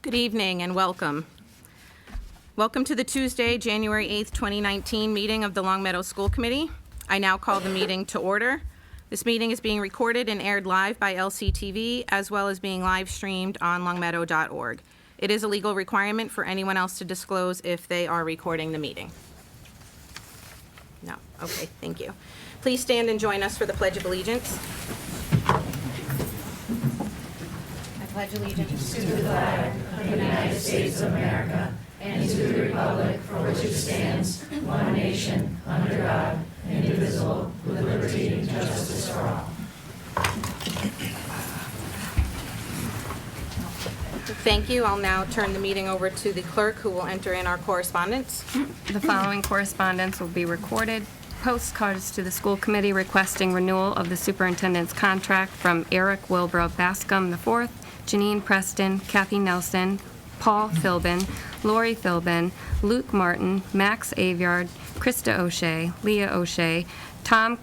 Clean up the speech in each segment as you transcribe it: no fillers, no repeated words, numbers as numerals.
Good evening and welcome. Welcome to the Tuesday, January 8th, 2019 meeting of the Long Meadow School Committee. I now call the meeting to order. This meeting is being recorded and aired live by LCTV as well as being live streamed on longmeadow.org. It is a legal requirement for anyone else to disclose if they are recording the meeting. No. Okay, thank you. Please stand and join us for the Pledge of Allegiance. I pledge allegiance to the flag of the United States of America and to the republic for which it stands, one nation, under God, indivisible, with liberty and justice for all. Thank you. I'll now turn the meeting over to the clerk who will enter in our correspondence. The following correspondence will be recorded. Postcards to the school committee requesting renewal of the superintendent's contract from Eric Wilbur Bascom IV, Janine Preston, Kathy Nelson, Paul Philbin, Lori Philbin, Luke Martin, Max Aviard, Krista O'Shea, Leah O'Shea, Tom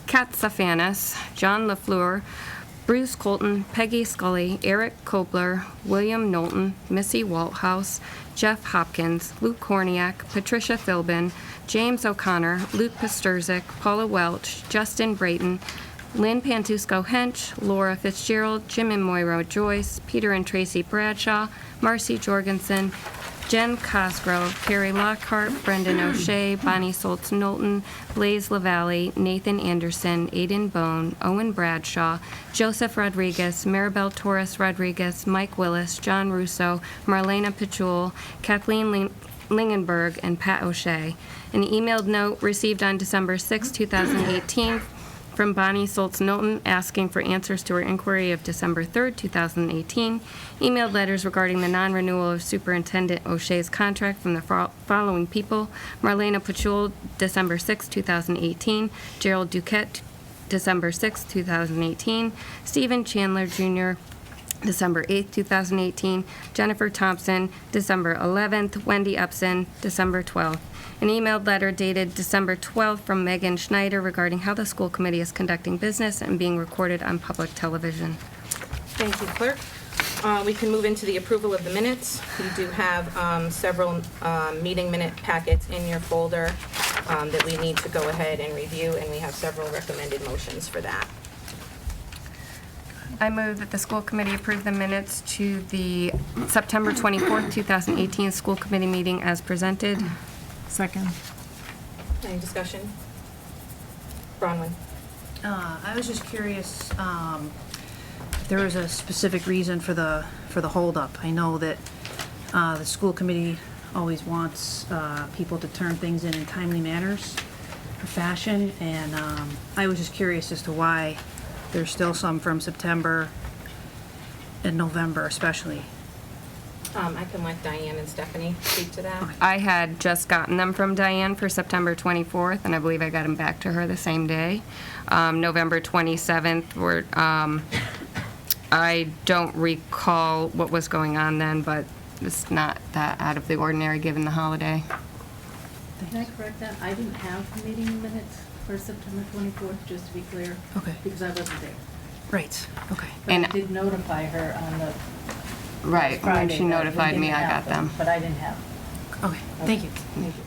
Katsafanis, John LaFleur, Bruce Colton, Peggy Scully, Eric Kobler, William Knowlton, Missy Walthouse, Jeff Hopkins, Luke Korniak, Patricia Philbin, James O'Connor, Luke Pasterzik, Paula Welch, Justin Brayton, Lynn Pantusco-Hench, Laura Fitzgerald, Jim and Moira Joyce, Peter and Tracy Bradshaw, Marcy Jorgensen, Jen Cosgrove, Carrie Lockhart, Brendan O'Shea, Bonnie Soltz-Knowlton, Blaze LaValle, Nathan Anderson, Aiden Bone, Owen Bradshaw, Joseph Rodriguez, Maribel Torres Rodriguez, Mike Willis, John Russo, Marlena Pichul, Kathleen Lingenberg, and Pat O'Shea. An emailed note received on December 6, 2018 from Bonnie Soltz-Knowlton asking for answers to her inquiry of December 3, 2018. Emailed letters regarding the non-renewal of Superintendent O'Shea's contract from the following people: Marlena Pichul, December 6, 2018. Gerald Duquette, December 6, 2018. Stephen Chandler Jr., December 8, 2018. Jennifer Thompson, December 11th. Wendy Upson, December 12th. An emailed letter dated December 12th from Megan Schneider regarding how the school committee is conducting business and being recorded on public television. Thank you, clerk. We can move into the approval of the minutes. We do have several meeting minute packets in your folder that we need to go ahead and review, and we have several recommended motions for that. I move that the school committee approve the minutes to the September 24th, 2018 school committee meeting as presented. Second. Any discussion? Bronwyn. I was just curious if there was a specific reason for the holdup. I know that the school committee always wants people to turn things in timely manners or fashion, and I was just curious as to why there's still some from September and November especially. I can let Diane and Stephanie speak to that. I had just gotten them from Diane for September 24th, and I believe I got them back to her the same day. November 27th, were, I don't recall what was going on then, but it's not that out of the ordinary given the holiday. Can I correct that? I didn't have meeting minutes for September 24th, just to be clear. Okay. Because I wasn't there. Right. Okay. But And- I did notify her on the Right, when Friday. she that notified we me, didn't I have got them. But I didn't have them. Okay. Thank you. Thank you.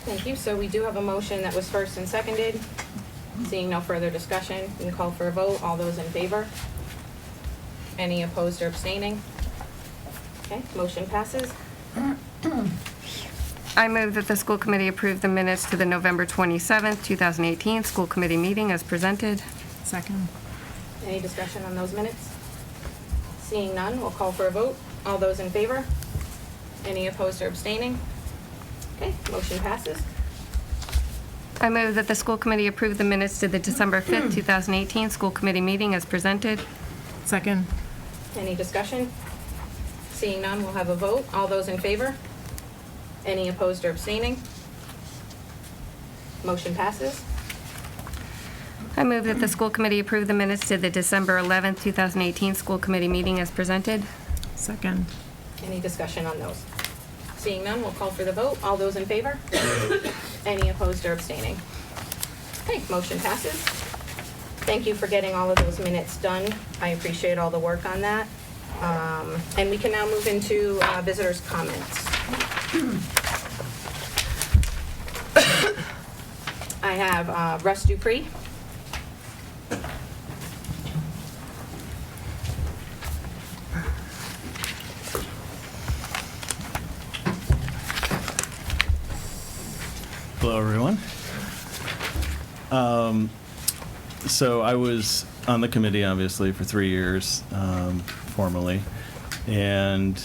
Thank you. So we do have a motion that was first and seconded. Seeing no further discussion, we can call for a vote. All those in favor? Any opposed or abstaining? Okay, motion passes. I move that the school committee approve the minutes to the November 27th, 2018 school committee meeting as presented. Second. Any discussion on those minutes? Seeing none, we'll call for a vote. All those in favor? Any opposed or abstaining? Okay, motion passes. I move that the school committee approve the minutes to the December 5th, 2018 school committee meeting as presented. Second. Any discussion? Seeing none, we'll have a vote. All those in favor? Any opposed or abstaining? Motion passes. I move that the school committee approve the minutes to the December 11th, 2018 school committee meeting as presented. Second. Any discussion on those? Seeing none, we'll call for the vote. All those in favor? Any opposed or abstaining? Okay, motion passes. Thank you for getting all of those minutes done. I appreciate all the work on that. And we can now move into visitors' comments. I have Russ Dupree. Hello, everyone. So I was on the committee, obviously, for 3 years, formally. And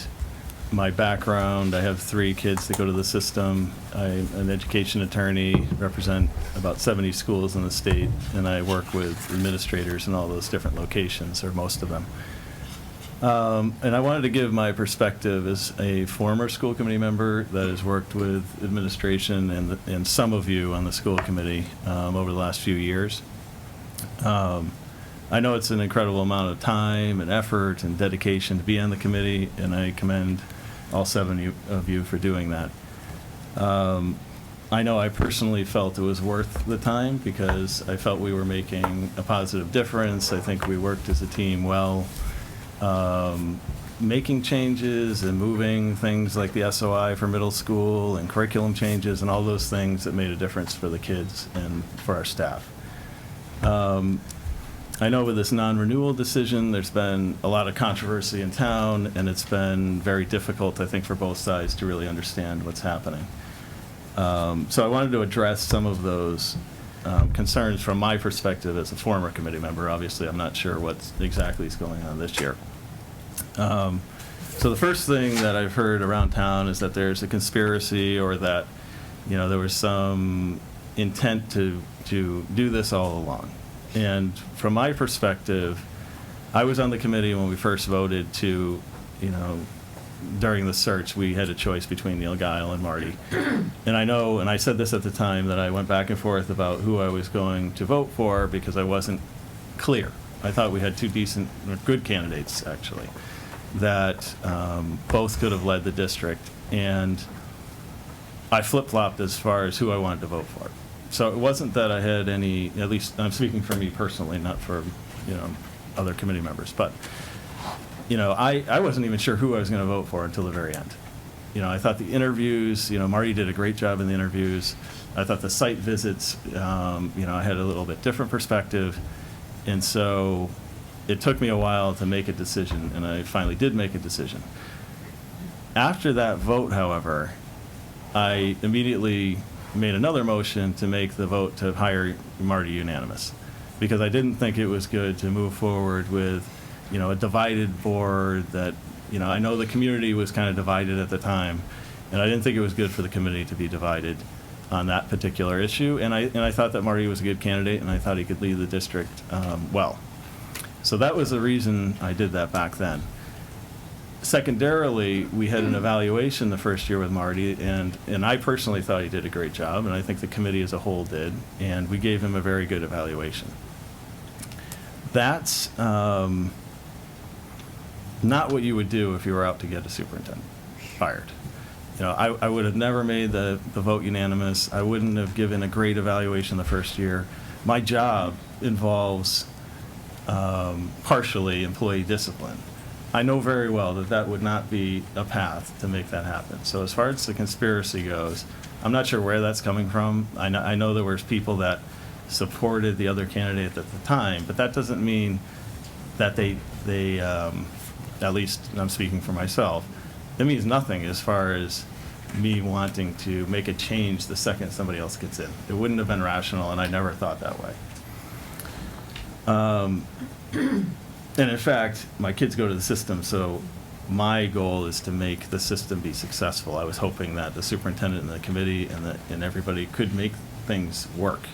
my background, I have 3 kids that go to the system. I'm an education attorney, represent about 70 schools in the state, and I work with administrators in all those different locations, or most of them. And I wanted to give my perspective as a former school committee member that has worked with administration and some of you on the school committee over the last few years. I know it's an incredible amount of time and effort and dedication to be on the committee, and I commend all 7 of you for doing that. I know I personally felt it was worth the time because I felt we were making a positive difference. I think we worked as a team well. Making changes and moving things like the SOI for middle school and curriculum changes and all those things that made a difference for the kids and for our staff. I know with this non-renewal decision, there's been a lot of controversy in town, and it's been very difficult, I think, for both sides to really understand what's happening. So I wanted to address some of those concerns from my perspective as a former committee member. Obviously, I'm not sure what exactly is going on this year. So the first thing that I've heard around town is that there's a conspiracy, or that, you know, there was some intent to do this all along. And from my perspective, I was on the committee when we first voted to, you know, during the search, we had a choice between Neil Geil and Marty. And I know, and I said this at the time, that I went back and forth about who I was going to vote for because I wasn't clear. I thought we had 2 decent, or good candidates, actually, that both could have led the district. And I flip-flopped as far as who I wanted to vote for. So it wasn't that I had any, at least I'm speaking for me personally, not for, you know, other committee members. But, you know, I wasn't even sure who I was going to vote for until the very end. You know, I thought the interviews, you know, Marty did a great job in the interviews. I thought the site visits, you know, I had a little bit different perspective. And so it took me a while to make a decision, and I finally did make a decision. After that vote, however, I immediately made another motion to make the vote to hire Marty unanimous, because I didn't think it was good to move forward with, you know, a divided board that, you know, I know the community was kind of divided at the time, and I didn't think it was good for the committee to be divided on that particular issue. And I thought that Marty was a good candidate, and I thought he could lead the district well. So that was the reason I did that back then. Secondarily, we had an evaluation the first year with Marty, and I personally thought he did a great job, and I think the committee as a whole did, and we gave him a very good evaluation. That's not what you would do if you were out to get a superintendent fired. You know, I would have never made the vote unanimous. I wouldn't have given a great evaluation the first year. My job involves partially employee discipline. I know very well that that would not be a path to make that happen. So as far as the conspiracy goes, I'm not sure where that's coming from. I know there was people that supported the other candidate at the time, but that doesn't mean that they at least I'm speaking for myself, it means nothing as far as me wanting to make a change the second somebody else gets in. It wouldn't have been rational, and I never thought that way. And in fact, my kids go to the system, so my goal is to make the system be successful. I was hoping that the superintendent and the committee and everybody could make things work.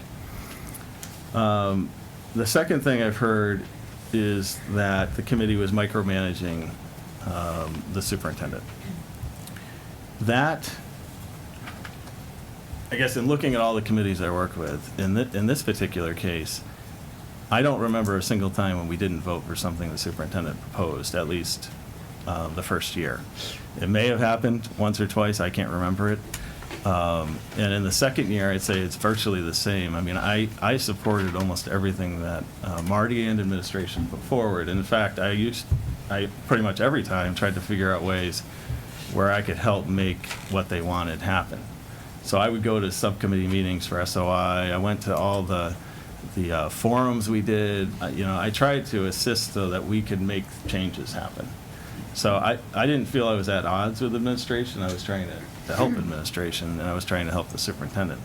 The second thing I've heard is that the committee was micromanaging the superintendent. That, I guess, in looking at all the committees I work with, in this particular case, I don't remember a single time when we didn't vote for something the superintendent proposed, at least the first year. It may have happened once or twice, I can't remember it. And in the second year, I'd say it's virtually the same. I mean, I supported almost everything that Marty and administration put forward. And in fact, I used I pretty much every time tried to figure out ways where I could help make what they wanted happen. So I would go to subcommittee meetings for SOI. I went to all the forums we did. I tried to assist so that we could make changes happen. So I didn't feel I was at odds with administration. I was trying to help administration, and I was trying to help the superintendent.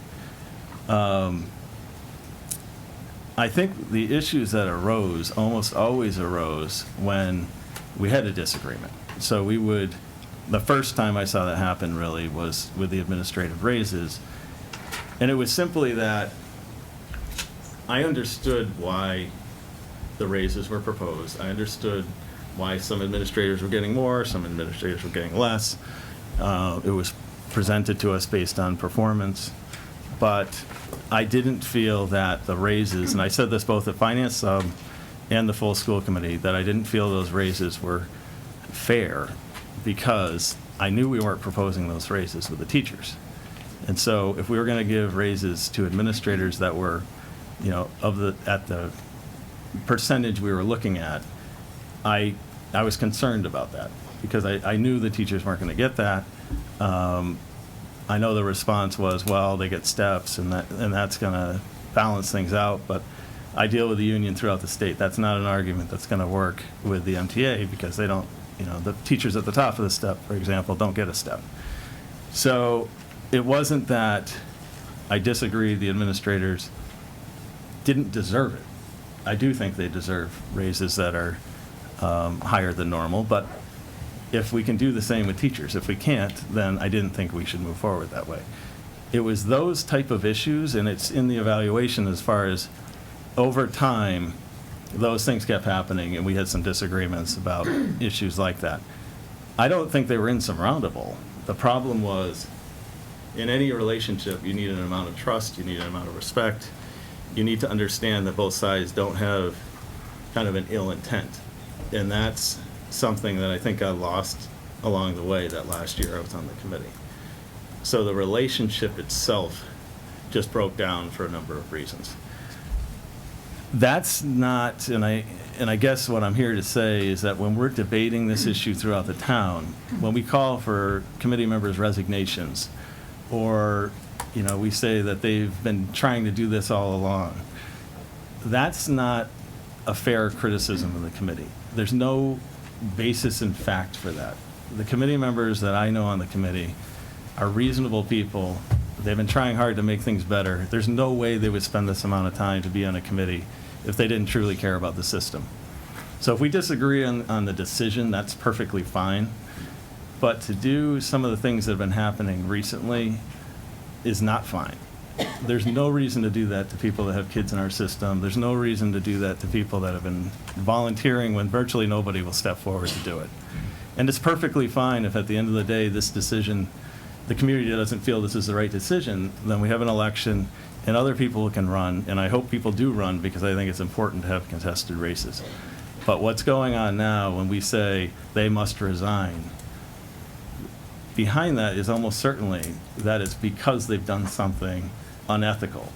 I think the issues that arose almost always arose when we had a disagreement. So the first time I saw that happen really was with the administrative raises. And it was simply that I understood why the raises were proposed. I understood why some administrators were getting more, some administrators were getting less. It was presented to us based on performance. But I didn't feel that the raises, and I said this both at Finance Sub and the full school committee, that I didn't feel those raises were fair because I knew we weren't proposing those raises with the teachers. And so if we were going to give raises to administrators that were, at the percentage we were looking at, I was concerned about that because I knew the teachers weren't going to get that. I know the response was, well, they get steps and that's going to balance things out, but I deal with the union throughout the state. That's not an argument that's going to work with the MTA because they don't, the teachers at the top of the step, for example, don't get a step. So it wasn't that I disagreed the administrators didn't deserve it. I do think they deserve raises that are higher than normal, but if we can do the same with teachers. If we can't, then I didn't think we should move forward that way. It was those type of issues, and it's in the evaluation as far as over time, those things kept happening, and we had some disagreements about issues like that. I don't think they were insurmountable. The problem was, in any relationship, you need an amount of trust, you need an amount of respect, you need to understand that both sides don't have kind of an ill intent. And that's something that I think I lost along the way that last year I was on the committee. So the relationship itself just broke down for a number of reasons. That's not, and I guess what I'm here to say is that when we're debating this issue throughout the town, when we call for committee members' resignations, or we say that they've been trying to do this all along, that's not a fair criticism of the committee. There's no basis in fact for that. The committee members that I know on the committee are reasonable people. They've been trying hard to make things better. There's no way they would spend this amount of time to be on a committee if they didn't truly care about the system. So if we disagree on the decision, that's perfectly fine. But to do some of the things that have been happening recently is not fine. There's no reason to do that to people that have kids in our system. There's no reason to do that to people that have been volunteering when virtually nobody will step forward to do it. And it's perfectly fine if at the end of the day this decision, the community doesn't feel this is the right decision, then we have an election and other people can run, and I hope people do run because I think it's important to have contested races. But what's going on now when we say they must resign, behind that is almost certainly that it's because they've done something unethical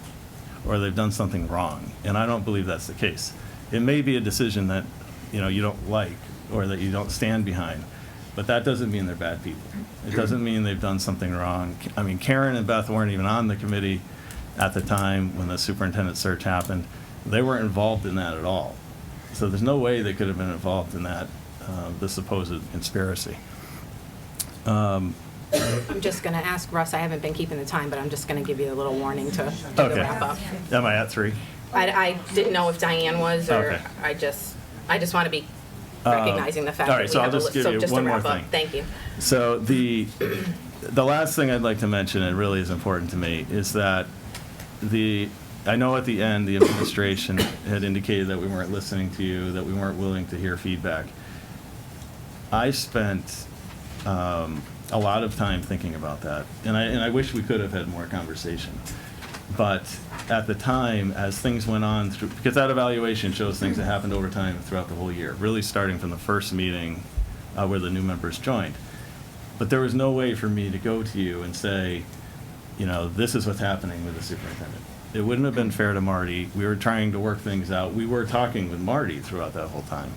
or they've done something wrong, and I don't believe that's the case. It may be a decision that you don't like or that you don't stand behind, but that doesn't mean they're bad people. It doesn't mean they've done something wrong. I mean, Karen and Beth weren't even on the committee at the time when the superintendent search happened. They weren't involved in that at all. So there's no way they could have been involved in that, the supposed conspiracy. I'm just going to ask Russ, I haven't been keeping the time, but I'm just going to give you a little warning to do the wrap up. Am I at 3? I didn't know if Diane was, or Okay. I just want to be recognizing the fact all that right, we so have I'll just give you just one to more wrap up. thing. Thank you. So the last thing I'd like to mention, and really is important to me, is that I know at the end the administration had indicated that we weren't listening to you, that we weren't willing to hear feedback. I spent a lot of time thinking about that, and I wish we could have had more conversation. But at the time, as things went on through, because that evaluation shows things that happened over time throughout the whole year, really starting from the first meeting where the new members joined. But there was no way for me to go to you and say, this is what's happening with the superintendent. It wouldn't have been fair to Marty. We were trying to work things out. We were talking with Marty throughout that whole time.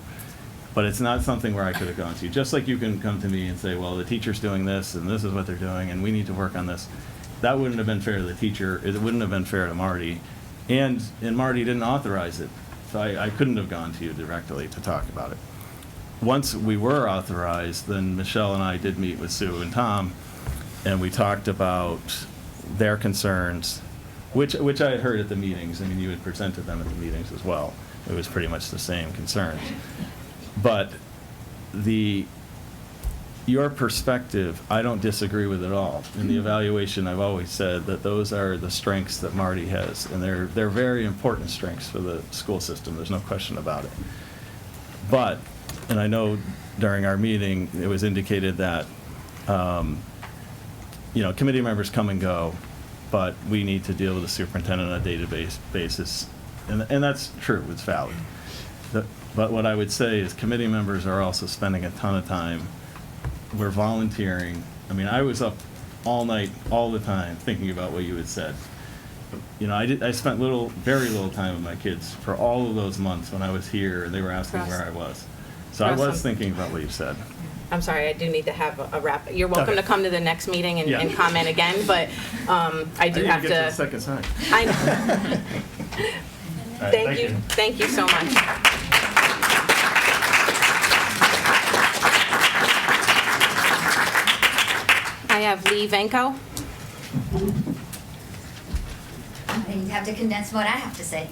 But it's not something where I could have gone to. Just like you can come to me and say, well, the teacher's doing this, and this is what they're doing, and we need to work on this. That wouldn't have been fair to the teacher. It wouldn't have been fair to Marty. And Marty didn't authorize it. So I couldn't have gone to you directly to talk about it. Once we were authorized, then Michelle and I did meet with Sue and Tom, and we talked about their concerns, which I had heard at the meetings. I mean, you had presented them at the meetings as well. It was pretty much the same concerns. But your perspective, I don't disagree with at all. In the evaluation, I've always said that those are the strengths that Marty has, and they're very important strengths for the school system. There's no question about it. But, and I know during our meeting, it was indicated that, committee members come and go, but we need to deal with the superintendent on a day-to-day basis. And that's true, it's valid. But what I would say is committee members are also spending a ton of time. We're volunteering. I mean, I was up all night, all the time, thinking about what you had said. I spent very little time with my kids for all of those months when I was here, and they were asking where I was. So I was thinking about what you said. I'm sorry, I do need to have a wrap. You're welcome Okay. to come to the next meeting and, Yeah. and comment again, but I do have get to. to the second sign. I know. All right, Thank you. Thank you so much. I have Lee Venko. You have to condense what I have to say.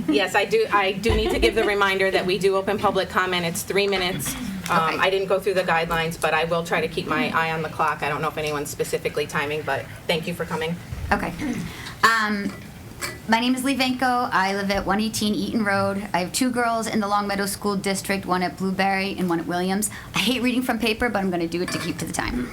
Yes, I do need to give the reminder that we do open public comment. It's 3 minutes. Okay. I didn't go through the guidelines, but I will try to keep my eye on the clock. I don't know if anyone's specifically timing, but thank you for coming. Okay. My name is Lee Venko. I live at 118 Eaton Road. I have 2 girls in the Longmeadow School District, one at Blueberry and one at Williams. I hate reading from paper, but I'm going to do it to keep to the time.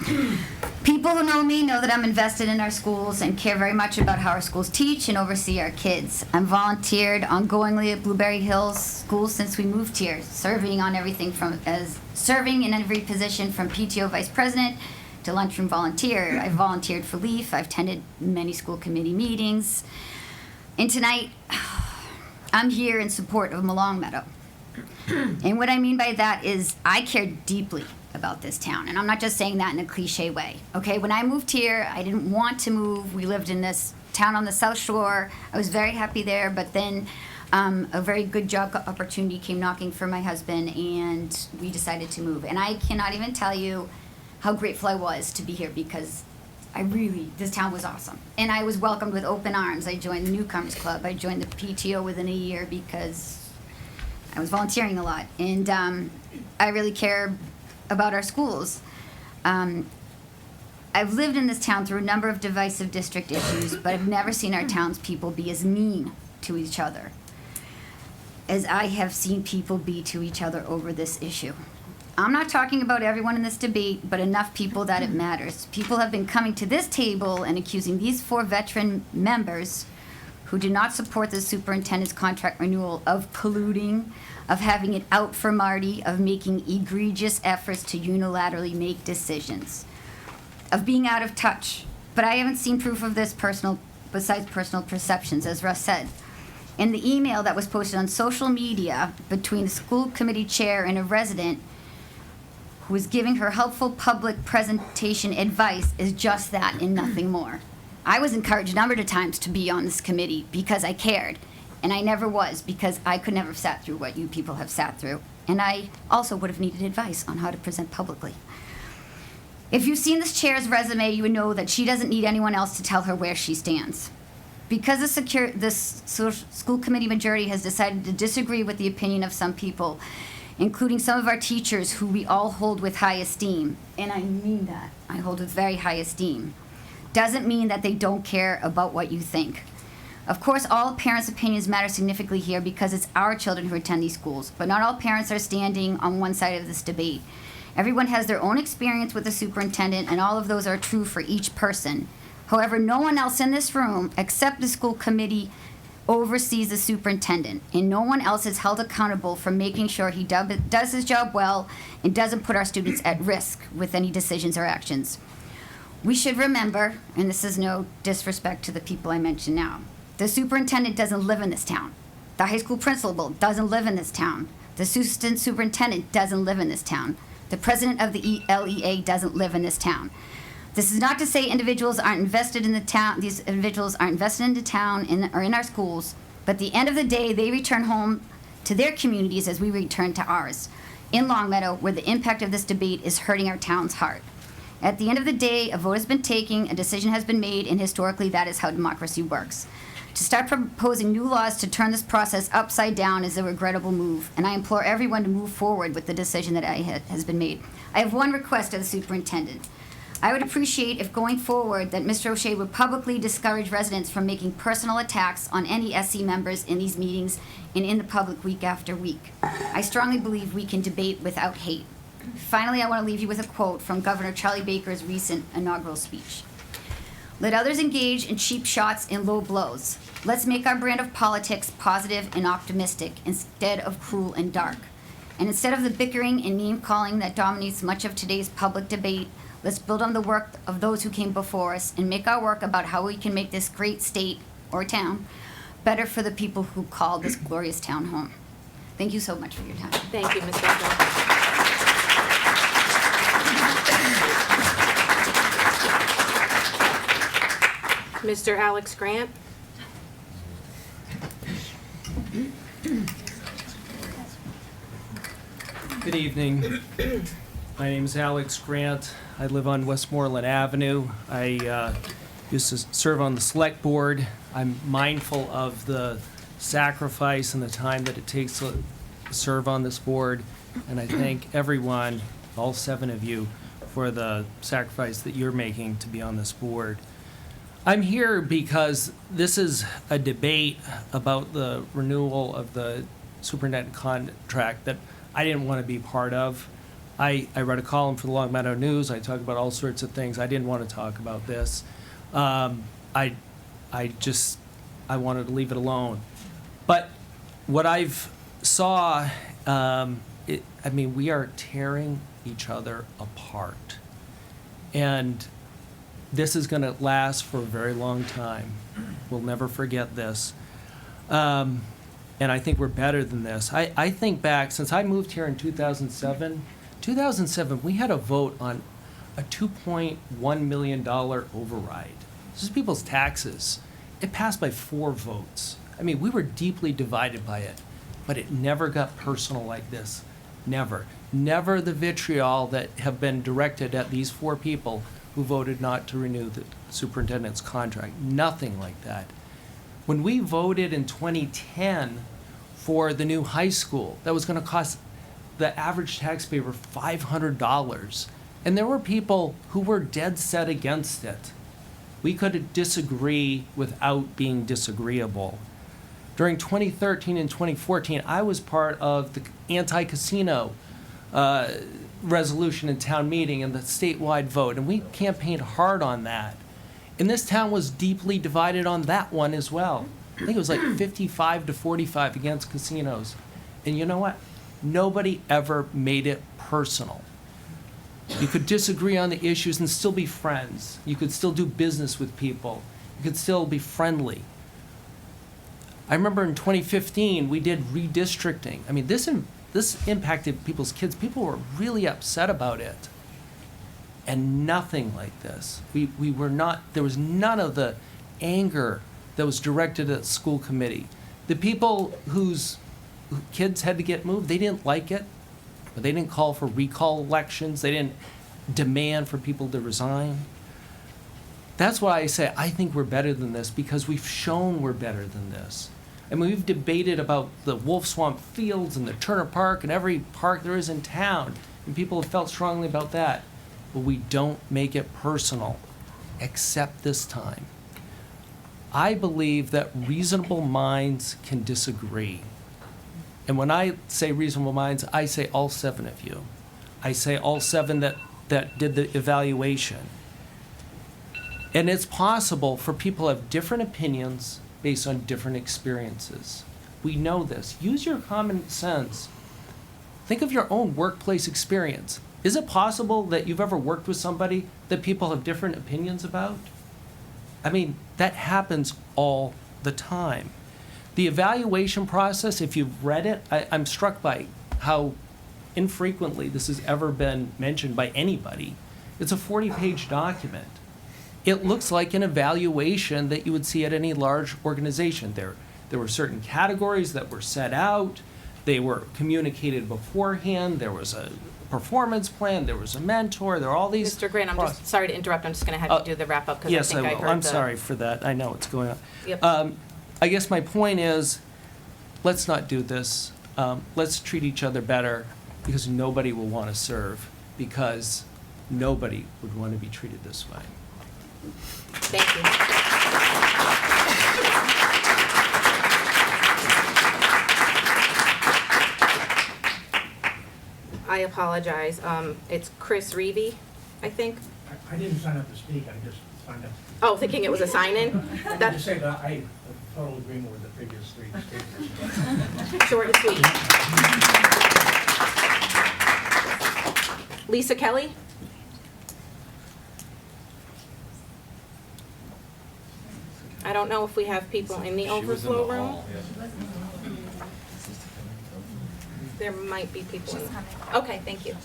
People who know me know that I'm invested in our schools and care very much about how our schools teach and oversee our kids. I'm volunteered ongoingly at Blueberry Hills School since we moved here, serving in every position from PTO vice president to lunchroom volunteer. I've volunteered for LEAF. I've attended many school committee meetings. And tonight, I'm here in support of Longmeadow. And what I mean by that is I care deeply about this town. And I'm not just saying that in a cliche way. Okay, when I moved here, I didn't want to move. We lived in this town on the South Shore. I was very happy there, but then a very good job opportunity came knocking for my husband, and we decided to move. And I cannot even tell you how grateful I was to be here, because this town was awesome. And I was welcomed with open arms. I joined the Newcomers Club. I joined the PTO within a year because I was volunteering a lot. And I really care about our schools. I've lived in this town through a number of divisive district issues, but I've never seen our townspeople be as mean to each other as I have seen people be to each other over this issue. I'm not talking about everyone in this debate, but enough people that it matters. People have been coming to this table and accusing these 4 veteran members who do not support the superintendent's contract renewal of colluding, of having it out for Marty, of making egregious efforts to unilaterally make decisions, of being out of touch. But I haven't seen proof of this besides personal perceptions, as Russ said. In the email that was posted on social media between the school committee chair and a resident who was giving her helpful public presentation advice is just that and nothing more. I was encouraged a number of times to be on this committee because I cared, and I never was because I could never have sat through what you people have sat through, and I also would have needed advice on how to present publicly. If you've seen this chair's resume, you would know that she doesn't need anyone else to tell her where she stands. Because this school committee majority has decided to disagree with the opinion of some people, including some of our teachers who we all hold with high esteem, and I mean that, I hold with very high esteem, doesn't mean that they don't care about what you think. Of course, all parents' opinions matter significantly here because it's our children who attend these schools, but not all parents are standing on one side of this debate. Everyone has their own experience with the superintendent, and all of those are true for each person. However, no one else in this room, except the school committee, oversees the superintendent, and no one else is held accountable for making sure he does his job well and doesn't put our students at risk with any decisions or actions. We should remember, and this is no disrespect to the people I mentioned now, the superintendent doesn't live in this town. The high school principal doesn't live in this town. The assistant superintendent doesn't live in this town. The president of the LEA doesn't live in this town. This is not to say individuals aren't invested in the town, these individuals aren't invested in the town or in our schools, but at the end of the day, they return home to their communities as we return to ours, in Longmeadow, where the impact of this debate is hurting our town's heart. At the end of the day, a vote has been taken, a decision has been made, and historically that is how democracy works. To start proposing new laws to turn this process upside down is a regrettable move, and I implore everyone to move forward with the decision that has been made. I have one request of the superintendent. I would appreciate if going forward that Mr. O'Shea would publicly discourage residents from making personal attacks on any SC members in these meetings and in the public week after week. I strongly believe we can debate without hate. Finally, I want to leave you with a quote from Governor Charlie Baker's recent inaugural speech. Let others engage in cheap shots and low blows. Let's make our brand of politics positive and optimistic instead of cruel and dark. And instead of the bickering and name-calling that dominates much of today's public debate, let's build on the work of those who came before us and make our work about how we can make this great state or town better for the people who call this glorious town home. Thank you so much for your time. Thank you, Ms. Becker. Mr. Alex Grant? Good evening. My name is Alex Grant. I live on Westmoreland Avenue. I used to serve on the select board. I'm mindful of the sacrifice and the time that it takes to serve on this board, and I thank everyone, all 7 of you, for the sacrifice that you're making to be on this board. I'm here because this is a debate about the renewal of the superintendent contract that I didn't want to be part of. I read a column for the Longmeadow News. I talk about all sorts of things. I didn't want to talk about this. I wanted to leave it alone. But what I've saw, we are tearing each other apart. And this is going to last for a very long time. We'll never forget this. And I think we're better than this. I think back, since I moved here in 2007, we had a vote on a $2.1 million override. This is people's taxes. It passed by 4 votes. We were deeply divided by it, but it never got personal like this. Never. Never the vitriol that have been directed at these 4 people who voted not to renew the superintendent's contract. Nothing like that. When we voted in 2010 for the new high school, that was going to cost the average taxpayer $500. And there were people who were dead set against it. We could disagree without being disagreeable. During 2013 and 2014, I was part of the anti-casino resolution in town meeting and the statewide vote, and we campaigned hard on that. And this town was deeply divided on that one as well. I think it was like 55 to 45 against casinos. And you know what? Nobody ever made it personal. You could disagree on the issues and still be friends. You could still do business with people. You could still be friendly. I remember in 2015, we did redistricting. This impacted people's kids. People were really upset about it. And nothing like this. There was none of the anger that was directed at the school committee. The people whose kids had to get moved, they didn't like it. But they didn't call for recall elections. They didn't demand for people to resign. That's why I say I think we're better than this, because we've shown we're better than this. We've debated about the Wolf Swamp Fields and the Turner Park and every park there is in town, and people have felt strongly about that. But we don't make it personal, except this time. I believe that reasonable minds can disagree. And when I say reasonable minds, I say all 7 of you. I say all 7 that did the evaluation. And it's possible for people to have different opinions based on different experiences. We know this. Use your common sense. Think of your own workplace experience. Is it possible that you've ever worked with somebody that people have different opinions about? That happens all the time. The evaluation process, if you've read it, I'm struck by how infrequently this has ever been mentioned by anybody. It's a 40-page document. It looks like an evaluation that you would see at any large organization. There were certain categories that were set out. They were communicated beforehand. There was a performance plan. There was a mentor. There are all these. Mr. Grant, I'm just sorry to interrupt. I'm just going to have you do the wrap-up because Yes, I think I will. heard I'm sorry for that. I know what's going on. Yep. I guess my point is, let's not do this. Let's treat each other better, because nobody will want to serve, because nobody would want to be treated this way. Thank you. I apologize. It's Chris Reevy, I think. I didn't sign up to speak, I just signed up. Oh, thinking it was a sign-in? I That's just say that I am in total agreement with the previous three speakers. short and sweet. Lisa Kelly? I don't know if we have people in the overflow room. There might be people. Okay, thank you.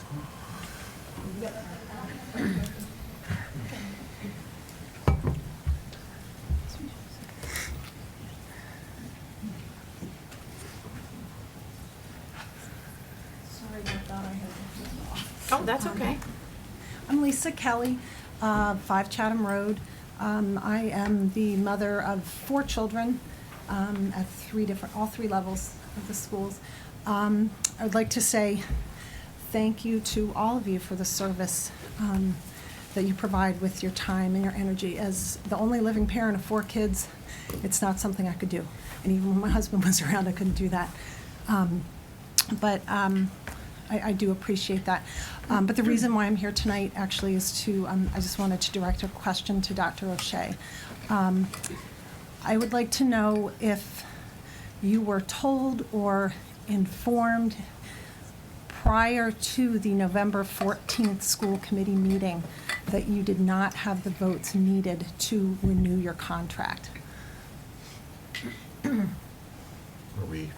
Sorry about that, I had to turn it off. Oh, that's okay. I'm Lisa Kelly, 5 Chatham Road. I am the mother of 4 children at all three levels of the schools. I would like to say thank you to all of you for the service that you provide with your time and your energy. As the only living parent of 4 kids, it's not something I could do. And even when my husband was around, I couldn't do that. But I do appreciate that. But the reason why I'm here tonight actually is to, I just wanted to direct a question to Dr. O'Shea. I would like to know if you were told or informed prior to the November 14th school committee meeting that you did not have the votes needed to renew your contract. Are we?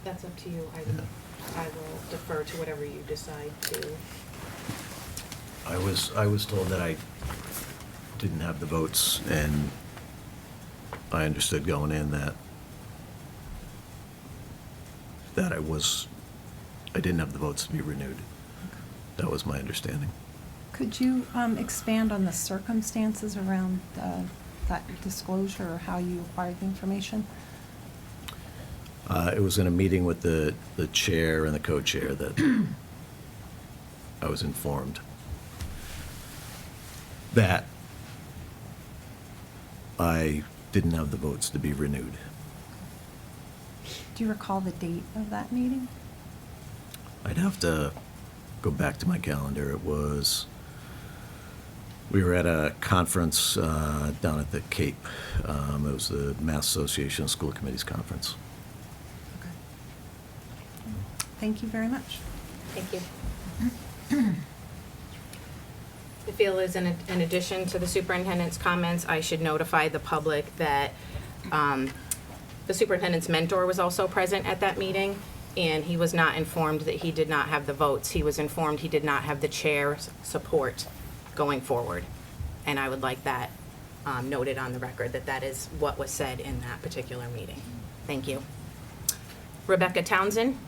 That's up to you. I will defer to whatever you decide to. I was told that I didn't have the votes, and I understood going in that I didn't have the votes to be renewed. That was my understanding. Could you expand on the circumstances around that disclosure or how you acquired the information? It was in a meeting with the chair and the co-chair that I was informed that I didn't have the votes to be renewed. Do you recall the date of that meeting? I'd have to go back to my calendar. We were at a conference down at the Cape. It was the Mass Association of School Committees Conference. Okay. Thank you very much. Thank you. I feel as in addition to the superintendent's comments, I should notify the public that the superintendent's mentor was also present at that meeting, and he was not informed that he did not have the votes. He was informed he did not have the chair's support going forward. And I would like that noted on the record, that that is what was said in that particular meeting. Thank you. Rebecca Townsend?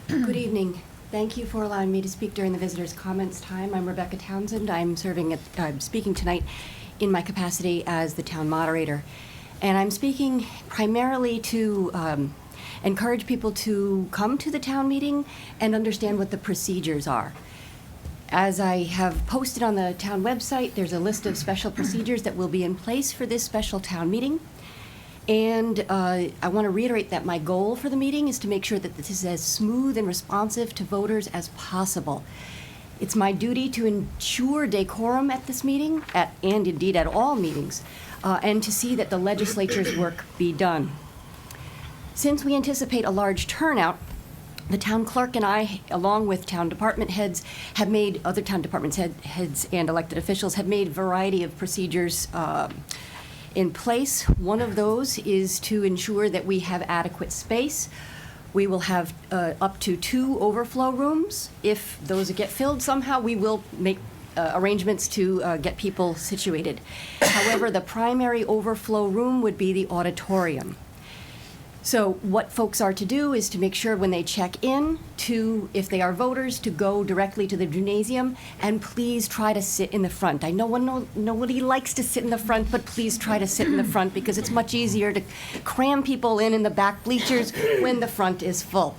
Good evening. Thank you for allowing me to speak during the visitors' comments time. I'm Rebecca Townsend. I'm speaking tonight in my capacity as the town moderator. And I'm speaking primarily to encourage people to come to the town meeting and understand what the procedures are. As I have posted on the town website, there's a list of special procedures that will be in place for this special town meeting. And I want to reiterate that my goal for the meeting is to make sure that this is as smooth and responsive to voters as possible. It's my duty to ensure decorum at this meeting, and indeed at all meetings, and to see that the legislature's work be done. Since we anticipate a large turnout, The town clerk and I, along with town department heads, have made, other town department heads and elected officials have made a variety of procedures in place. One of those is to ensure that we have adequate space. We will have up to 2 overflow rooms. If those get filled somehow, we will make arrangements to get people situated. However, the primary overflow room would be the auditorium. So what folks are to do is to make sure when they check in to, if they are voters, to go directly to the gymnasium, and please try to sit in the front. I know nobody likes to sit in the front, but please try to sit in the front because it's much easier to cram people in the back bleachers when the front is full.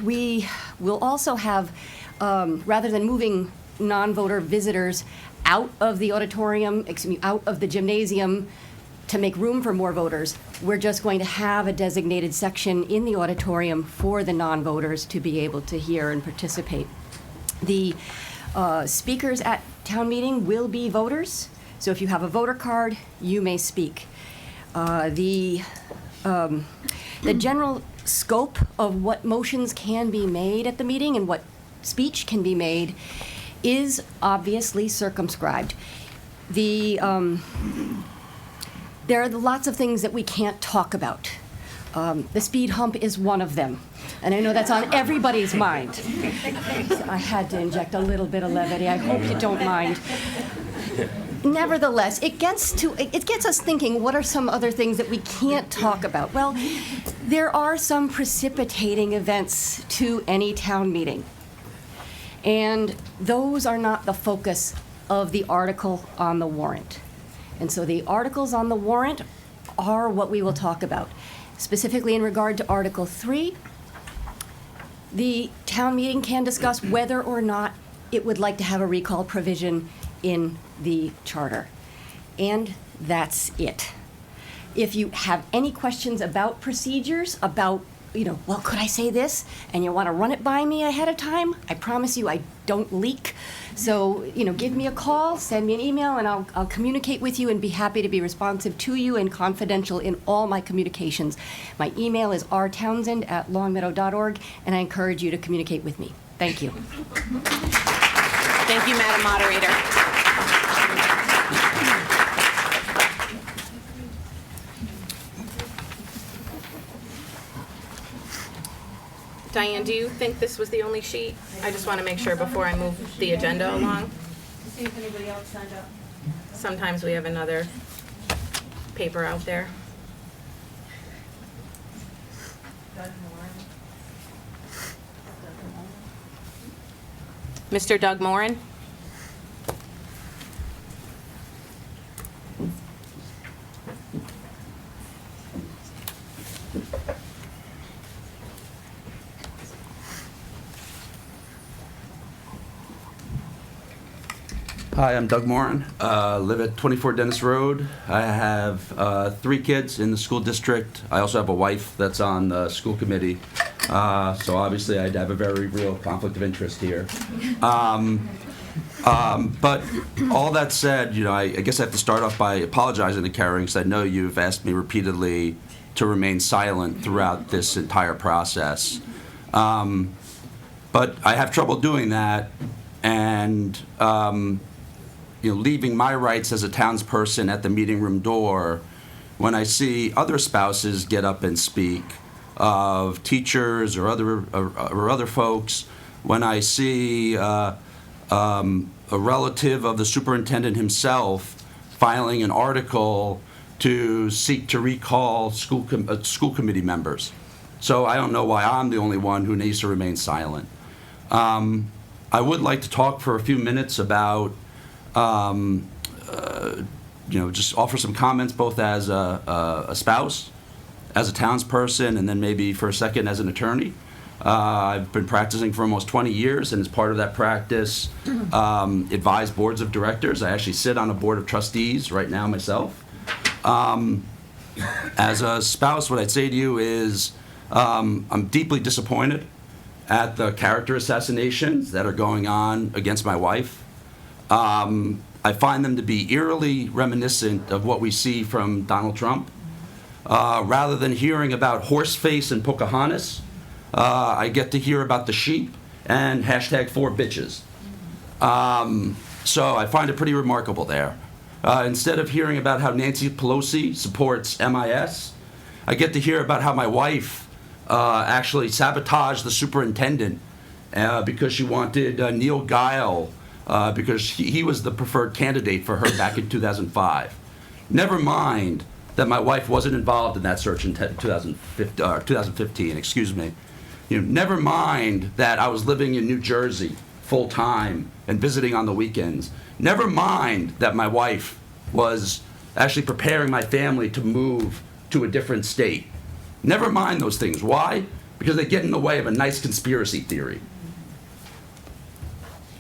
We will also have, rather than moving non-voter visitors out of the auditorium, out of the gymnasium, to make room for more voters, we're just going to have a designated section in the auditorium for the non-voters to be able to hear and participate. The speakers at town meeting will be voters, so if you have a voter card, you may speak. The general scope of what motions can be made at the meeting and what speech can be made is obviously circumscribed. There are lots of things that we can't talk about. The speed hump is one of them, and I know that's on everybody's mind. I had to inject a little bit of levity. I hope you don't mind. Nevertheless, it gets us thinking, what are some other things that we can't talk about? Well, there are some precipitating events to any town meeting, and those are not the focus of the article on the warrant. And so the articles on the warrant are what we will talk about. Specifically in regard to Article 3, the town meeting can discuss whether or not it would like to have a recall provision in the charter. And that's it. If you have any questions about procedures, about, well, could I say this? And you want to run it by me ahead of time, I promise you I don't leak. So, give me a call, send me an email, and I'll communicate with you and be happy to be responsive to you and confidential in all my communications. My email is rtownsend@longmeadow.org, and I encourage you to communicate with me. Thank you. Thank you, Madam Moderator. Diane, do you think this was the only sheet? I just want to make sure before I move the agenda along. See if anybody else signed up. Sometimes we have another paper out there. Mr. Doug Moran? Hi, I'm Doug Moran. Live at 24 Dennis Road. I have 3 kids in the school district. I also have a wife that's on the school committee. So obviously I'd have a very real conflict of interest here. But all that said, I guess I have to start off by apologizing to Karen, because I know you've asked me repeatedly to remain silent throughout this entire process. But I have trouble doing that, and leaving my rights as a townsperson at the meeting room door when I see other spouses get up and speak of teachers or other folks, when I see a relative of the superintendent himself filing an article to seek to recall school committee members. So I don't know why I'm the only one who needs to remain silent. I would like to talk for a few minutes about, just offer some comments both as a spouse, as a townsperson, and then maybe for a second as an attorney. I've been practicing for almost 20 years, and as part of that practice, advise boards of directors. I actually sit on a board of trustees right now myself. As a spouse, what I'd say to you is I'm deeply disappointed at the character assassinations that are going on against my wife. I find them to be eerily reminiscent of what we see from Donald Trump. Rather than hearing about Horseface and Pocahontas, I get to hear about the sheep and hashtag 4bitches. So I find it pretty remarkable there. Instead of hearing about how Nancy Pelosi supports MIS, I get to hear about how my wife actually sabotaged the superintendent because she wanted Neil Guile because he was the preferred candidate for her back in 2005. Never mind that my wife wasn't involved in that search in 2015, excuse me. Never mind that I was living in New Jersey full time and visiting on the weekends. Never mind that my wife was actually preparing my family to move to a different state. Never mind those things. Why? Because they get in the way of a nice conspiracy theory.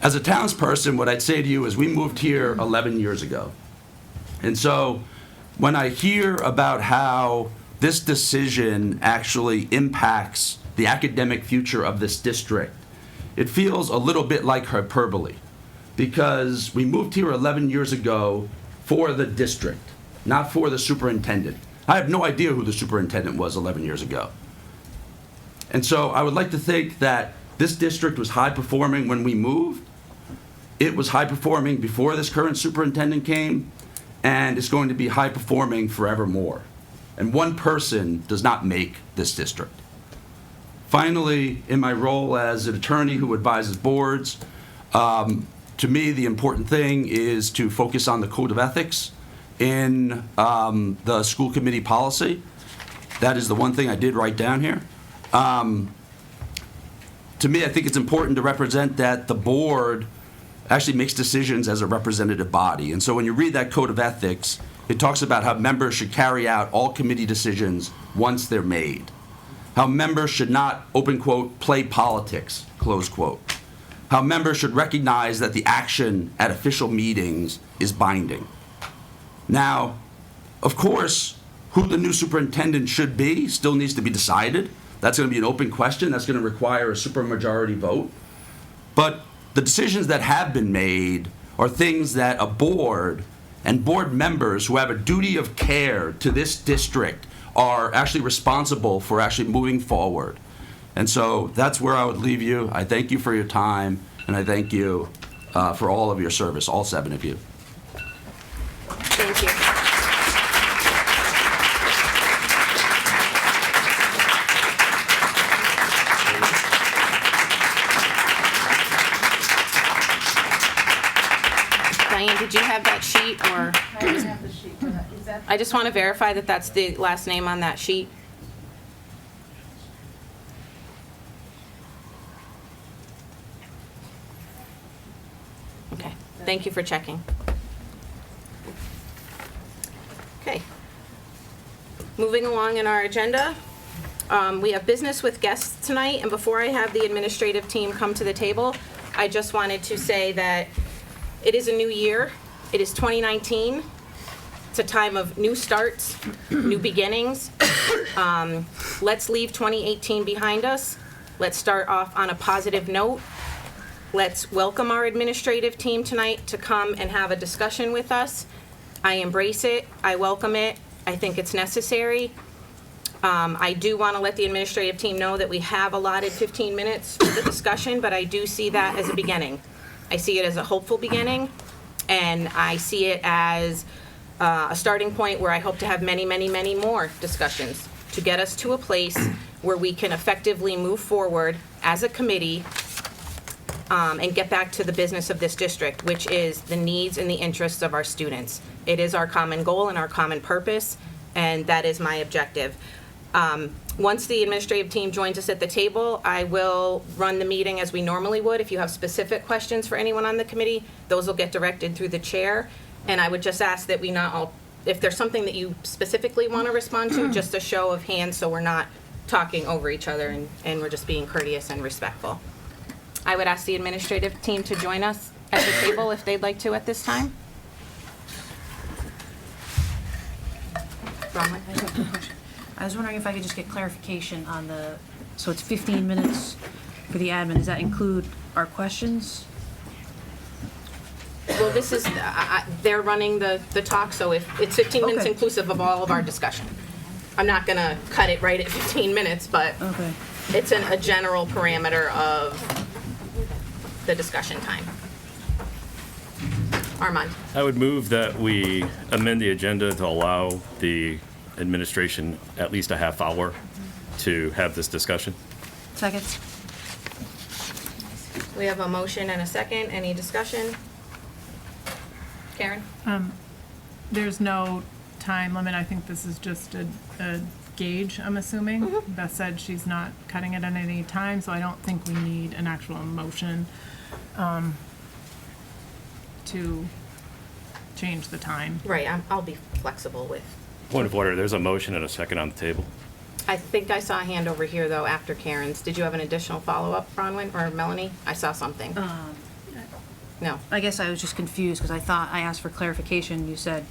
As a townsperson, what I'd say to you is we moved here 11 years ago. And so when I hear about how this decision actually impacts the academic future of this district, it feels a little bit like hyperbole, because we moved here 11 years ago for the district, not for the superintendent. I have no idea who the superintendent was 11 years ago. And so I would like to think that this district was high performing when we moved. It was high performing before this current superintendent came, and it's going to be high performing forevermore. And one person does not make this district. Finally, in my role as an attorney who advises boards, to me, the important thing is to focus on the code of ethics in the school committee policy. That is the one thing I did write down here. To me, I think it's important to represent that the board actually makes decisions as a representative body. And so when you read that code of ethics, it talks about how members should carry out all committee decisions once they're made. How members should not, open quote, play politics, close quote. How members should recognize that the action at official meetings is binding. Now, of course, who the new superintendent should be still needs to be decided. That's going to be an open question. That's going to require a supermajority vote. But the decisions that have been made are things that a board and board members who have a duty of care to this district are actually responsible for actually moving forward. And so that's where I would leave you. I thank you for your time, and I thank you for all of your service, all 7 of you. Thank you. Diane, did you have that sheet, or? I don't have the sheet. Is that? I just want to verify that that's the last name on that sheet. Okay, thank you for checking. Okay. Moving along in our agenda, we have business with guests tonight, and before I have the administrative team come to the table, I just wanted to say that it is a new year. It is 2019. It's a time of new starts, new beginnings. Let's leave 2018 behind us. Let's start off on a positive note. Let's welcome our administrative team tonight to come and have a discussion with us. I embrace it. I welcome it. I think it's necessary. I do want to let the administrative team know that we have allotted 15 minutes for the discussion, but I do see that as a beginning. I see it as a hopeful beginning, and I see it as a starting point where I hope to have many, many, many more discussions to get us to a place where we can effectively move forward as a committee and get back to the business of this district, which is the needs and the interests of our students. It is our common goal and our common purpose, and that is my objective. Once the administrative team joins us at the table, I will run the meeting as we normally would. If you have specific questions for anyone on the committee, those will get directed through the chair. And I would just ask that we not all, if there's something that you specifically want to respond to, just a show of hands so we're not talking over each other and we're just being courteous and respectful. I would ask the administrative team to join us at the table if they'd like to at this time. Bronwyn? I have a quick question. I was wondering if I could just get clarification on the, so it's 15 minutes for the admin. Does that include our questions? Well, this is, they're running the talk, so if it's 15 minutes Okay. inclusive of all of our discussion. I'm not going to cut it right at 15 minutes, but Okay. it's a general parameter of the discussion time. Armand? I would move that we amend the agenda to allow the administration at least a half hour to have this discussion. Second. We have a motion and a second. Any discussion? Karen? There's no time limit. I think this is just a gauge, I'm assuming. Beth said she's not cutting it at any time, so I don't think we need an actual motion to change the time. Right, I'll be flexible with. Point of order, there's a motion and a second on the table. I think I saw a hand over here, though, after Karen's. Did you have an additional follow-up, Bronwyn or Melanie? I saw something. No. I guess I was just confused because I thought I asked for clarification. You said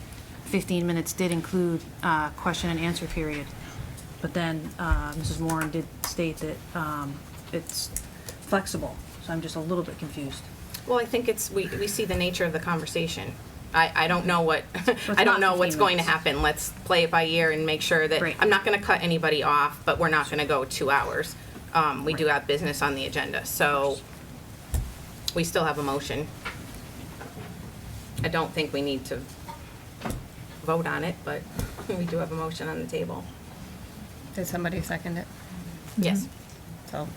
15 minutes did include question and answer period. But then Mrs. Warren did state that it's flexible. So I'm just a little bit confused. Well, I think we see the nature of the conversation. I don't know what, it's I don't not know what's 15 going to minutes. happen. Let's play it by ear and make sure that, Right. I'm not going to cut anybody off, but we're not going to go 2 hours. We do have business on the agenda, so we still have a motion. I don't think we need to vote on it, but we do have a motion on the table. Did somebody second it? Yes. So,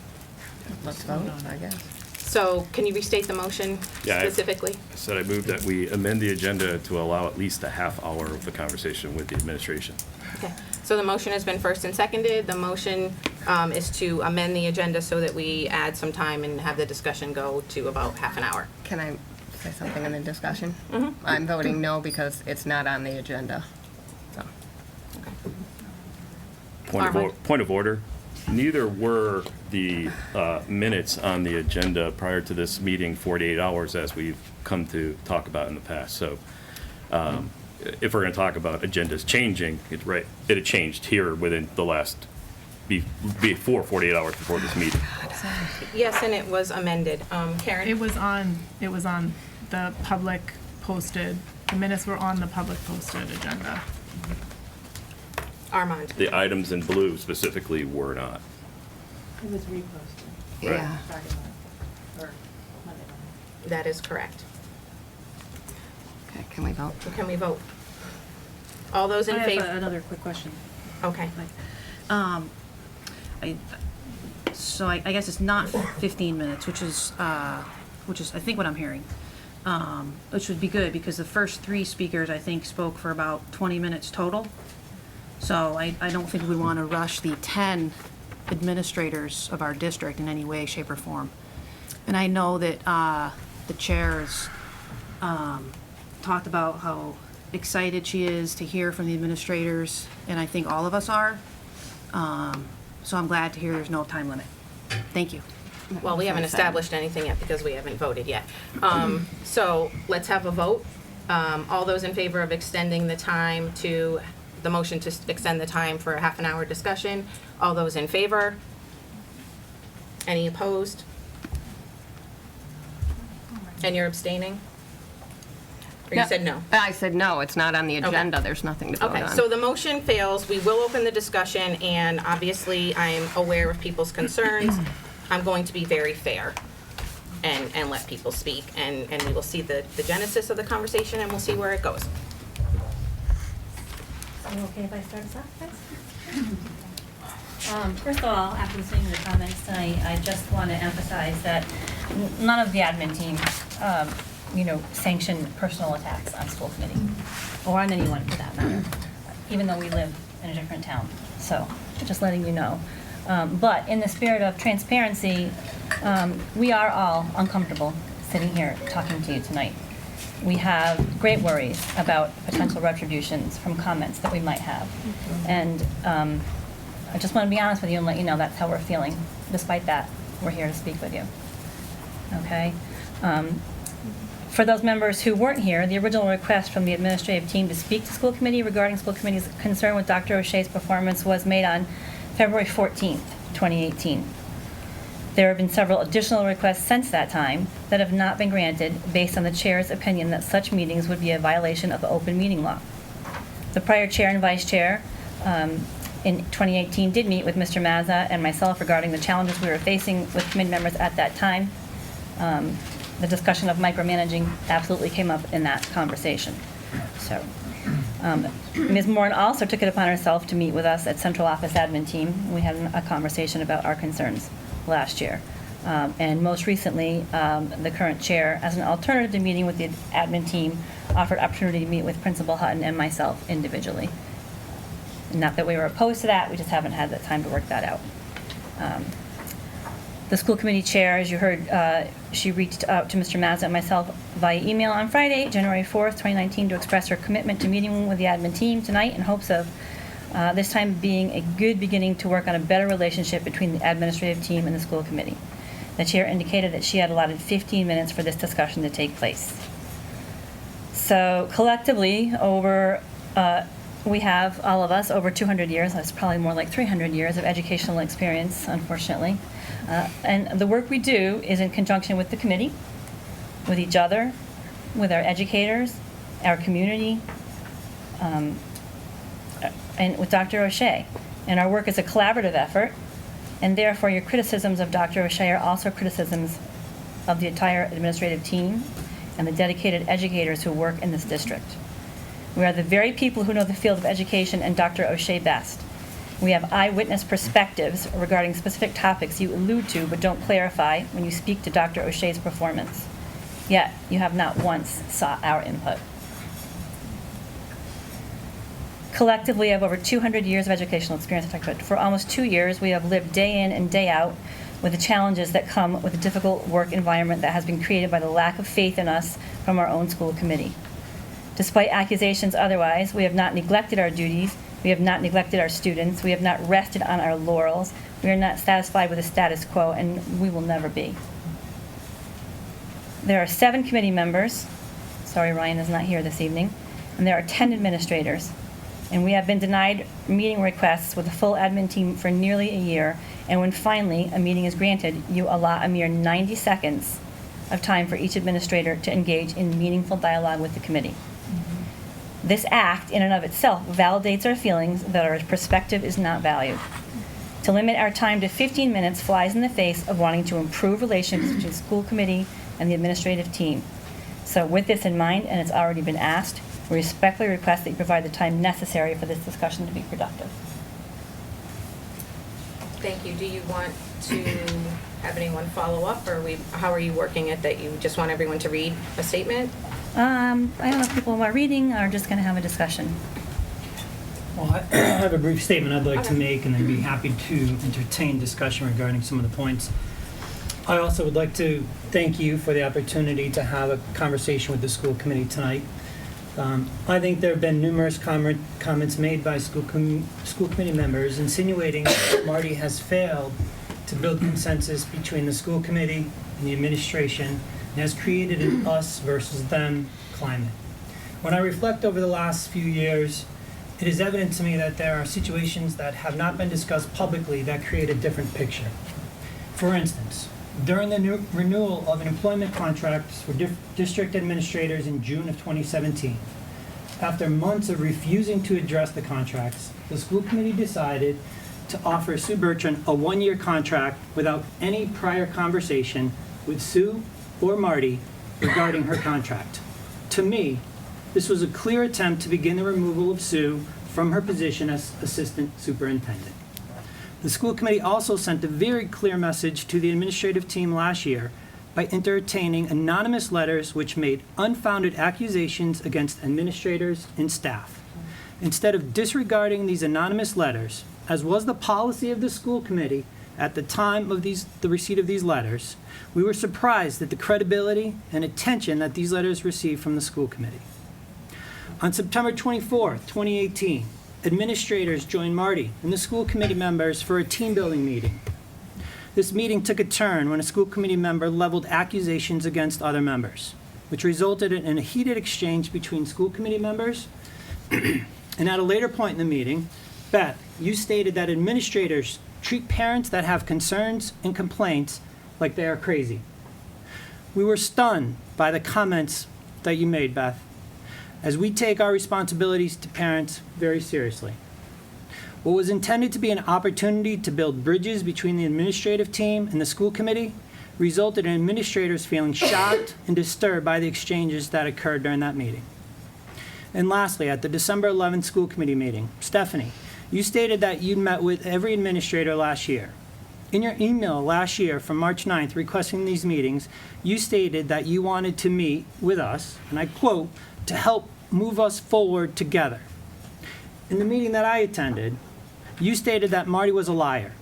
let's vote, I guess. So can you restate the motion Yeah, specifically? I said I move that we amend the agenda to allow at least a half hour of the conversation with the administration. Okay, so the motion has been first and seconded. The motion is to amend the agenda so that we add some time and have the discussion go to about half an hour. Can I say something in the discussion? Mhm. I'm voting no because it's not on the agenda. So, Point of order. Neither were the minutes on the agenda prior to this meeting 48 hours as we've come to talk about in the past. So if we're going to talk about agendas changing, it had changed here within the last, before 48 hours before this meeting. Yes, and it was amended. Karen? It was on the public posted, the minutes were on the public posted agenda. Armand? The items in blue specifically were not. It was reposted. yeah. Friday night, or Monday night. That is correct. Okay, can we vote? So can we vote? All those in I have favor? another quick question. Okay. So I guess it's not 15 minutes, which is I think what I'm hearing, which would be good because the first 3 speakers I think spoke for about 20 minutes total. So I don't think we want to rush the 10 administrators of our district in any way, shape, or form. And I know that the chairs talked about how excited she is to hear from the administrators, and I think all of us are. So I'm glad to hear there's no time limit. Thank you. Well, we haven't established anything yet because we haven't voted yet. So let's have a vote. All those in favor of extending the time to, the motion to extend the time for a half an hour discussion. All those in favor? Any opposed? And you're abstaining? Or you said no? I said no, it's not on the agenda, there's nothing to vote on. Okay, so the motion fails. We will open the discussion, and obviously, I'm aware of people's concerns. I'm going to be very fair and let people speak, and we will see the genesis of the conversation, and we'll see where it goes. Are you okay if I start us off, guys? First of all, after listening to the comments tonight, I just want to emphasize that none of the admin team, sanction personal attacks on school committee, or on anyone for that matter, even though we live in a different town. So, just letting you know. But in the spirit of transparency, we are all uncomfortable sitting here talking to you tonight. We have great worries about potential retributions from comments that we might have. And I just want to be honest with you and let you know that's how we're feeling. Despite that, we're here to speak with you. Okay? For those members who weren't here, the original request from the administrative team to speak to school committee regarding school committee's concern with Dr. O'Shea's performance was made on February 14th, 2018. There have been several additional requests since that time that have not been granted based on the chair's opinion that such meetings would be a violation of the open meeting law. The prior chair and vice chair in 2018 did meet with Mr. Mazza and myself regarding the challenges we were facing with committee members at that time. The discussion of micromanaging absolutely came up in that conversation. So, Ms. Moran also took it upon herself to meet with us at Central Office Admin Team. We had a conversation about our concerns last year. And most recently, the current chair, as an alternative to meeting with the admin team, offered opportunity to meet with Principal Hutton and myself individually. Not that we were opposed to that, we just haven't had the time to work that out. The school committee chair, as you heard, she reached out to Mr. Mazza and myself via email on Friday, January 4th, 2019, to express her commitment to meeting with the admin team tonight in hopes of this time being a good beginning to work on a better relationship between the administrative team and the school committee. The chair indicated that she had allotted 15 minutes for this discussion to take place. So collectively, we have, all of us, over 200 years, that's probably more like 300 years of educational experience, unfortunately. And the work we do is in conjunction with the committee, with each other, with our educators, our community, and with Dr. O'Shea. And our work is a collaborative effort, and therefore your criticisms of Dr. O'Shea are also criticisms of the entire administrative team and the dedicated educators who work in this district. We are the very people who know the field of education and Dr. O'Shea best. We have eyewitness perspectives regarding specific topics you allude to but don't clarify when you speak to Dr. O'Shea's performance. Yet, you have not once sought our input. Collectively, I have over 200 years of educational experience. For almost 2 years, we have lived day in and day out with the challenges that come with a difficult work environment that has been created by the lack of faith in us from our own school committee. Despite accusations otherwise, we have not neglected our duties, we have not neglected our students, we have not rested on our laurels, we are not satisfied with the status quo, and we will never be. There are 7 committee members, sorry Ryan is not here this evening, and there are 10 administrators. And we have been denied meeting requests with a full admin team for nearly a year, and when finally a meeting is granted, you allot a mere 90 seconds of time for each administrator to engage in meaningful dialogue with the committee. This act, in and of itself, validates our feelings that our perspective is not valued. To limit our time to 15 minutes flies in the face of wanting to improve relations between the school committee and the administrative team. So with this in mind, and it's already been asked, we respectfully request that you provide the time necessary for this discussion to be productive. Thank you. Do you want to have anyone follow up, or how are you working it, that you just want everyone to read a statement? I don't know if people are reading or just going to have a discussion. Well, I have a brief statement I'd like to make, and then be happy to entertain discussion regarding some of the points. I also would like to thank you for the opportunity to have a conversation with the school committee tonight. I think there have been numerous comments made by school committee members insinuating that Marty has failed to build consensus between the school committee and the administration, and has created an us versus them climate. When I reflect over the last few years, it is evident to me that there are situations that have not been discussed publicly that create a different picture. For instance, during the renewal of an employment contract for district administrators in June of 2017, after months of refusing to address the contracts, the school committee decided to offer Sue Bertrand a 1-year contract without any prior conversation with Sue or Marty regarding her contract. To me, this was a clear attempt to begin the removal of Sue from her position as assistant superintendent. The school committee also sent a very clear message to the administrative team last year by entertaining anonymous letters which made unfounded accusations against administrators and staff. Instead of disregarding these anonymous letters, as was the policy of the school committee at the time of the receipt of these letters, we were surprised at the credibility and attention that these letters received from the school committee. On September 24th, 2018, administrators joined Marty and the school committee members for a team building meeting. This meeting took a turn when a school committee member leveled accusations against other members, which resulted in a heated exchange between school committee members. And at a later point in the meeting, Beth, you stated that administrators treat parents that have concerns and complaints like they are crazy. We were stunned by the comments that you made, Beth, as we take our responsibilities to parents very seriously. What was intended to be an opportunity to build bridges between the administrative team and the school committee resulted in administrators feeling shocked and disturbed by the exchanges that occurred during that meeting. And lastly, at the December 11th school committee meeting, Stephanie, you stated that you'd met with every administrator last year. In your email last year from March 9th requesting these meetings, you stated that you wanted to meet with us, and I quote, to help move us forward together. In the meeting that I attended, you stated that Marty was a liar,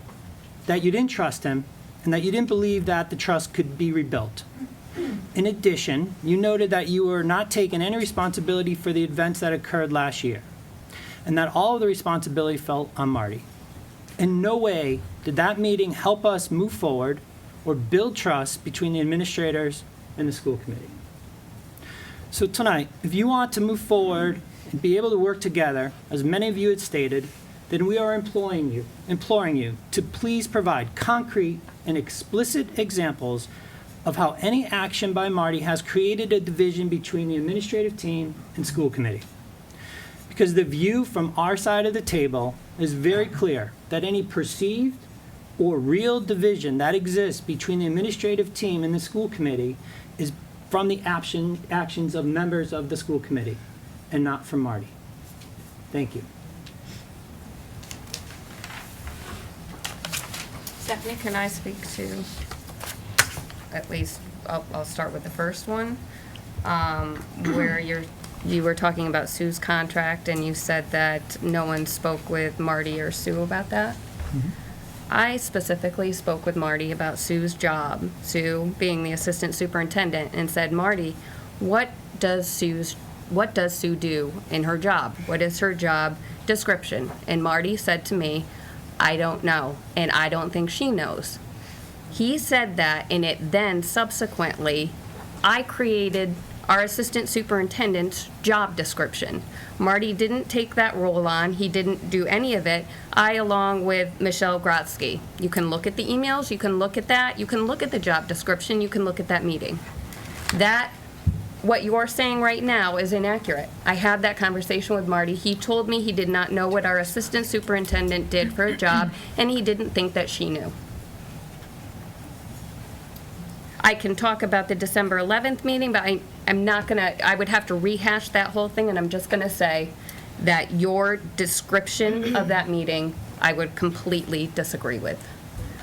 that you didn't trust him, and that you didn't believe that the trust could be rebuilt. In addition, you noted that you were not taking any responsibility for the events that occurred last year, and that all of the responsibility fell on Marty. In no way did that meeting help us move forward or build trust between the administrators and the school committee. So tonight, if you want to move forward and be able to work together, as many of you had stated, then we are imploring you to please provide concrete and explicit examples of how any action by Marty has created a division between the administrative team and school committee. Because the view from our side of the table is very clear that any perceived or real division that exists between the administrative team and the school committee is from the actions of members of the school committee and not from Marty. Thank you. Stephanie, can I speak to, at least, I'll start with the first one, where you were talking about Sue's contract and you said that no one spoke with Marty or Sue about that. Mm-hmm. I specifically spoke with Marty about Sue's job, Sue being the assistant superintendent, and said, Marty, what does Sue do in her job? What is her job description? And Marty said to me, I don't know, and I don't think she knows. He said that, and it then subsequently, I created our assistant superintendent's job description. Marty didn't take that role on. He didn't do any of it. I, along with Michelle Grotsky. You can look at the emails. You can look at that. You can look at the job description. You can look at that meeting. What you're saying right now is inaccurate. I had that conversation with Marty. He told me he did not know what our assistant superintendent did for a job, and he didn't think that she knew. I can talk about the December 11th meeting, but I'm not gonna, I would have to rehash that whole thing, and I'm just gonna say that your description of that meeting, I would completely disagree with.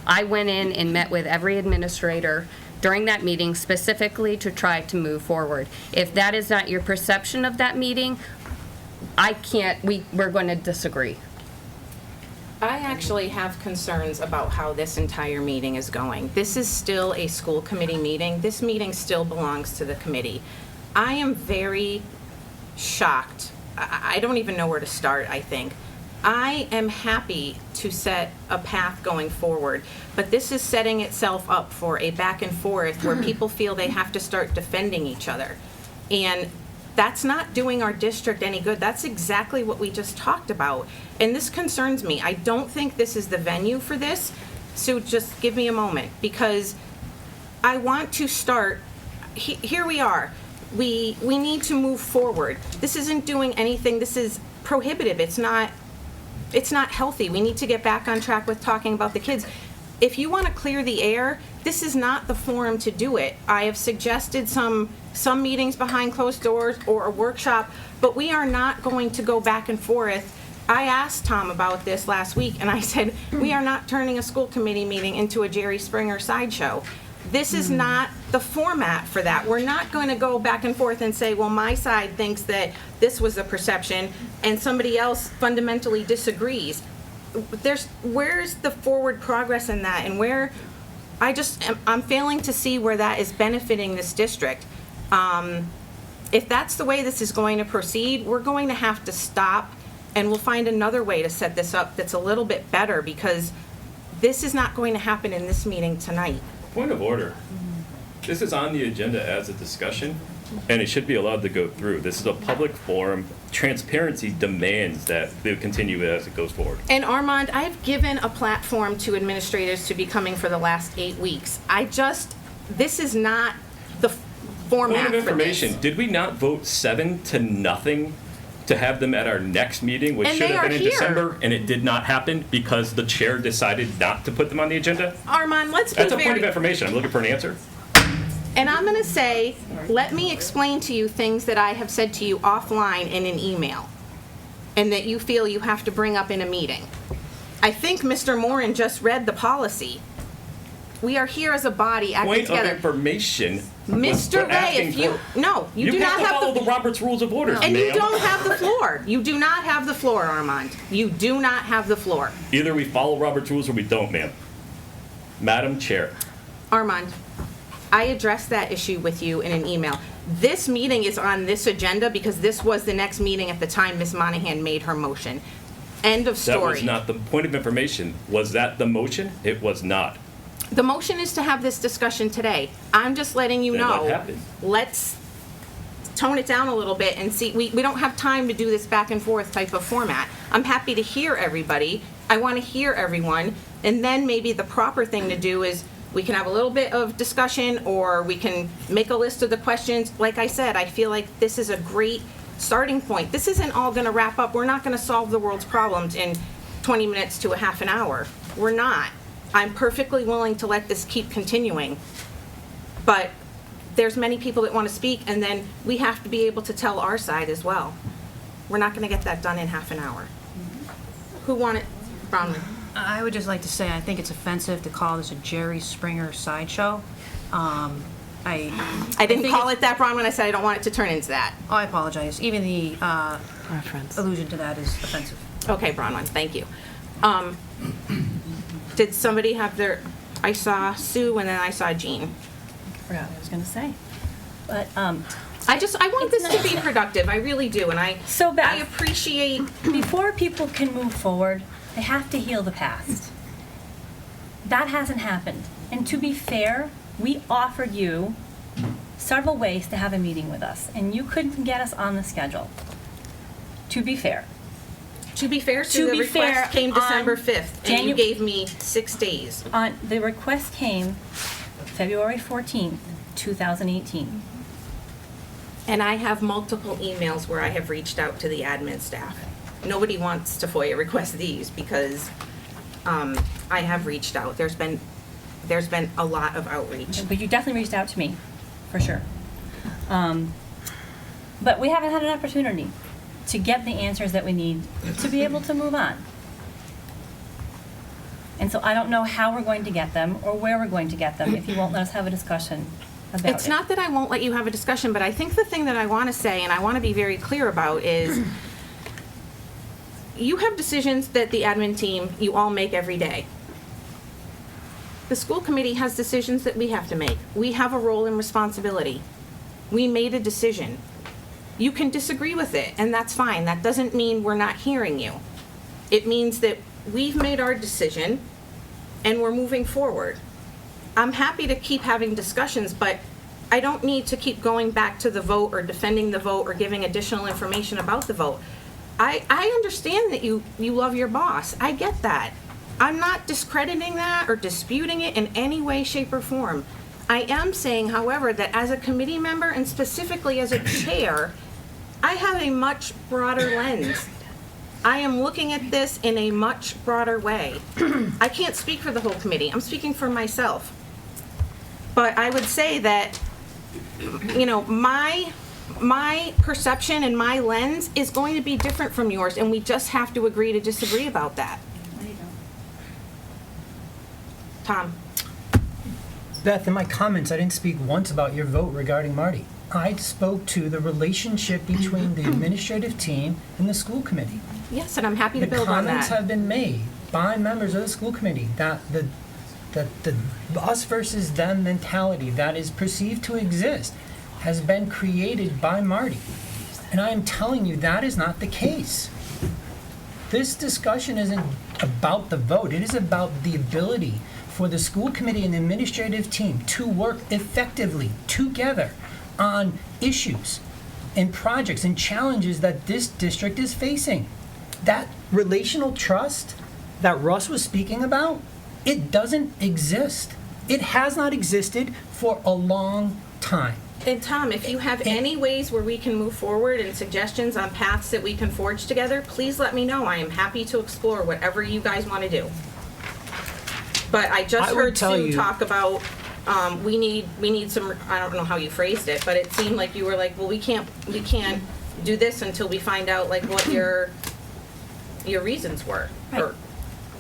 I went in and met with every administrator during that meeting specifically to try to move forward. If that is not your perception of that meeting, we're going to disagree. I actually have concerns about how this entire meeting is going. This is still a school committee meeting. This meeting still belongs to the committee. I am very shocked. I don't even know where to start, I think. I am happy to set a path going forward, but this is setting itself up for a back and forth where people feel they have to start defending each other. And that's not doing our district any good. That's exactly what we just talked about. And this concerns me. I don't think this is the venue for this. So just give me a moment, because I want to start, here we are. We need to move forward. This isn't doing anything. This is prohibitive. It's not healthy. We need to get back on track with talking about the kids. If you want to clear the air, this is not the forum to do it. I have suggested some meetings behind closed doors or a workshop, but we are not going to go back and forth. I asked Tom about this last week, and I said, we are not turning a school committee meeting into a Jerry Springer sideshow. This is not the format for that. We're not going to go back and forth and say, well, my side thinks that this was a perception and somebody else fundamentally disagrees. Where's the forward progress in that, and where I'm failing to see where that is benefiting this district. If that's the way this is going to proceed, we're going to have to stop, and we'll find another way to set this up that's a little bit better, because this is not going to happen in this meeting tonight. Point of order. This is on the agenda as a discussion, and it should be allowed to go through. This is a public forum. Transparency demands that they continue as it goes forward. And Armand, I've given a platform to administrators to be coming for the last 8 weeks. This is not the format Point of for information, this. did we not vote 7-0 to have them at our next meeting, which And should they have are been in here. December, and it did not happen because the chair decided not to put them on the agenda? Armand, let's be That's a point of very, information. I'm looking for an answer. and I'm going to say, let me explain to you things that I have said to you offline in an email, and that you feel you have to bring up in a meeting. I think Mr. Moran just read the policy. We are here as a body acting Point of together. information. Mr. Ray, if you, no, you do not have to have follow the. the Robert's Rules of Order, And you ma'am. don't have the floor. You do not have the floor, Armand. You do not have the floor. Either we follow Robert's Rules or we don't, ma'am. Madam Chair. Armand, I addressed that issue with you in an email. This meeting is on this agenda because this was the next meeting at the time Ms. Monahan made her motion. End of story. That was not the point of information. Was that the motion? It was not. The motion is to have this discussion today. I'm just letting you Then know. what happened? Let's tone it down a little bit and see. We don't have time to do this back and forth type of format. I'm happy to hear everybody. I want to hear everyone. And then maybe the proper thing to do is we can have a little bit of discussion, or we can make a list of the questions. Like I said, I feel like this is a great starting point. This isn't all going to wrap up. We're not going to solve the world's problems in 20 minutes to a half an hour. We're not. I'm perfectly willing to let this keep continuing. But there's many people that want to speak, and then we have to be able to tell our side as well. We're not going to get that done in half an hour. Who wanted, Bronwyn? I would just like to say, I think it's offensive to call this a Jerry Springer sideshow. I didn't call it that, Bronwyn. I said I don't want it to turn into that. Oh, I apologize. Even the allusion to that is offensive. Okay, Bronwyn, thank you. Did somebody have their, I saw Sue and then I saw Jean. I forgot what I was going to say. But I want this to be productive. I really do. And I appreciate. Before people can move forward, they have to heal the past. That hasn't happened. And to be fair, we offered you several ways to have a meeting with us, and you couldn't get us on the schedule. To be fair. To be fair, Sue, the request came December 5th, and you gave me 6 days. The request came February 14th, 2018. And I have multiple emails where I have reached out to the admin staff. Nobody wants to FOIA request these because I have reached out. There's been a lot of outreach. But you definitely reached out to me, for sure. But we haven't had an opportunity to get the answers that we need to be able to move on. And so I don't know how we're going to get them or where we're going to get them if you won't let us have a discussion about it. It's not that I won't let you have a discussion, but I think the thing that I want to say and I want to be very clear about is you have decisions that the admin team, you all make every day. The school committee has decisions that we have to make. We have a role and responsibility. We made a decision. You can disagree with it, and that's fine. That doesn't mean we're not hearing you. It means that we've made our decision, and we're moving forward. I'm happy to keep having discussions, but I don't need to keep going back to the vote or defending the vote or giving additional information about the vote. I understand that you love your boss. I get that. I'm not discrediting that or disputing it in any way, shape, or form. I am saying, however, that as a committee member and specifically as a chair, I have a much broader lens. I am looking at this in a much broader way. I can't speak for the whole committee. I'm speaking for myself. But I would say that, you know, my perception and my lens is going to be different from yours, and we just have to agree to disagree about that. Tom. Beth, in my comments, I didn't speak once about your vote regarding Marty. I spoke to the relationship between the administrative team and the school committee. Yes, and I'm happy to build on that. The comments have been made by members of the school committee that the us versus them mentality that is perceived to exist has been created by Marty. And I am telling you that is not the case. This discussion isn't about the vote. It is about the ability for the school committee and the administrative team to work effectively together on issues and projects and challenges that this district is facing. That relational trust that Russ was speaking about, it doesn't exist. It has not existed for a long time. And Tom, if you have any ways where we can move forward and suggestions on paths that we can forge together, please let me know. I am happy to explore whatever you guys want to do. But I just I would heard tell Sue you- talk about, we need some, I don't know how you phrased it, but it seemed like you were like, well, we can't do this until we find out like what your reasons were. Or-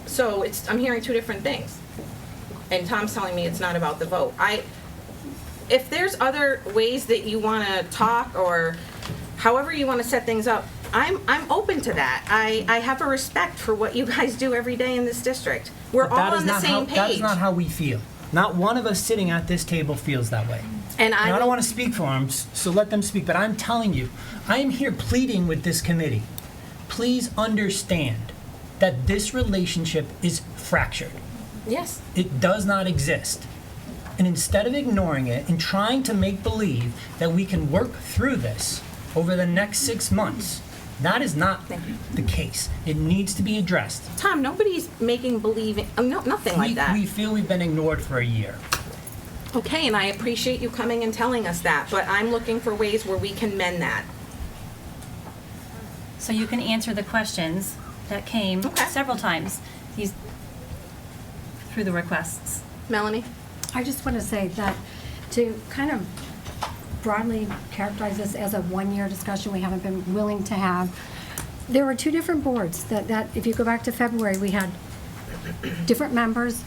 So I'm hearing two different things. And Tom's telling me it's not about the vote. If there's other ways that you want to talk or however you want to set things up, I'm open to that. I have a respect for what you guys do every day in this district. We're But that all is on the not same how- That is page. not how we feel. Not one of us sitting at this table feels that way. And I I don't want to speak for them, so let them speak, but I'm telling you, I am here pleading with this committee. Please understand that this relationship is fractured. Yes. It does not exist. And instead of ignoring it and trying to make believe that we can work through this over the next 6 months, that is not the case. It needs to be addressed. Tom, nobody's making believing, nothing like that. We feel we've been ignored for a year. Okay, and I appreciate you coming and telling us that, but I'm looking for ways where we can mend that. So you can answer the questions that came several times through the requests. Melanie? I just want to say that to kind of broadly characterize this as a one-year discussion we haven't been willing to have, there were two different boards that if you go back to February, we had different members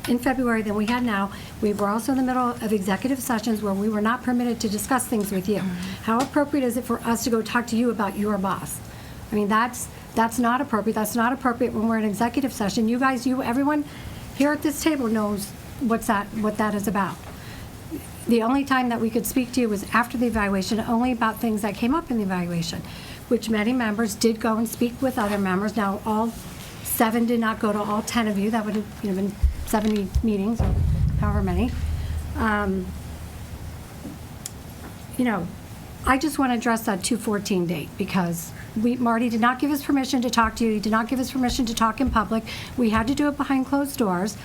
in February than we had now. We were also in the middle of executive sessions where we were not permitted to discuss things with you. How appropriate is it for us to go talk to you about your boss? I mean, that's not appropriate. That's not appropriate when we're in executive session. You guys, everyone here at this table knows what that is about. The only time that we could speak to you was after the evaluation, only about things that came up in the evaluation, which many members did go and speak with other members. Now, all 7 did not go to all 10 of you. That would have been 70 meetings or however many. I just want to address that 2/14 date because Marty did not give us permission to talk to you. He did not give us permission to talk in public. We had to do it behind closed doors.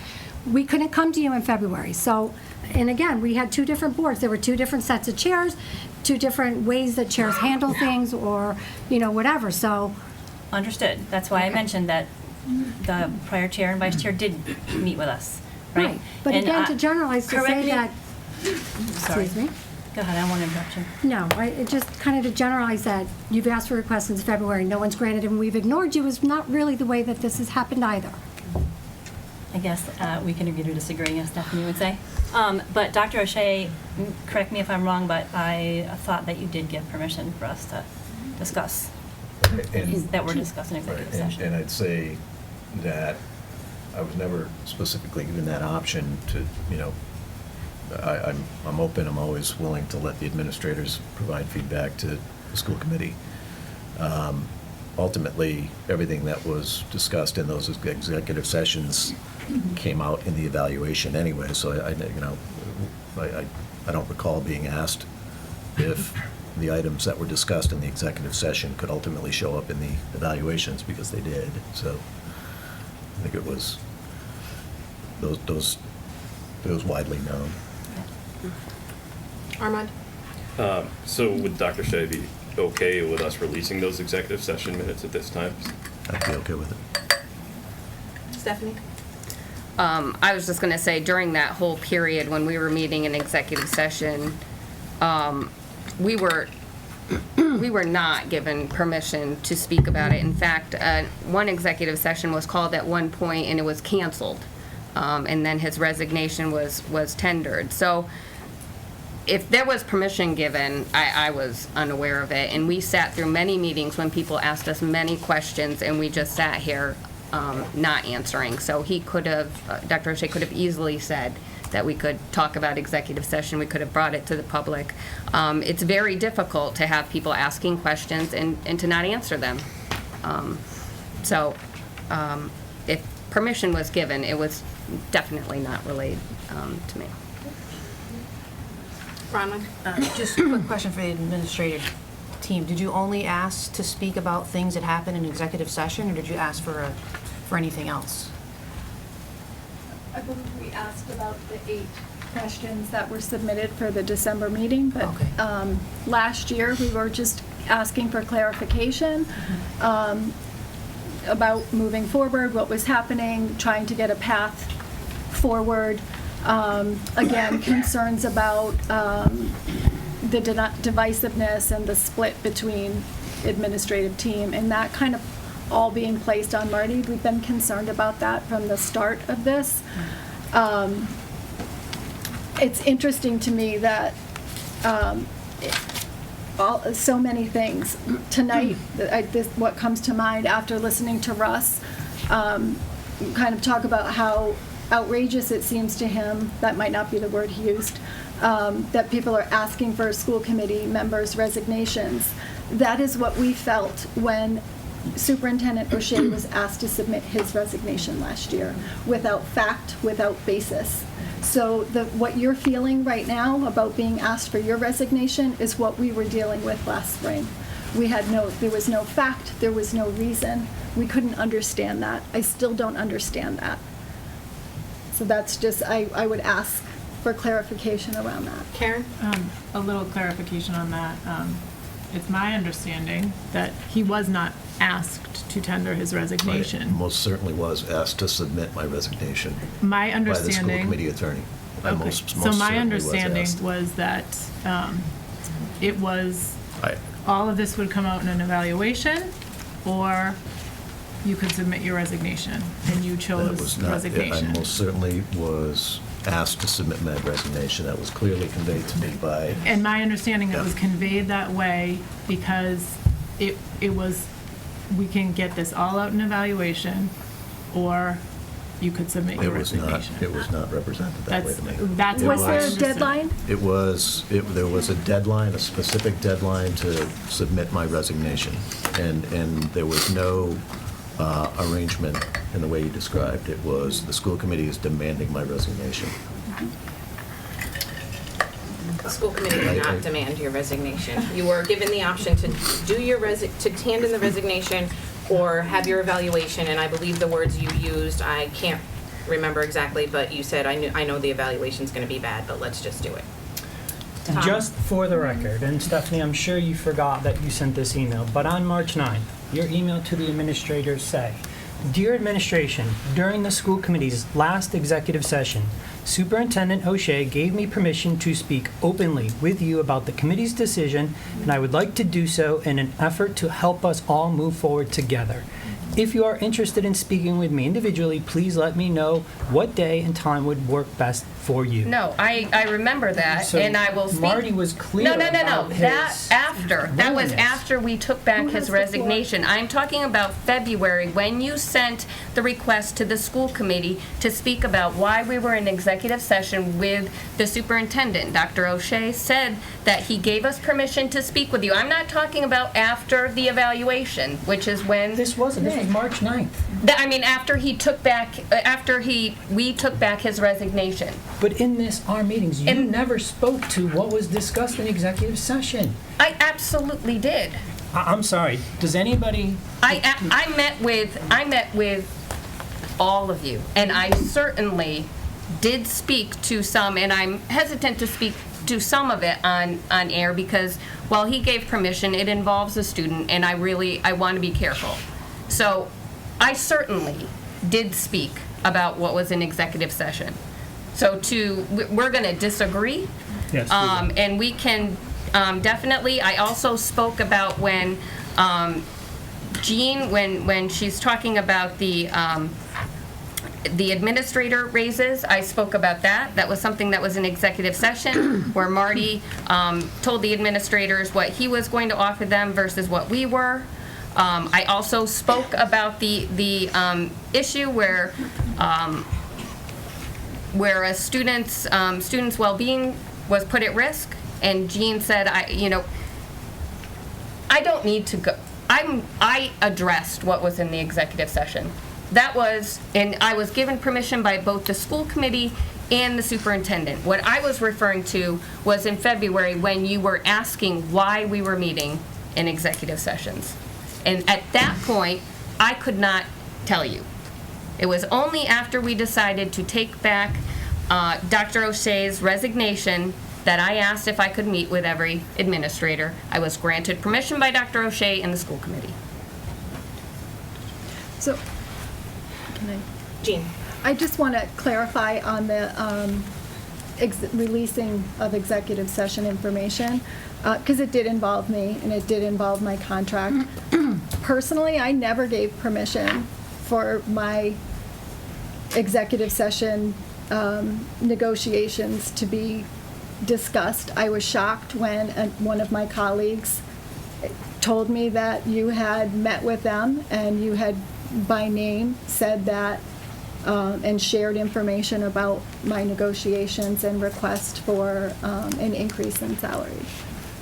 We couldn't come to you in February. So, and again, we had two different boards. There were two different sets of chairs, two different ways that chairs handle things or, whatever. So. Understood. That's why I mentioned that the prior chair and vice chair did meet with us, right? But And, again, to generalize, to correct say me- that. Sorry. Excuse me. Go ahead, I don't want to interrupt you. No, it just kind of to generalize that you've asked for requests since February, no one's granted, and we've ignored you is not really the way that this has happened either. I guess we can agree to disagree, as Stephanie would say. But Dr. O'Shea, correct me if I'm wrong, but I thought that you did give permission for us to discuss, that we're discussing executive session. And I'd say that I was never specifically given that option to, I'm open, I'm always willing to let the administrators provide feedback to the school committee. Ultimately, everything that was discussed in those executive sessions came out in the evaluation anyway, so I don't recall being asked if the items that were discussed in the executive session could ultimately show up in the evaluations, because they did. So I think it was those widely known. Armand? So would Dr. Shea be okay with us releasing those executive session minutes at this time? I'd be okay with it. Stephanie? I was just going to say, during that whole period when we were meeting in executive session, we were not given permission to speak about it. In fact, one executive session was called at one point and it was canceled, and then his resignation was tendered. So if there was permission given, I was unaware of it, and we sat through many meetings when people asked us many questions, and we just sat here not answering. So he could have, Dr. O'Shea could have easily said that we could talk about executive session, we could have brought it to the public. It's very difficult to have people asking questions and to not answer them. If permission was given, it was definitely not relayed to me. Bronwyn? Just a quick question for the administrative team. Did you only ask to speak about things that happened in executive session, or did you ask for anything else? I believe we asked about the 8 questions that were submitted for the December meeting, but last year, we were just asking for clarification about moving forward, what was happening, trying to get a path forward. Again, concerns about the divisiveness and the split between administrative team, and that kind of all being placed on Marty. We've been concerned about that from the start of this. It's interesting to me that so many things. Tonight, what comes to mind after listening to Russ kind of talk about how outrageous it seems to him, that might not be the word he used, that people are asking for school committee members' resignations. That is what we felt when Superintendent O'Shea was asked to submit his resignation last year, without fact, without basis. So what you're feeling right now about being asked for your resignation is what we were dealing with last spring. There was no fact, there was no reason. We couldn't understand that. I still don't understand that. So that's just, I would ask for clarification around that. Karen? A little clarification on that. It's my understanding that he was not asked to tender his resignation. I most certainly was asked to submit my resignation My by the understanding. school committee attorney. I Okay. most So my certainly understanding asked. was that it was, I- all of this would come out in an evaluation, or you could submit your resignation, and you That chose was not, resignation. I most certainly was asked to submit my resignation. That was clearly conveyed to me by, And my understanding, it Yeah. was conveyed that way because it was, we can get this all out in evaluation, or you could submit your resignation. it was not represented that way to me. That's It what Was I there a understood. deadline? There was a deadline, a specific deadline to submit my resignation. And there was no arrangement in the way you described. It was, the school committee is demanding my resignation. The school committee did not demand your resignation. You were given the option to do your to hand in the resignation or have your evaluation, and I believe the words you used, I can't remember exactly, but you said, I know the evaluation's gonna be bad, but let's just do it. Tom? Just for the record, and Stephanie, I'm sure you forgot that you sent this email, but on March 9th, your email to the administrators say, "Dear administration, during the school committee's last executive session, Superintendent O'Shea gave me permission to speak openly with you about the committee's decision, and I would like to do so in an effort to help us all move forward together. If you are interested in speaking with me individually, please let me know what day and time would work best for you." No, I remember that, So and I will speak. Marty was clear No. about That his that was willingness. after we took back his resignation. I'm talking about February, when you sent the request to the school committee to speak about why we were in executive session with the superintendent. Dr. O'Shea said that he gave us permission to speak with you. I'm not talking about after the evaluation, which is when. This was March 9th. I mean, after he took back, we took back his resignation. But in our meetings, you never spoke to what was discussed in executive session. I absolutely did. I'm sorry, does anybody? I met with all of you, and I certainly did speak to some, and I'm hesitant to speak to some of it on air because while he gave permission, it involves a student, and I want to be careful. So I certainly did speak about what was in executive session. So we're going to disagree. Yes. And we can definitely, I also spoke about when Jean, when she's talking about the administrator raises, I spoke about that. That was something that was in executive session where Marty told the administrators what he was going to offer them versus what we were. I also spoke about the issue where a student's well-being was put at risk, and Jean said, I don't need to go. I addressed what was in the executive session. That was, and I was given permission by both the school committee and the superintendent. What I was referring to was in February when you were asking why we were meeting in executive sessions. And at that point, I could not tell you. It was only after we decided to take back Dr. O'Shea's resignation that I asked if I could meet with every administrator. I was granted permission by Dr. O'Shea and the school committee. So, can I? Jean. I just want to clarify on the releasing of executive session information, because it did involve me and it did involve my contract. Personally, I never gave permission for my executive session negotiations to be discussed. I was shocked when one of my colleagues told me that you had met with them and you had by name said that and shared information about my negotiations and request for an increase in salary.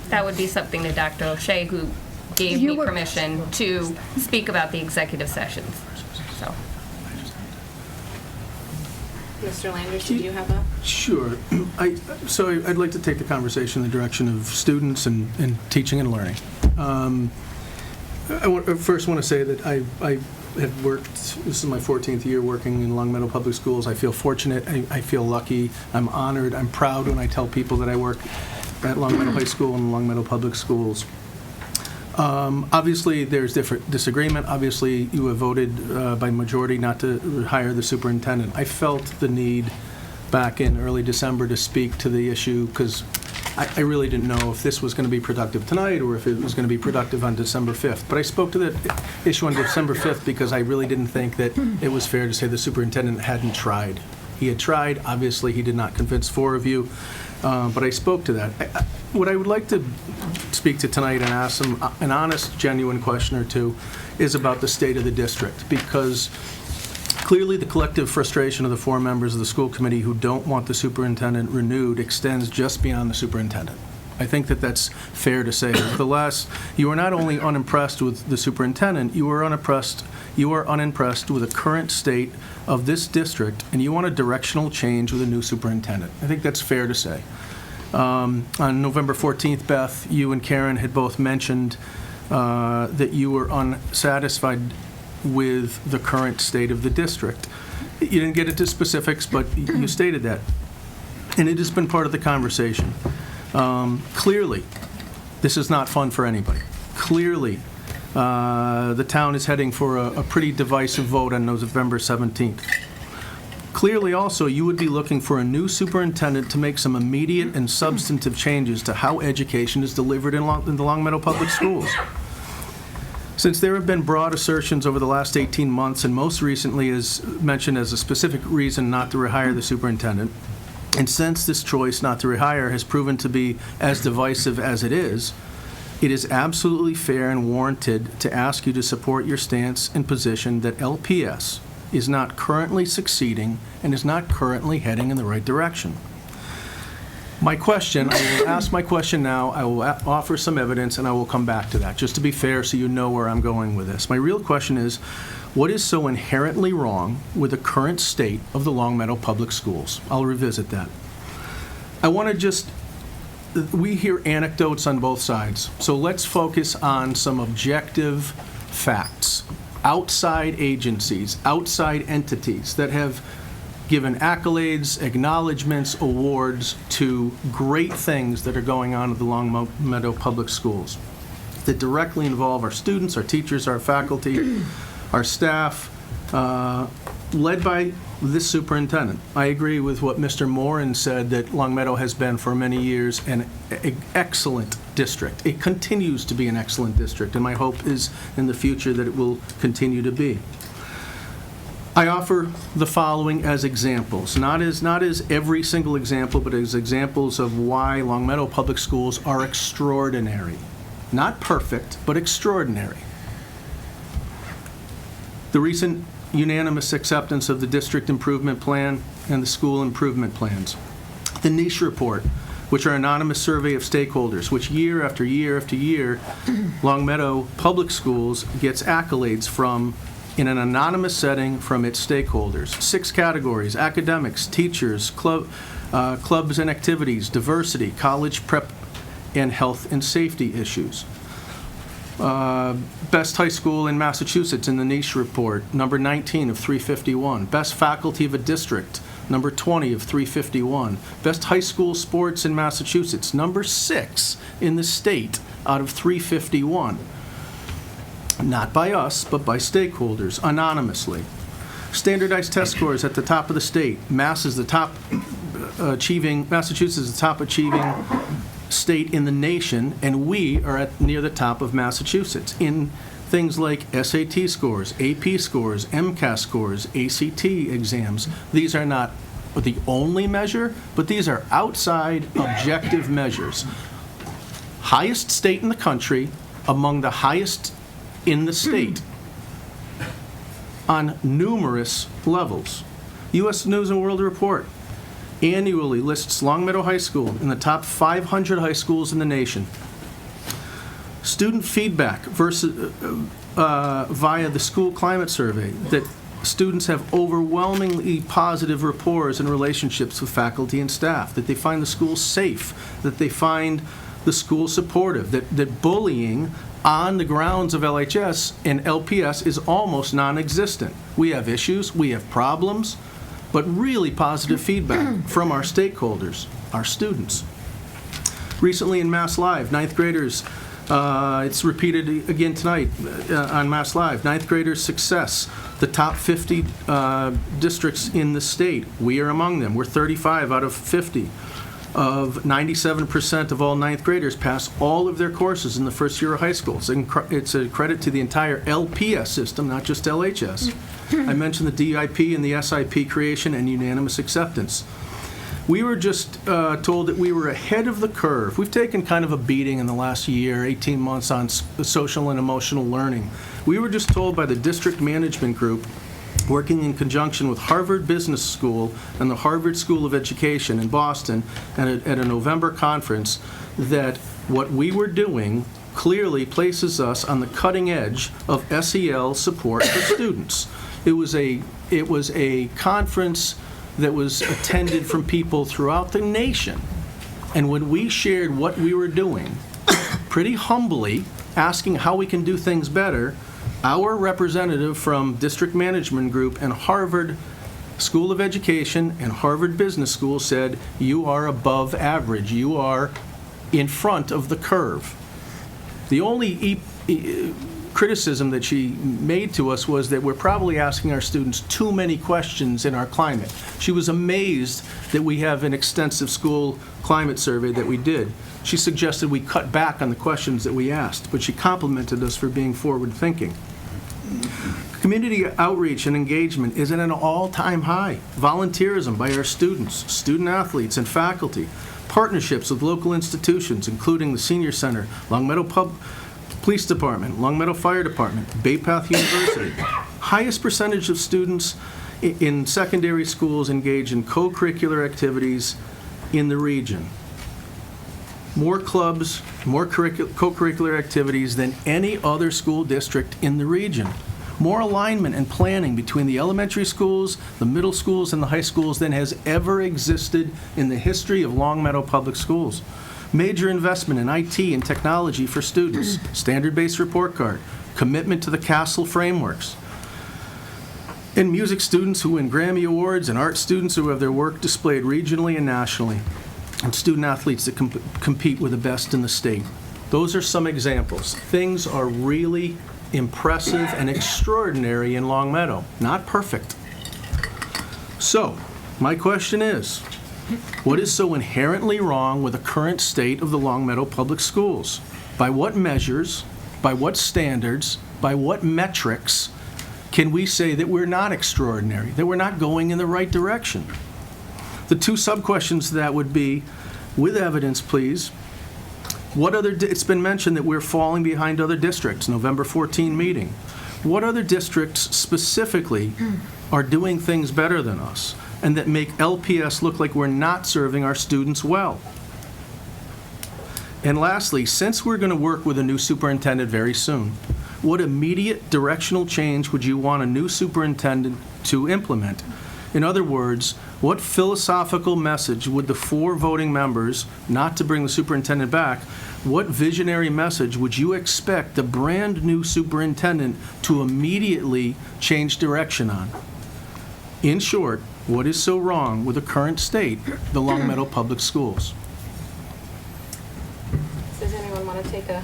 That would be something to Dr. O'Shea, who gave me permission to speak about the executive sessions. So. Mr. Landers, did you have a? Sure. So I'd like to take the conversation in the direction of students and teaching and learning. I first want to say that I have worked, this is my 14th year working in Long Meadow Public Schools. I feel fortunate, I feel lucky, I'm honored, I'm proud when I tell people that I work at Long Meadow High School and Long Meadow Public Schools. Obviously, there's different disagreement. Obviously, you have voted by majority not to hire the superintendent. I felt the need back in early December to speak to the issue because I really didn't know if this was going to be productive tonight or if it was going to be productive on December 5th. But I spoke to the issue on December 5th because I really didn't think that it was fair to say the superintendent hadn't tried. He had tried. Obviously, he did not convince 4 of you. But I spoke to that. What I would like to speak to tonight and ask an honest, genuine question or two is about the state of the district, because clearly the collective frustration of the 4 members of the school committee who don't want the superintendent renewed extends just beyond the superintendent. I think that that's fair to say. You are not only unimpressed with the superintendent, you are unimpressed with the current state of this district, and you want a directional change with a new superintendent. I think that's fair to say. On November 14th, Beth, you and Karen had both mentioned that you were unsatisfied with the current state of the district. You didn't get into specifics, but you stated that. And it has been part of the conversation. Clearly, this is not fun for anybody. Clearly, the town is heading for a pretty divisive vote on November 17th. Clearly, also, you would be looking for a new superintendent to make some immediate and substantive changes to how education is delivered in the Long Meadow Public Schools. Since there have been broad assertions over the last 18 months, and most recently as mentioned as a specific reason not to rehire the superintendent, and since this choice not to rehire has proven to be as divisive as it is absolutely fair and warranted to ask you to support your stance and position that LPS is not currently succeeding and is not currently heading in the right direction. My question, I will ask my question now, I will offer some evidence, and I will come back to that, just to be fair so you know where I'm going with this. My real question is, what is so inherently wrong with the current state of the Long Meadow Public Schools? I'll revisit that. I want to we hear anecdotes on both sides, so let's focus on some objective facts. Outside agencies, outside entities that have given accolades, acknowledgments, awards to great things that are going on at the Long Meadow Public Schools that directly involve our students, our teachers, our faculty, our staff, led by this superintendent. I agree with what Mr. Moran said, that Long Meadow has been for many years an excellent district. It continues to be an excellent district, and my hope is in the future that it will continue to be. I offer the following as examples, not as every single example, but as examples of why Long Meadow Public Schools are extraordinary. Not perfect, but extraordinary. The recent unanimous acceptance of the district improvement plan and the school improvement plans. The niche report, which are an anonymous survey of stakeholders, which year after year after year, Long Meadow Public Schools gets accolades from in an anonymous setting from its stakeholders. 6 categories: academics, teachers, clubs and activities, diversity, college prep, and health and safety issues. Best high school in Massachusetts in the niche report, number 19 of 351. Best faculty of a district, number 20 of 351. Best high school sports in Massachusetts, number 6 in the state out of 351. Not by us, but by stakeholders, anonymously. Standardized test scores at the top of the state. Massachusetts is the top achieving state in the nation, and we are near the top of Massachusetts in things like SAT scores, AP scores, MCAS scores, ACT exams. These are not the only measure, but these are outside objective measures. Highest state in the country, among the highest in the state on numerous levels. U.S. News and World Report annually lists Longmeadow High School in the top 500 high schools in the nation. Student feedback via the school climate survey that students have overwhelmingly positive rapports and relationships with faculty and staff, that they find the school safe, that they find the school supportive, that bullying on the grounds of LHS and LPS is almost non-existent. We have issues, we have problems, but really positive feedback from our stakeholders, our students. Recently in Mass Live, ninth graders, it's repeated again tonight on Mass Live, ninth graders' success, the top 50 districts in the state. We are among them. We're 35 out of 50. Of 97% of all ninth graders pass all of their courses in the first year of high school. It's a credit to the entire LPS system, not just LHS. I mentioned the DIP and the SIP creation and unanimous acceptance. We were just told that we were ahead of the curve. We've taken kind of a beating in the last year, 18 months on social and emotional learning. We were just told by the district management group, working in conjunction with Harvard Business School and the Harvard School of Education in Boston at a November conference, that what we were doing clearly places us on the cutting edge of SEL support for students. It was a conference that was attended from people throughout the nation, and when we shared what we were doing, pretty humbly asking how we can do things better, our representative from District Management Group and Harvard School of Education and Harvard Business School said, you are above average. You are in front of the curve. The only criticism that she made to us was that we're probably asking our students too many questions in our climate. She was amazed that we have an extensive school climate survey that we did. She suggested we cut back on the questions that we asked, but she complimented us for being forward-thinking. Community outreach and engagement is at an all-time high. Volunteerism by our students, student athletes, and faculty. Partnerships with local institutions, including the Senior Center, Longmeadow Police Department, Longmeadow Fire Department, Bay Path University. Highest percentage of students in secondary schools engage in co-curricular activities in the region. More clubs, more co-curricular activities than any other school district in the region. More alignment and planning between the elementary schools, the middle schools, and the high schools than has ever existed in the history of Longmeadow Public Schools. Major investment in IT and technology for students, standard-based report card, commitment to the CASEL frameworks. And music students who win Grammy Awards, and art students who have their work displayed regionally and nationally, and student athletes that compete with the best in the state. Those are some examples. Things are really impressive and extraordinary in Longmeadow. Not perfect. So, my question is, what is so inherently wrong with the current state of the Longmeadow Public Schools? By what measures, by what standards, by what metrics can we say that we're not extraordinary, that we're not going in the right direction? The two sub-questions to that would be, with evidence, please, it's been mentioned that we're falling behind other districts, November 14 meeting. What other districts specifically are doing things better than us and that make LPS look like we're not serving our students well? And lastly, since we're going to work with a new superintendent very soon, what immediate directional change would you want a new superintendent to implement? In other words, what philosophical message would the 4 voting members, not to bring the superintendent back, what visionary message would you expect the brand new superintendent to immediately change direction on? In short, what is so wrong with the current state of the Long Meadow Public Schools? Does anyone want to take a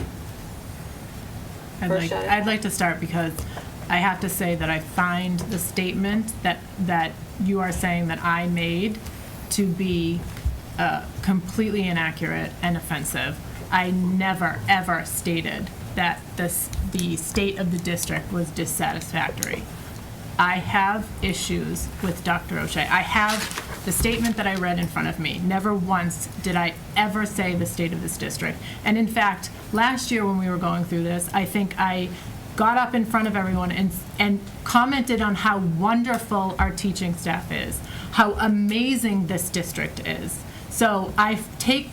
I'd first like, shot at I'd like to start because I have to say that I find the statement that you are saying that I made to be completely inaccurate and offensive. I never, ever stated that the state of the district was dissatisfactory. I have issues with Dr. O'Shea. I have the statement that I read in front of me. Never once did I ever say the state of this district. And in fact, last year when we were going through this, I think I got up in front of everyone and commented on how wonderful our teaching staff is, how amazing this district is. So I take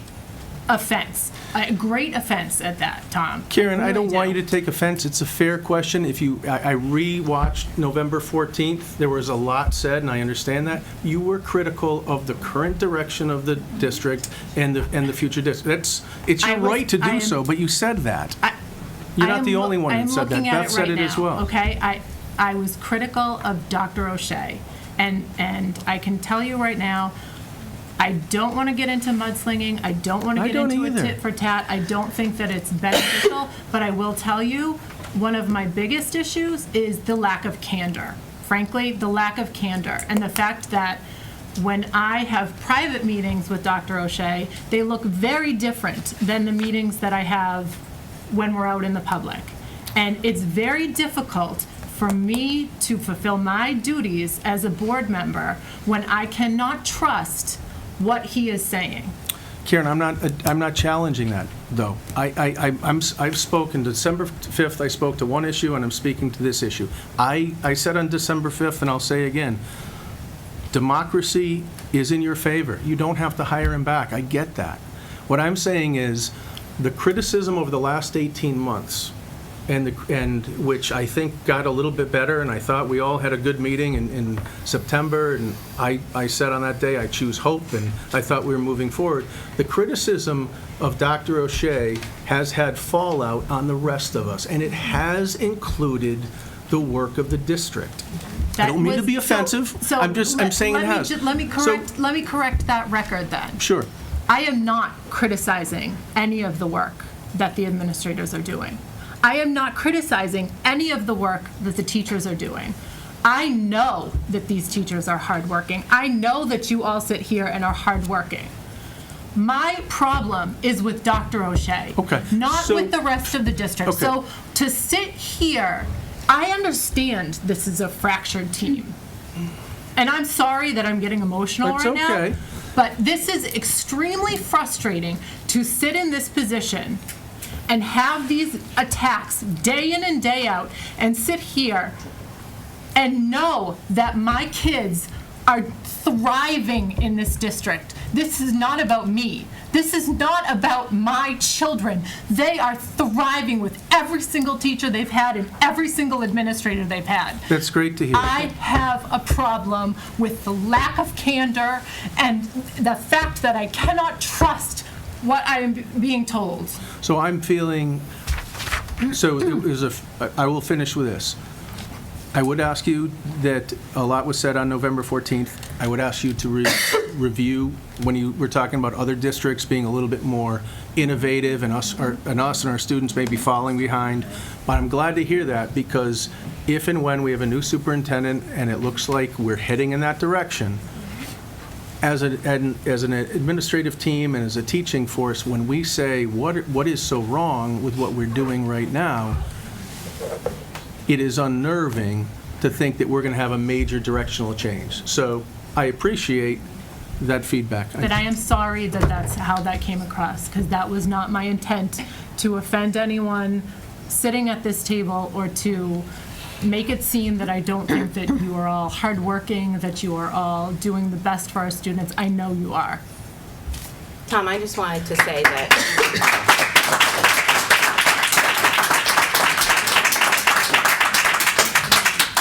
offense, a great offense at that, Tom. Karen, I really don't want do. you to take offense. It's a fair question. I re-watched November 14th. There was a lot said, and I understand that. You were critical of the current direction of the district and the future district. It's your right to do so, but you said that. You're not the only one that said that. Beth said it as well. Okay, I was critical of Dr. O'Shea, and I can tell you right now, I don't want to get into mudslinging. I don't want to get into a tit for tat. I don't think that it's beneficial, but I will tell you, one of my biggest issues is the lack of candor. Frankly, the lack of candor, and the fact that when I have private meetings with Dr. O'Shea, they look very different than the meetings that I have when we're out in the public. And it's very difficult for me to fulfill my duties as a board member when I cannot trust what he is saying. Karen, I'm not challenging that, though. I've spoken December 5th. I spoke to one issue, and I'm speaking to this issue. I said on December 5th, and I'll say again, democracy is in your favor. You don't have to hire him back. I get that. What I'm saying is the criticism over the last 18 months, and which I think got a little bit better, and I thought we all had a good meeting in September, and I said on that day I choose hope, and I thought we were moving forward. The criticism of Dr. O'Shea has had fallout on the rest of us, and it has included the work of the district. I don't mean to be offensive. I'm saying it has. Let me correct that record then. Sure. I am not criticizing any of the work that the administrators are doing. I am not criticizing any of the work that the teachers are doing. I know that these teachers are hardworking. I know that you all sit here and are hardworking. My problem is with Dr. O'Shea, not with the rest of the district. Okay. So to sit here, I understand this is a fractured team. And I'm sorry that I'm getting emotional That's right okay. now, but this is extremely frustrating to sit in this position and have these attacks day in and day out and sit here and know that my kids are thriving in this district. This is not about me. This is not about my children. They are thriving with every single teacher they've had and every single administrator they've had. That's great to hear. I have a problem with the lack of candor and the fact that I cannot trust what I am being told. So I'm feeling, I will finish with this. I would ask you that a lot was said on November 14th. I would ask you to review when you were talking about other districts being a little bit more innovative and us and our students may be falling behind. But I'm glad to hear that, because if and when we have a new superintendent and it looks like we're heading in that direction, as an administrative team and as a teaching force, when we say what is so wrong with what we're doing right now, it is unnerving to think that we're going to have a major directional change. So I appreciate that feedback. But I am sorry that that's how that came across, because that was not my intent to offend anyone sitting at this table or to make it seem that I don't think that you are all hardworking, that you are all doing the best for our students. I know you are. Tom, I just wanted to say that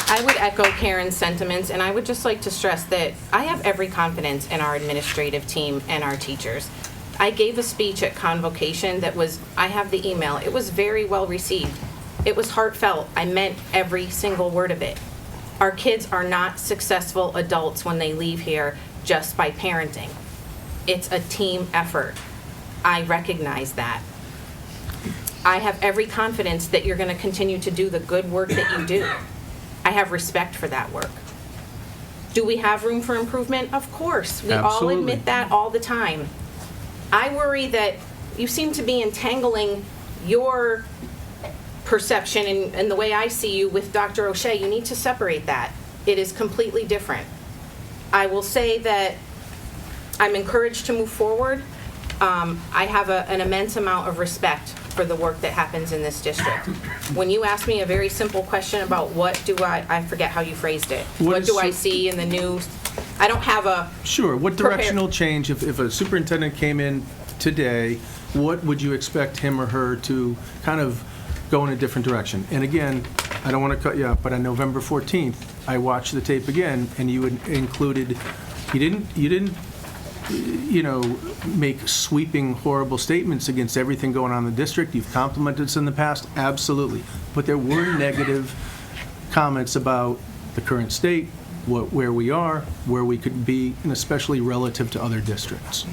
I would echo Karen's sentiments, and I would just like to stress that I have every confidence in our administrative team and our teachers. I gave a speech at Convocation that was, I have the email, it was very well received. It was heartfelt. I meant every single word of it. Our kids are not successful adults when they leave here just by parenting. It's a team effort. I recognize that. I have every confidence that you're going to continue to do the good work that you do. I have respect for that work. Do we have room for improvement? Of course. We all Absolutely. admit that all the time. I worry that you seem to be entangling your perception and the way I see you with Dr. O'Shea. You need to separate that. It is completely different. I will say that I'm encouraged to move forward. I have an immense amount of respect for the work that happens in this district. When you ask me a very simple question about what do I forget how you phrased it. What do I see in the news? I don't have a... Sure, what prepared- directional change, if a superintendent came in today, what would you expect him or her to kind of go in a different direction? And again, I don't want to cut you off, but on November 14th, I watched the tape again, and you included, you didn't make sweeping, horrible statements against everything going on in the district. You've complimented us in the past, absolutely. But there were negative comments about the current state, where we are, where we could be, and especially relative to other districts.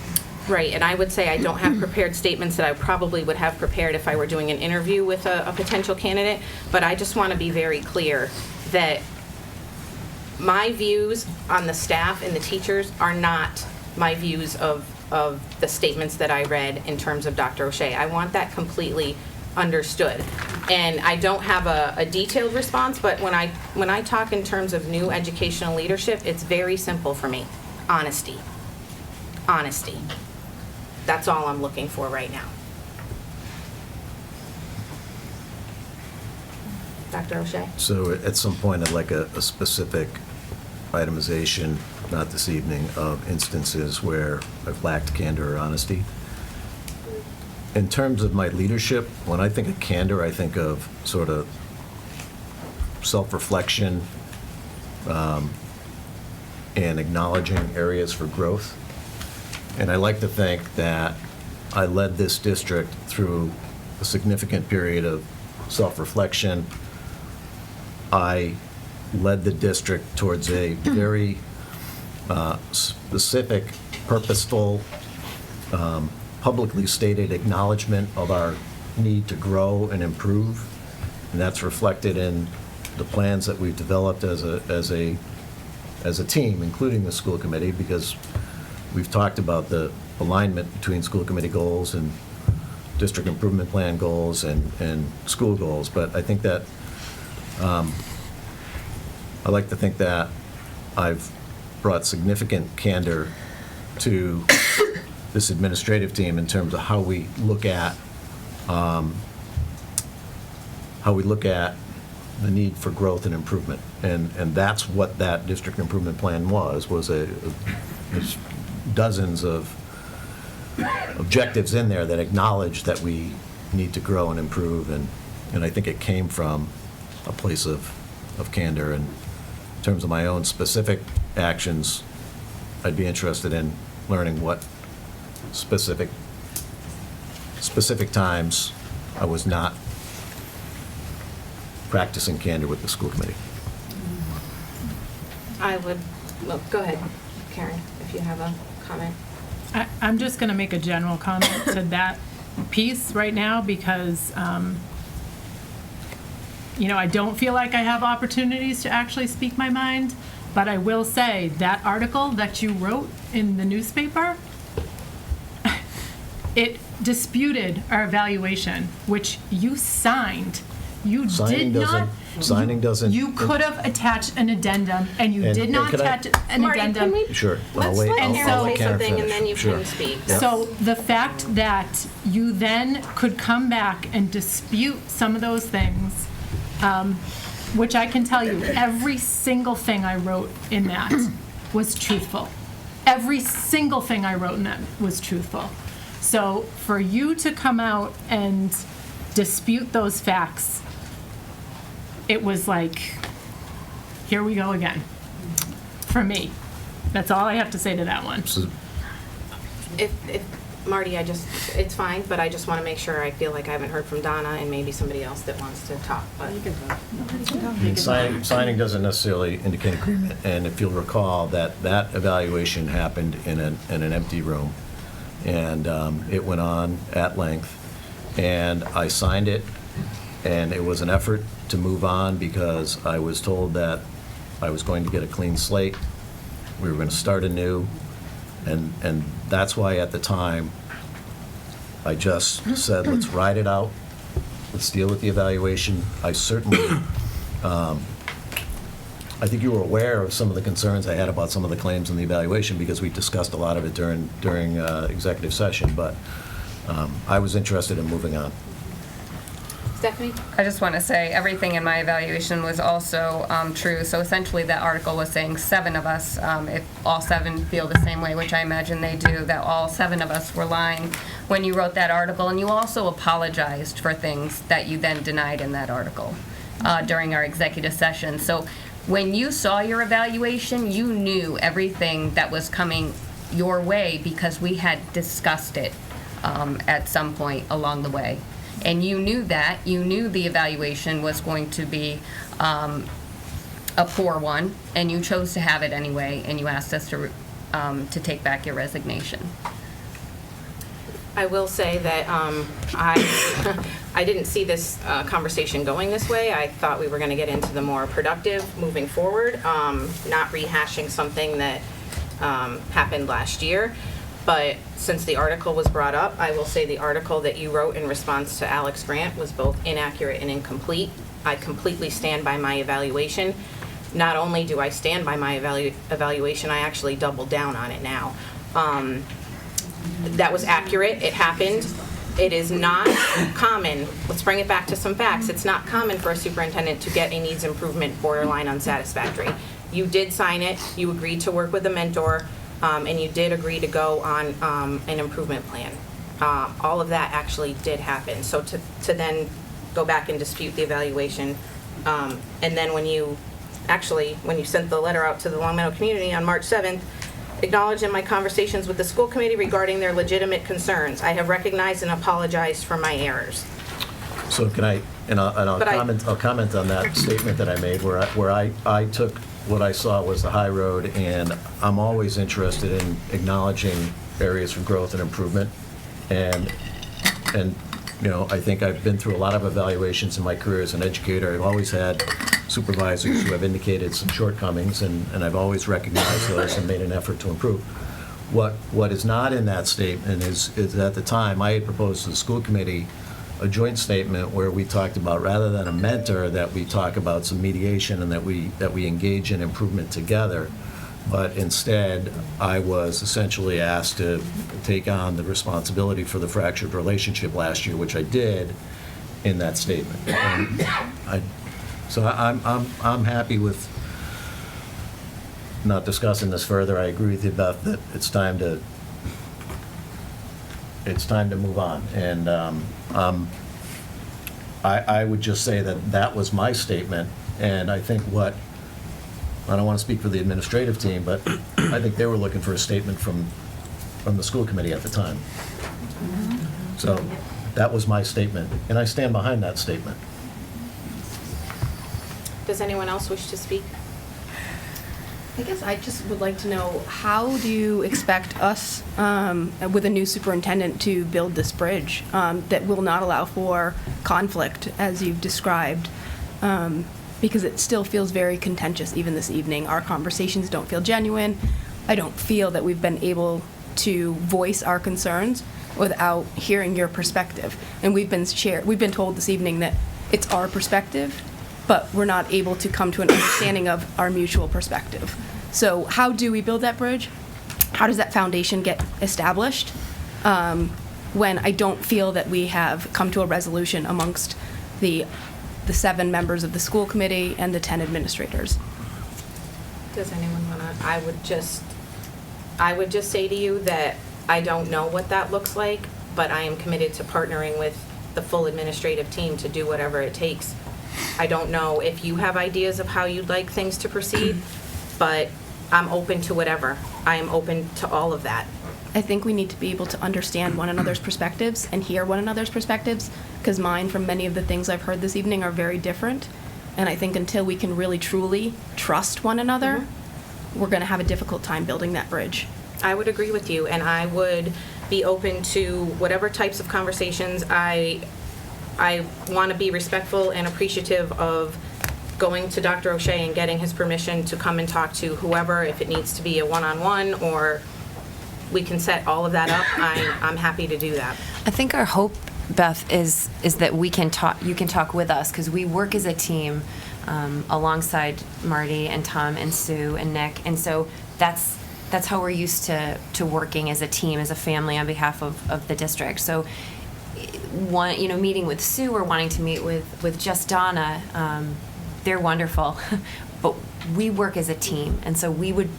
Right, and I would say I don't have prepared statements that I probably would have prepared if I were doing an interview with a potential candidate, but I just want to be very clear that my views on the staff and the teachers are not my views of the statements that I read in terms of Dr. O'Shea. I want that completely understood. And I don't have a detailed response, but when I talk in terms of new educational leadership, it's very simple for me. Honesty. Honesty. That's all I'm looking for right now. Dr. O'Shea? So at some point, I'd like a specific itemization, not this evening, of instances where I've lacked candor or honesty. In terms of my leadership, when I think of candor, I think of sort of self-reflection and acknowledging areas for growth. And I like to think that I led this district through a significant period of self-reflection. I led the district towards a very specific, purposeful, publicly stated acknowledgement of our need to grow and improve. And that's reflected in the plans that we've developed as a team, including the school committee, because we've talked about the alignment between school committee goals and district improvement plan goals and school goals. But I think that I like to think that I've brought significant candor to this administrative team in terms of how we look at the need for growth and improvement, and that's what that district improvement plan was there's dozens of objectives in there that acknowledge that we need to grow and improve, and I think it came from a place of candor. And in terms of my own specific actions, I'd be interested in learning what specific times I was not practicing candor with the school committee. Well, go ahead, Karen, if you have a comment. I'm just going to make a general comment to that piece right now because, I don't feel like I have opportunities to actually speak my mind, but I will say that article that you wrote in the newspaper, it disputed our evaluation, which you signed. You did not. Signing doesn't. You could have attached an addendum, and you did not attach an Marty, addendum. can we- Sure. Let's let Karen say something, and then you can speak. Yep. So the fact that you then could come back and dispute some of those things, which I can tell you, every single thing I wrote in that was truthful. Every single thing I wrote in that was truthful. So for you to come out and dispute those facts, it was like, here we go again, for me. That's all I have to say to that one. Marty, it's fine, but I just want to make sure. I feel like I haven't heard from Donna and maybe somebody else that wants to talk, but. Signing doesn't necessarily indicate agreement, and if you'll recall, that evaluation happened in an empty room, and it went on at length, and I signed it, and it was an effort to move on because I was told that I was going to get a clean slate, we were going to start anew, and that's why at the time I just said, let's ride it out, let's deal with the evaluation. I certainly, I think you were aware of some of the concerns I had about some of the claims in the evaluation because we discussed a lot of it during executive session, but I was interested in moving on. Stephanie? I just want to say everything in my evaluation was also true. So essentially that article was saying 7 of us, if all 7 feel the same way, which I imagine they do, that all 7 of us were lying when you wrote that article. And you also apologized for things that you then denied in that article during our executive session. So when you saw your evaluation, you knew everything that was coming your way because we had discussed it at some point along the way. And you knew that. You knew the evaluation was going to be a poor one, and you chose to have it anyway, and you asked us to take back your resignation. I will say that I didn't see this conversation going this way. I thought we were going to get into the more productive moving forward, not rehashing something that happened last year. But since the article was brought up, I will say the article that you wrote in response to Alex Grant was both inaccurate and incomplete. I completely stand by my evaluation. Not only do I stand by my evaluation, I actually doubled down on it now. That was accurate. It happened. It is not common. Let's bring it back to some facts. It's not common for a superintendent to get a needs improvement borderline unsatisfactory. You did sign it. You agreed to work with a mentor. And you did agree to go on an improvement plan. All of that actually did happen. So to then go back and dispute the evaluation, and then when you sent the letter out to the Long Meadow community on March 7th, acknowledged in my conversations with the school committee regarding their legitimate concerns, I have recognized and apologized for my errors. So can I, I'll comment on that statement that I made where I took what I saw was the high road, and I'm always interested in acknowledging areas for growth and improvement. And I think I've been through a lot of evaluations in my career as an educator. I've always had supervisors who have indicated some shortcomings, and I've always recognized those and made an effort to improve. What is not in that statement is at the time I had proposed to the school committee a joint statement where we talked about, rather than a mentor, that we talk about some mediation and that we engage in improvement together. But instead, I was essentially asked to take on the responsibility for the fractured relationship last year, which I did in that statement. So I'm happy with not discussing this further. I agree with you, Beth, that it's time to move on. And I would just say that was my statement, and I think I don't want to speak for the administrative team, but I think they were looking for a statement from the school committee at the time. So that was my statement, and I stand behind that statement. Does anyone else wish to speak? I guess I just would like to know, how do you expect us, with a new superintendent, to build this bridge that will not allow for conflict, as you've described? Because it still feels very contentious even this evening. Our conversations don't feel genuine. I don't feel that we've been able to voice our concerns without hearing your perspective. And we've been told this evening that it's our perspective, but we're not able to come to an understanding of our mutual perspective. So how do we build that bridge? How does that foundation get established when I don't feel that we have come to a resolution amongst the 7 members of the school committee and the 10 administrators? Does anyone want to? I would just say to you that I don't know what that looks like, but I am committed to partnering with the full administrative team to do whatever it takes. I don't know if you have ideas of how you'd like things to proceed, but I'm open to whatever. I am open to all of that. I think we need to be able to understand one another's perspectives and hear one another's perspectives, because mine, from many of the things I've heard this evening, are very different. And I think until we can really, truly trust one another, we're going to have a difficult time building that bridge. I would agree with you, and I would be open to whatever types of conversations. I want to be respectful and appreciative of going to Dr. O'Shea and getting his permission to come and talk to whoever, if it needs to be a one-on-one, or we can set all of that up. I'm happy to do that. I think our hope, Beth, is that we can talk. You can talk with us, because we work as a team alongside Marty and Tom and Sue and Nick, and so that's how we're used to working as a team, as a family, on behalf of the district. So, meeting with Sue or wanting to meet with just Donna, they're wonderful, but we work as a team, and so we would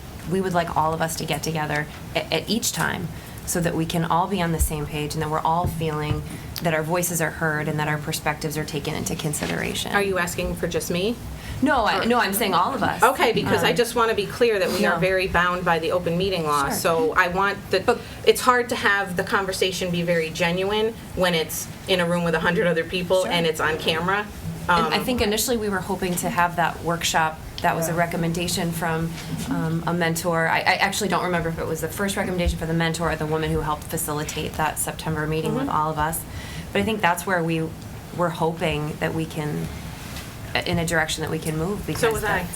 like all of us to get together at each time, so that we can all be on the same page and that we're all feeling that our voices are heard and that our perspectives are taken into consideration. Are you asking for just me? No, I'm saying all of us. Okay, because I just want to be clear that we are No. very bound by the open meeting law. Sure. So I want it's hard to have the conversation be very genuine when it's in a room with 100 other people and it's on camera. And I think initially we were hoping to have that workshop. That was a recommendation from a mentor. I actually don't remember if it was the first recommendation for the mentor or the woman who helped facilitate that September meeting with all of us. But I think that's where we were hoping that we can, in a direction that we can move. Because So was I.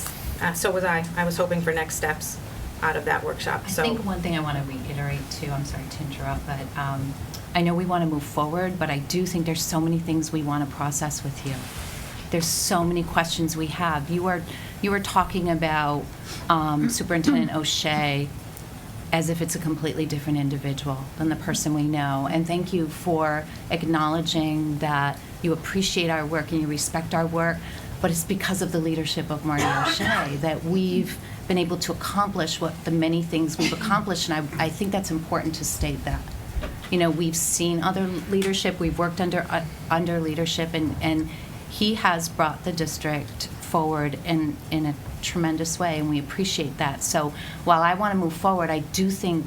So was I. I was hoping for next steps out of that workshop. I think one thing I want to reiterate too, I'm sorry to interrupt, but I know we want to move forward, but I do think there's so many things we want to process with you. There's so many questions we have. You were talking about Superintendent O'Shea as if it's a completely different individual than the person we know. And thank you for acknowledging that you appreciate our work and you respect our work, but it's because of the leadership of Marty O'Shea that we've been able to accomplish the many things we've accomplished, and I think that's important to state that. We've seen other leadership, we've worked under leadership, and he has brought the district forward in a tremendous way, and we appreciate that. So while I want to move forward, I do think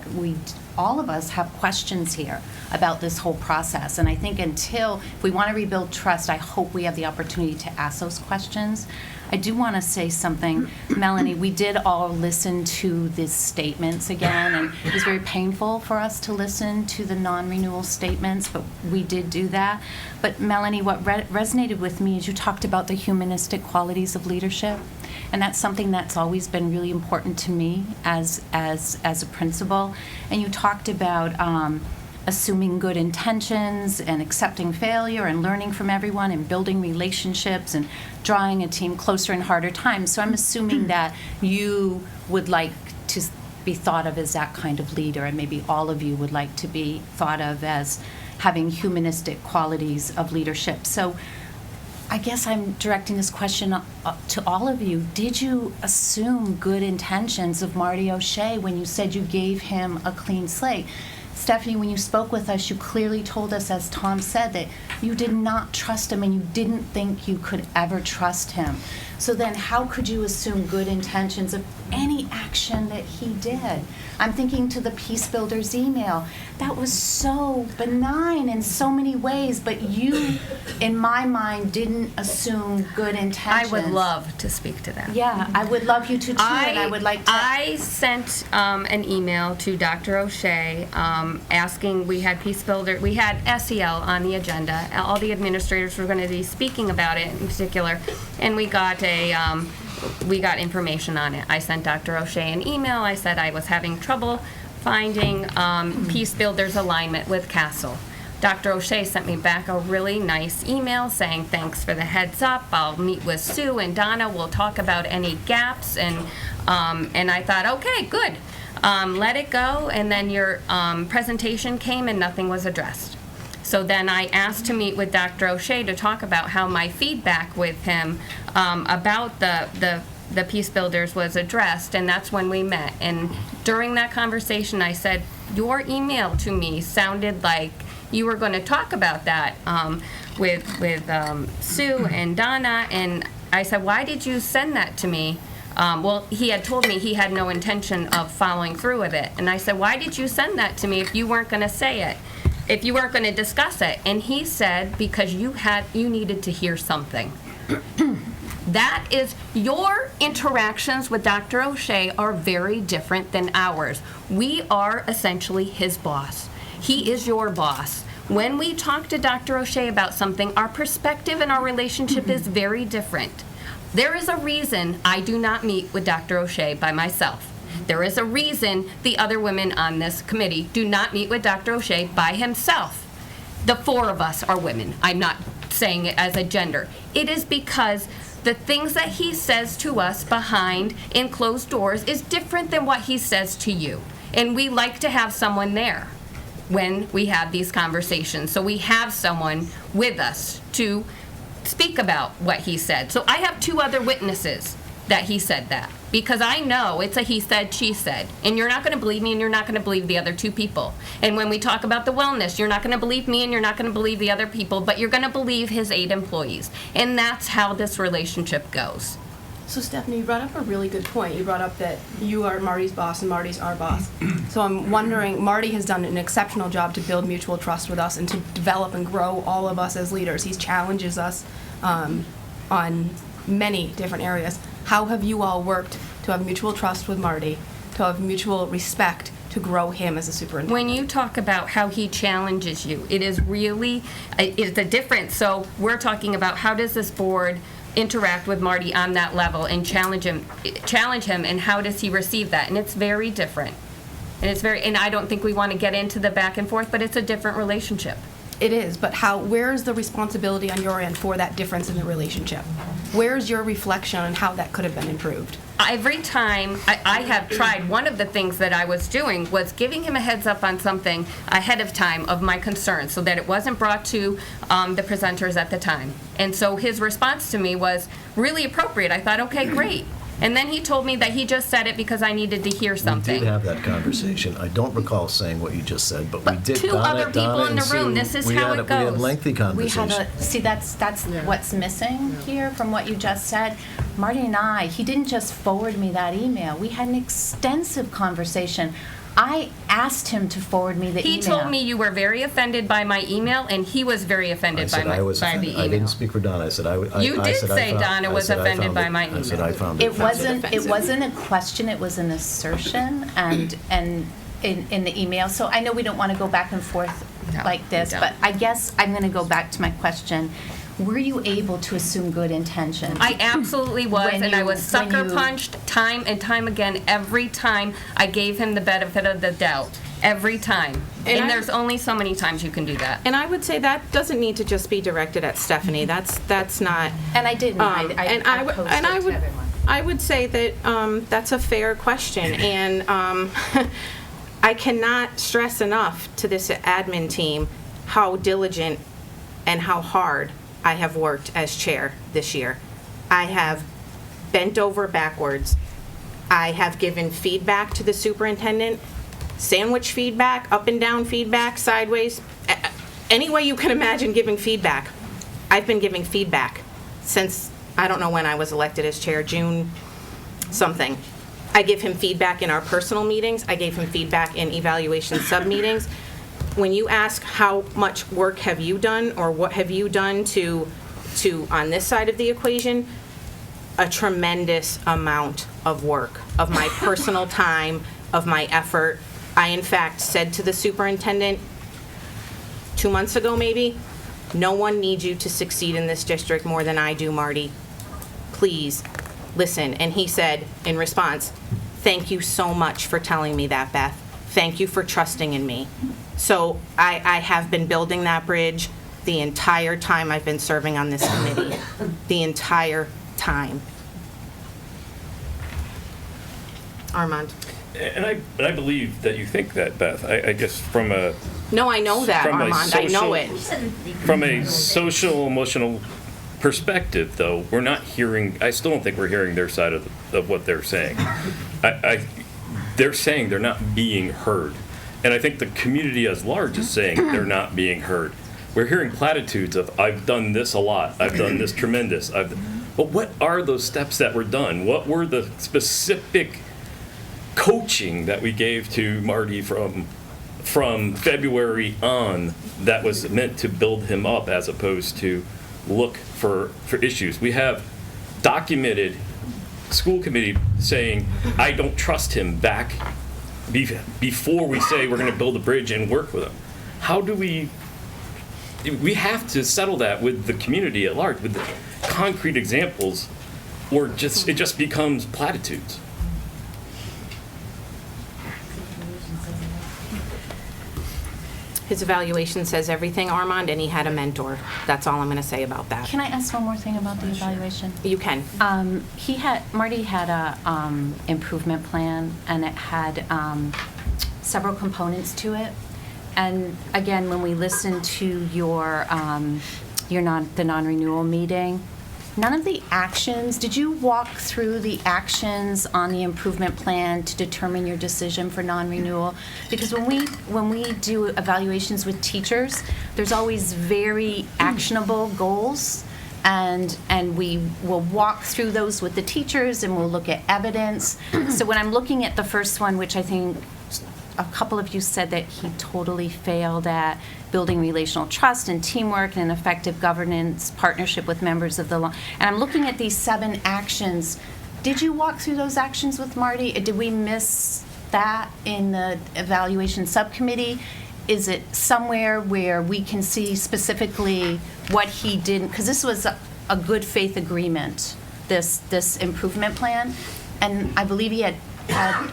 all of us have questions here about this whole process. And I think if we want to rebuild trust, I hope we have the opportunity to ask those questions. I do want to say something. Melanie, we did all listen to the statements again, and it was very painful for us to listen to the non-renewal statements, but we did do that. But Melanie, what resonated with me is you talked about the humanistic qualities of leadership, and that's something that's always been really important to me as a principal. And you talked about assuming good intentions and accepting failure and learning from everyone and building relationships and drawing a team closer in harder times. So I'm assuming that you would like to be thought of as that kind of leader, and maybe all of you would like to be thought of as having humanistic qualities of leadership. So I guess I'm directing this question to all of you. Did you assume good intentions of Marty O'Shea when you said you gave him a clean slate? Stephanie, when you spoke with us, you clearly told us, as Tom said, that you did not trust him and you didn't think you could ever trust him. So then how could you assume good intentions of any action that he did? I'm thinking to the Peace Builders email. That was so benign in so many ways, but you, in my mind, didn't assume good intentions. I would love to speak to that. Yeah, I would love you to too, and I would like to. I sent an email to Dr. O'Shea asking, we had SEL on the agenda. All the administrators were going to be speaking about it in particular, and we got information on it. I sent Dr. O'Shea an email. I said I was having trouble finding Peace Builders alignment with Castle. Dr. O'Shea sent me back a really nice email saying, thanks for the heads up. I'll meet with Sue and Donna. We'll talk about any gaps. And I thought, okay, good. Let it go. And then your presentation came and nothing was addressed. So then I asked to meet with Dr. O'Shea to talk about how my feedback with him about the Peace Builders was addressed, and that's when we met. And during that conversation, I said, your email to me sounded like you were going to talk about that with Sue and Donna, and I said, why did you send that to me Well, he had told me he had no intention of following through with it. And I said, why did you send that to me if you weren't going to say it? If you weren't going to discuss it? And he said, because you needed to hear something. That is, your interactions with Dr. O'Shea are very different than ours. We are essentially his boss. He is your boss. When we talk to Dr. O'Shea about something, our perspective and our relationship is very different. There is a reason I do not meet with Dr. O'Shea by myself. There is a reason the other women on this committee do not meet with Dr. O'Shea by himself. The 4 of us are women. I'm not saying it as a gender. It is because the things that he says to us behind in closed doors is different than what he says to you. And we like to have someone there when we have these conversations. So we have someone with us to speak about what he said. So I have 2 other witnesses that he said that, because I know it's a he said, she said, and you're not going to believe me and you're not going to believe the other 2 people. And when we talk about the wellness, you're not going to believe me and you're not going to believe the other people, but you're going to believe his 8 employees. And that's how this relationship goes. So Stephanie, you brought up a really good point. You brought up that you are Marty's boss and Marty's our boss. So I'm wondering, Marty has done an exceptional job to build mutual trust with us and to develop and grow all of us as leaders. He challenges us on many different areas. How have you all worked to have mutual trust with Marty, to have mutual respect, to grow him as a superintendent? When you talk about how he challenges you, it is really, it's a difference. So we're talking about how does this board interact with Marty on that level and challenge him, and how does he receive that? And it's very different. And I don't think we want to get into the back and forth, but it's a different relationship. It is, but where's the responsibility on your end for that difference in the relationship? Where's your reflection on how that could have been improved? Every time I have tried, one of the things that I was doing was giving him a heads up on something ahead of time of my concerns so that it wasn't brought to the presenters at the time. And so his response to me was really appropriate. I thought, okay, great. And then he told me that he just said it because I needed to hear something. We did have that conversation. I don't recall saying what you just said, but we did. 2 other people in the room. This is how it goes. We had a lengthy conversation. See, that's what's missing here from what you just said. Marty and I, he didn't just forward me that email. We had an extensive conversation. I asked him to forward me the email. He told me you were very offended by my email, and he was very offended by the email. I didn't speak for Donna. I said You did say Donna was offended by my email. I said I found it offensive. It wasn't a question, it was an assertion, and in the email. So I know we don't want to go back and forth like this, but I guess I'm going to go back to my question. Were you able to assume good intention? I absolutely was, and I was sucker punched time and time again. Every time I gave him the benefit of the doubt. Every time. And there's only so many times you can do that. And I would say that doesn't need to just be directed at Stephanie. That's not. And I didn't. I posed it to everyone. I would say that that's a fair question, and I cannot stress enough to this admin team how diligent and how hard I have worked as chair this year. I have bent over backwards. I have given feedback to the superintendent, sandwich feedback, up and down feedback, sideways, any way you can imagine giving feedback. I've been giving feedback since, I don't know when I was elected as chair, June something. I give him feedback in our personal meetings. I gave him feedback in evaluation sub-meetings. When you ask how much work have you done or what have you done to on this side of the equation, a tremendous amount of work, of my personal time, of my effort. I, in fact, said to the superintendent 2 months ago maybe, no one needs you to succeed in this district more than I do, Marty. Please, listen. And he said in response, thank you so much for telling me that, Beth. Thank you for trusting in me. So I have been building that bridge the entire time I've been serving on this committee. The entire time. Armand. And I believe that you think that, Beth. I guess from a... No, I know that, Armand. I know it. From a social, emotional perspective, though, we're not hearing... I still don't think we're hearing their side of what they're saying. They're saying they're not being heard. And I think the community as large is saying they're not being heard. We're hearing platitudes of, I've done this a lot, I've done this tremendous. But what are those steps that were done? What were the specific coaching that we gave to Marty from February on that was meant to build him up as opposed to look for issues? We have documented school committee saying, I don't trust him back before we say we're going to build a bridge and work with him. How do we have to settle that with the community at large, with the concrete examples, or it just becomes platitudes. His evaluation says everything, Armand, and he had a mentor. That's all I'm going to say about that. Can I ask one more thing about the evaluation? You can. Marty had a improvement plan, and it had several components to it. And again, when we listened to the non-renewal meeting, none of the actions, did you walk through the actions on the improvement plan to determine your decision for non-renewal? Because when we do evaluations with teachers, there's always very actionable goals, and we will walk through those with the teachers, and we'll look at evidence. So when I'm looking at the first one, which I think a couple of you said that he totally failed at building relational trust and teamwork and an effective governance partnership with members of the law. And I'm looking at these 7 actions. Did you walk through those actions with Marty? Did we miss that in the evaluation subcommittee? Is it somewhere where we can see specifically what he did? Because this was a good faith agreement, this improvement plan. And I believe he had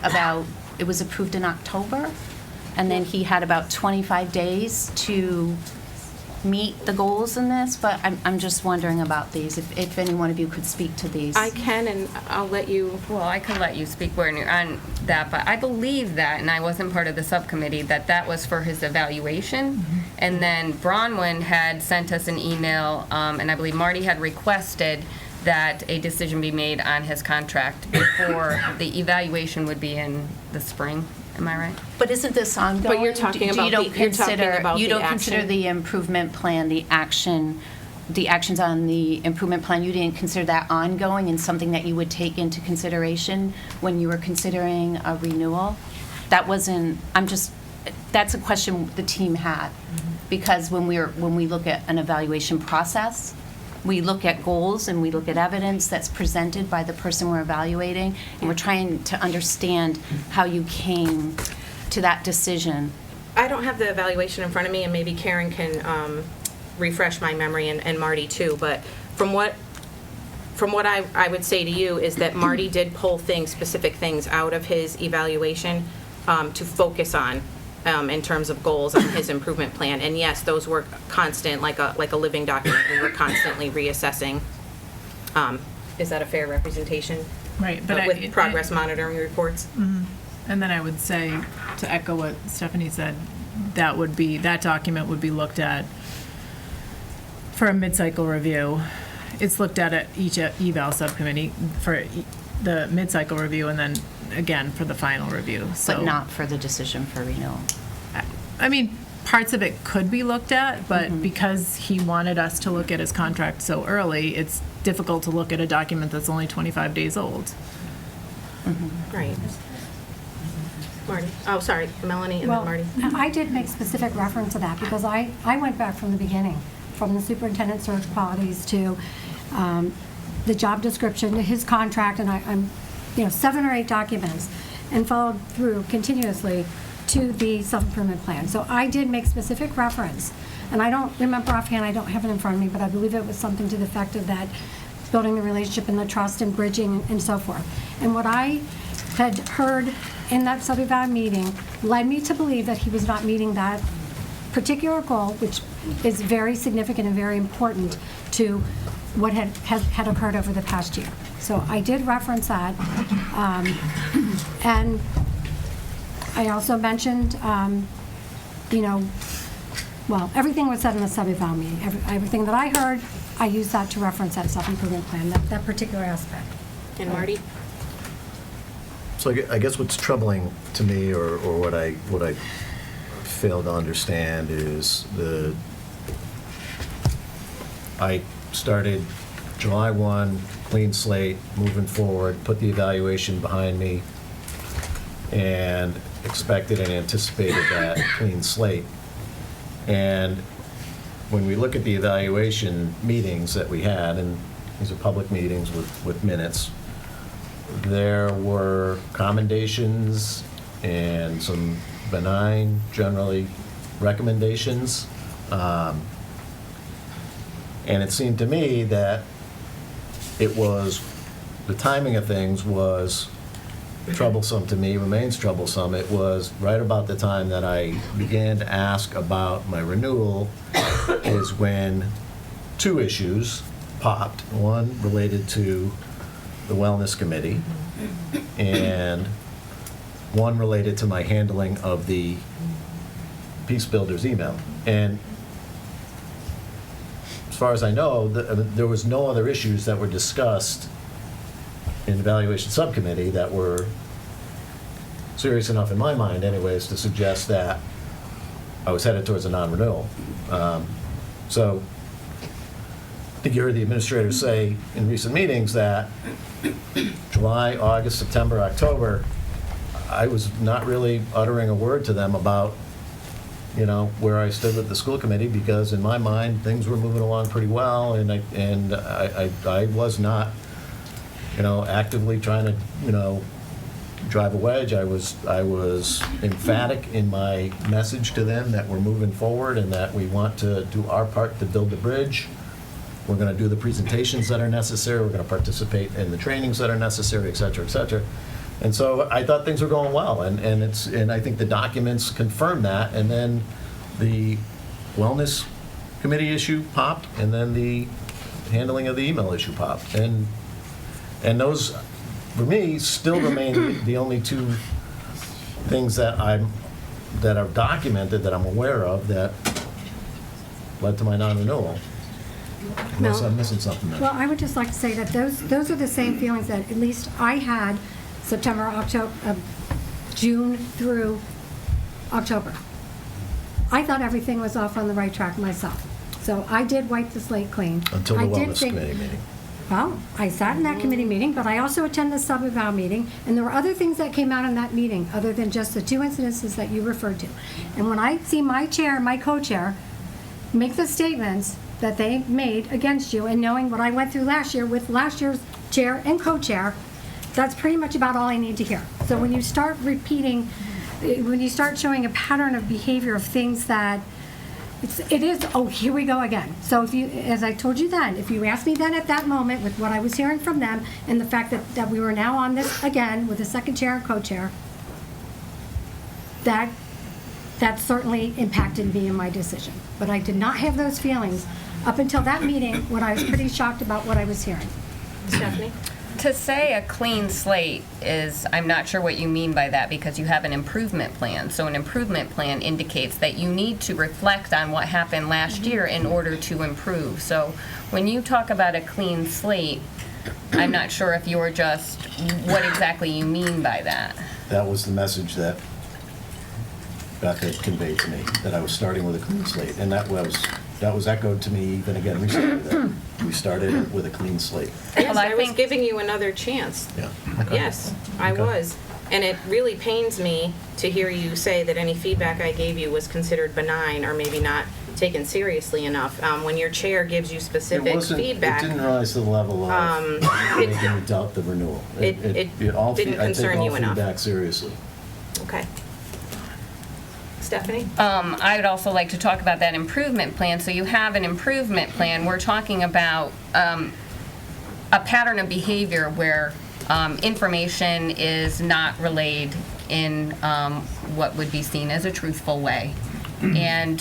about, it was approved in October, and then he had about 25 days to meet the goals in this, but I'm just wondering about these, if any one of you could speak to these. I can, and I'll let you, well, I can let you speak when you're on that, but I believe that, and I wasn't part of the subcommittee, that was for his evaluation. Mm-hmm. And then Bronwyn had sent us an email, and I believe Marty had requested that a decision be made on his contract before the evaluation would be in the spring. Am I right? But isn't this ongoing? But you're talking about You don't consider the improvement plan, the actions on the improvement plan, you didn't consider that ongoing and something that you would take into consideration when you were considering a renewal? That wasn't, that's a question the team had. Mm-hmm. Because when we look at an evaluation process, we look at goals and we look at evidence that's presented by the person we're evaluating, and we're trying to understand how you came to that decision. I don't have the evaluation in front of me, and maybe Karen can refresh my memory, and Marty too, but from what I would say to you is that Marty did pull specific things out of his evaluation to focus on in terms of goals on his improvement plan. And yes, those were constant, like a living document. We were constantly reassessing. Is that a fair representation? Right, but with progress monitoring reports. Mm-hmm. And then I would say, to echo what Stephanie said, that document would be looked at for a mid-cycle review. It's looked at each eval subcommittee for the mid-cycle review, and then again for the final review. But not for the decision for renewal. I mean, parts of it could be looked at, but because he wanted us to look at his contract so early, it's difficult to look at a document that's only 25 days old. Right. Marty. Oh, sorry, Melanie and Well, then Marty. I did make specific reference to that because I went back from the beginning, from the superintendent search qualities to the job description, to his contract, and I'm 7 or 8 documents, and followed through continuously to the self-improvement plan. So I did make specific reference, and I don't remember offhand, I don't have it in front of me, but I believe it was something to the effect of that, building the relationship and the trust and bridging and so forth. And what I had heard in that sub-eval meeting led me to believe that he was not meeting that particular goal, which is very significant and very important to what had occurred over the past year. So I did reference that. And I also mentioned, everything was said in the sub-eval meeting. Everything that I heard, I used that to reference that self-improvement plan, that particular aspect. And Marty? So I guess what's troubling to me, or what I fail to understand, is I started July 1, clean slate, moving forward, put the evaluation behind me, and expected and anticipated that clean slate. And when we look at the evaluation meetings that we had, and these are public meetings with minutes, there were commendations and some benign, generally, recommendations. And it seemed to me that the timing of things was troublesome to me, remains troublesome. It was right about the time that I began to ask about my renewal is when two issues popped. One related to the Wellness Committee, and one related to my handling of the Peace Builders email. And as far as I know, there was no other issues that were discussed in the evaluation subcommittee that were serious enough in my mind anyways to suggest that I was headed towards a non-renewal. So I think you heard the administrator say in recent meetings that July, August, September, October, I was not really uttering a word to them about, where I stood with the school committee, because in my mind, things were moving along pretty well, and I was not, actively trying to, drive a wedge. I was emphatic in my message to them that we're moving forward and that we want to do our part to build the bridge. We're going to do the presentations that are necessary. We're going to participate in the trainings that are necessary, et cetera, et cetera. And so I thought things were going well, and I think the documents confirm that. And then the Wellness Committee issue popped, and then the handling of the email issue popped, and those, for me, still remain the only two things that are documented that I'm aware of that led to my non-renewal. Unless I'm missing something there. Well, I would just like to say that those are the same feelings that at least I had September, October, June through October. I thought everything was off on the right track myself. So I did wipe the slate clean. Until the Wellness Committee meeting. Well, I sat in that committee meeting, but I also attended the sub-eval meeting, and there were other things that came out in that meeting other than just the two incidences that you referred to. And when I see my chair and my co-chair make the statements that they made against you, and knowing what I went through last year with last year's chair and co-chair, that's pretty much about all I need to hear. So when you start repeating, when you start showing a pattern of behavior of things that it is, oh, here we go again. So if you, as I told you then, if you asked me then at that moment with what I was hearing from them and the fact that we were now on this again with a second chair and co-chair, that certainly impacted me in my decision. But I did not have those feelings up until that meeting when I was pretty shocked about what I was hearing. Stephanie? To say a clean slate is, I'm not sure what you mean by that, because you have an improvement plan. So an improvement plan indicates that you need to reflect on what happened last year in order to improve. So when you talk about a clean slate, I'm not sure if you're just, what exactly you mean by that. That was the message that Beth had conveyed to me, that I was starting with a clean slate. And that was echoed to me even again recently, that we started with a clean slate. Yes, I was giving you another chance. Yeah. Okay. Yes, I was. And it really pains me to hear you say that any feedback I gave you was considered benign or maybe not taken seriously enough. When your chair gives you specific feedback. It didn't rise to the level of making me doubt the renewal. It didn't concern you enough. I take all feedback seriously. Okay. Stephanie? I would also like to talk about that improvement plan. So you have an improvement plan. We're talking about a pattern of behavior where information is relayed relayed in what would be seen as a truthful way. And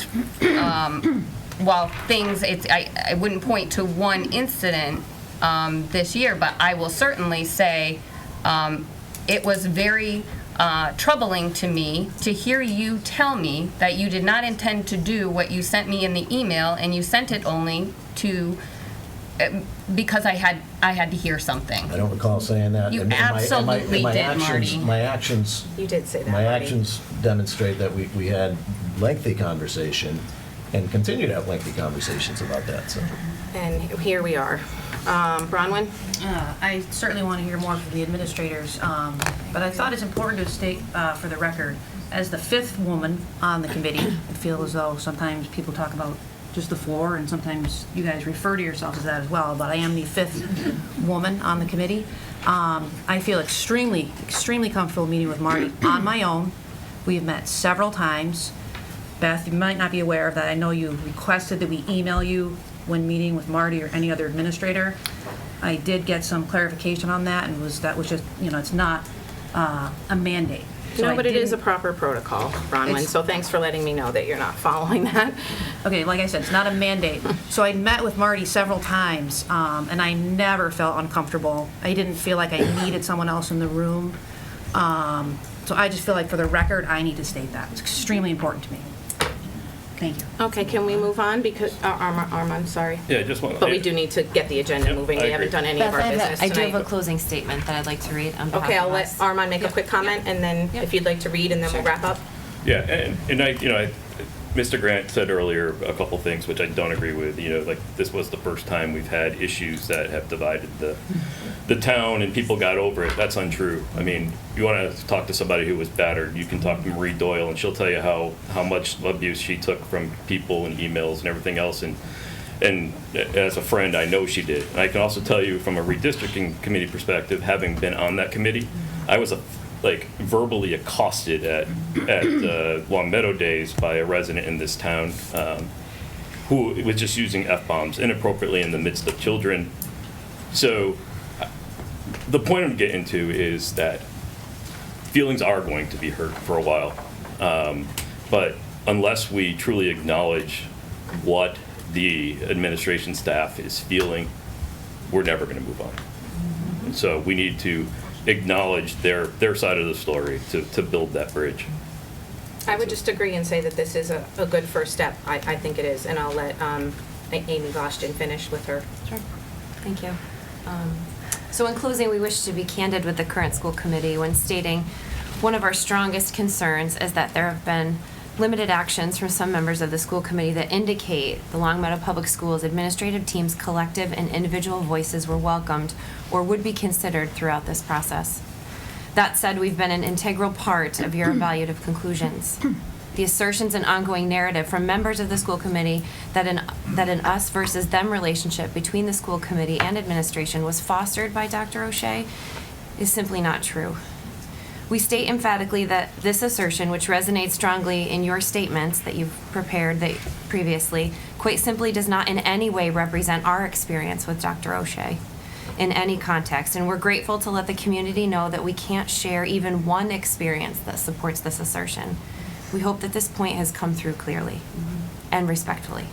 while things, I wouldn't point to one incident this year, but I will certainly say it was very troubling to me to hear you tell me that you did not intend to do what you sent me in the email, and you sent it only to because I had to hear something. I don't recall saying that. You absolutely did, Marty. My actions. You did say that, My Marty. actions demonstrate that we had lengthy conversation and continue to have lengthy conversations about that. So. And here we are. Bronwyn? I certainly want to hear more from the administrators, but I thought it's important to state for the record, as the fifth woman on the committee, I feel as though sometimes people talk about just the four, and sometimes you guys refer to yourselves as that as well, but I am the fifth woman on the committee. I feel extremely, extremely comfortable meeting with Marty on my own. We have met several times. Beth, you might not be aware of that. I know you requested that we email you when meeting with Marty or any other administrator. I did get some clarification on that, and that was just, it's not a mandate. No, but it is a proper protocol, Bronwyn, so thanks for letting me know that you're not following that. Okay, like I said, it's not a mandate. So I met with Marty several times, and I never felt uncomfortable. I didn't feel like I needed someone else in the room. So I just feel like, for the record, I need to state that. It's extremely important to me. Thank you. Okay, can we move on? Because, Armand, sorry. Yeah, just one. But we do need to get the agenda moving. We haven't done any of our business I do tonight. have a closing statement that I'd like to read on behalf Okay, I'll of let us. Armand make a quick comment, and then if you'd like to read, and then we'll wrap up. Yeah, and Mr. Grant said earlier a couple things which I don't agree with. Like, this was the first time we've had issues that have divided the town, and people got over it. That's untrue. I mean, you want to talk to somebody who was battered, you can talk to Marie Doyle, and she'll tell you how much abuse she took from people and emails and everything else. And as a friend, I know she did. And I can also tell you, from a redistricting committee perspective, having been on that committee, I was verbally accosted at Long Meadow Days by a resident in this town who was just using F-bombs inappropriately in the midst of children. So the point I'm getting to is that feelings are going to be hurt for a while. But unless we truly acknowledge what the administration staff is feeling, we're never going to move on. And so we need to acknowledge their side of the story to build that bridge. I would just agree and say that this is a good first step. I think it is, and I'll let Amy Goshton finish with her. Sure. Thank you. So in closing, we wish to be candid with the current school committee when stating one of our strongest concerns is that there have been limited actions from some members of the school committee that indicate the Long Meadow Public Schools administrative team's collective and individual voices were welcomed or would be considered throughout this process. That said, we've been an integral part of your evaluative conclusions. The assertions and ongoing narrative from members of the school committee that an us versus them relationship between the school committee and administration was fostered by Dr. O'Shea is simply not true. We state emphatically that this assertion, which resonates strongly in your statements that you've prepared previously, quite simply does not in any way represent our experience with Dr. O'Shea in any context, and we're grateful to let the community know that we can't share even one experience that supports this assertion. We hope that this point has come through clearly and respectfully.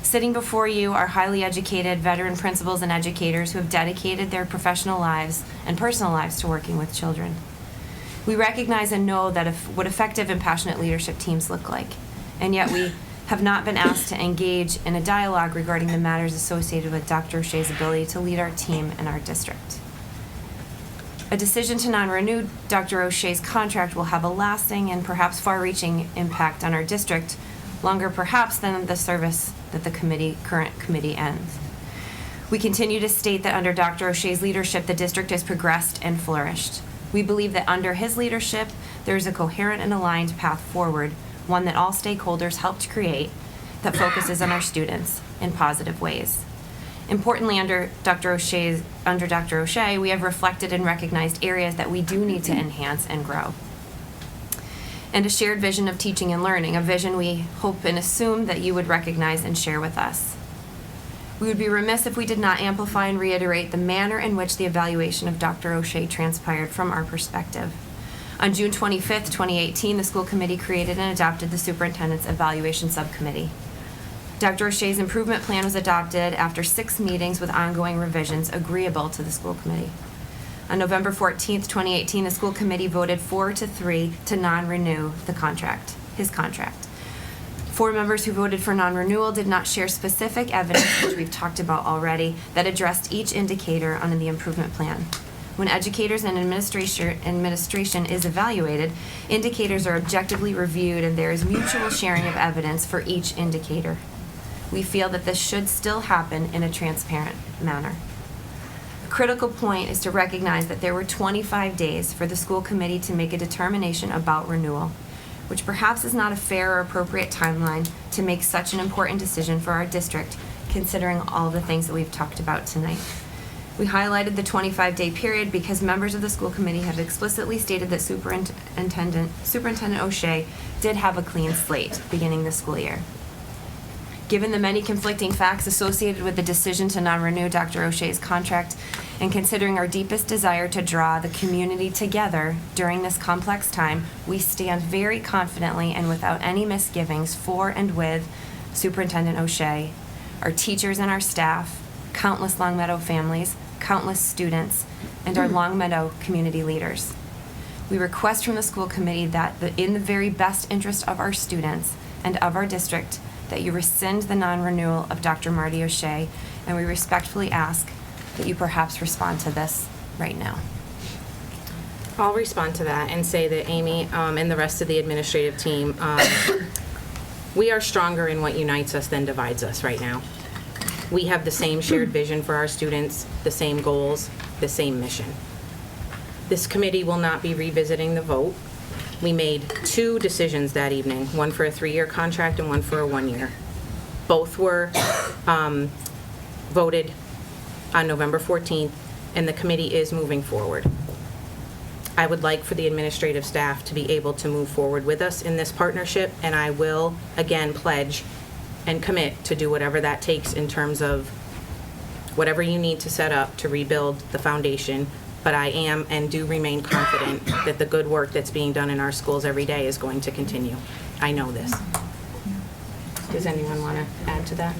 Sitting before you are highly educated veteran principals and educators who have dedicated their professional lives and personal lives to working with children. We recognize and know that what effective and passionate leadership teams look like, and yet we have not been asked to engage in a dialogue regarding the matters associated with Dr. O'Shea's ability to lead our team and our district. A decision to non-renew Dr. O'Shea's contract will have a lasting and perhaps far-reaching impact on our district, longer perhaps than the service that the current committee ends. We continue to state that under Dr. O'Shea's leadership, the district has progressed and flourished. We believe that under his leadership, there is a coherent and aligned path forward, one that all stakeholders helped create, that focuses on our students in positive ways. Importantly, under Dr. O'Shea, we have reflected and recognized areas that we do need to enhance and grow. And a shared vision of teaching and learning, a vision we hope and assume that you would recognize and share with us. We would be remiss if we did not amplify and reiterate the manner in which the evaluation of Dr. O'Shea transpired from our perspective. On June 25th, 2018, the school committee created and adopted the Superintendent's Evaluation Subcommittee. Dr. O'Shea's improvement plan was adopted after 6 meetings with ongoing revisions agreeable to the school committee. On November 14th, 2018, the school committee voted 4-3 to non-renew his contract. 4 members who voted for non-renewal did not share specific evidence, which we've talked about already, that addressed each indicator on the improvement plan. When educators and administration is evaluated, indicators are objectively reviewed and there is mutual sharing of evidence for each indicator. we feel that this should still happen in a transparent manner. A critical point is to recognize that there were 25 days for the school committee to make a determination about renewal, which perhaps is not a fair or appropriate timeline to make such an important decision for our district, considering all of the things that we've talked about tonight. We highlighted the 25-day period because members of the school committee have explicitly stated that Superintendent O'Shea did have a clean slate beginning the school year. Given the many conflicting facts associated with the decision to non-renew Dr. O'Shea's contract, and considering our deepest desire to draw the community together during this complex time, we stand very confidently and without any misgivings for and with Superintendent O'Shea, our teachers and our staff, countless Longmeadow families, countless students, and our Longmeadow community leaders. We request from the school committee that, in the very best interest of our students and of our district, that you rescind the non-renewal of Dr. Marty O'Shea, and we respectfully ask that you perhaps respond to this right now. I'll respond to that and say that Amy and the rest of the administrative team, we are stronger in what unites us than divides us right now. We have the same shared vision for our students, the same goals, the same mission. This committee will not be revisiting the vote. We made 2 decisions that evening, one for a 3-year contract and one for a 1-year. Both were voted on November 14th, and the committee is moving forward. I would like for the administrative staff to be able to move forward with us in this partnership, and I will, again, pledge and commit to do whatever that takes in terms of whatever you need to set up to rebuild the foundation. But I am and do remain confident that the good work that's being done in our schools every day is going to continue. I know this. Does anyone want to add to that?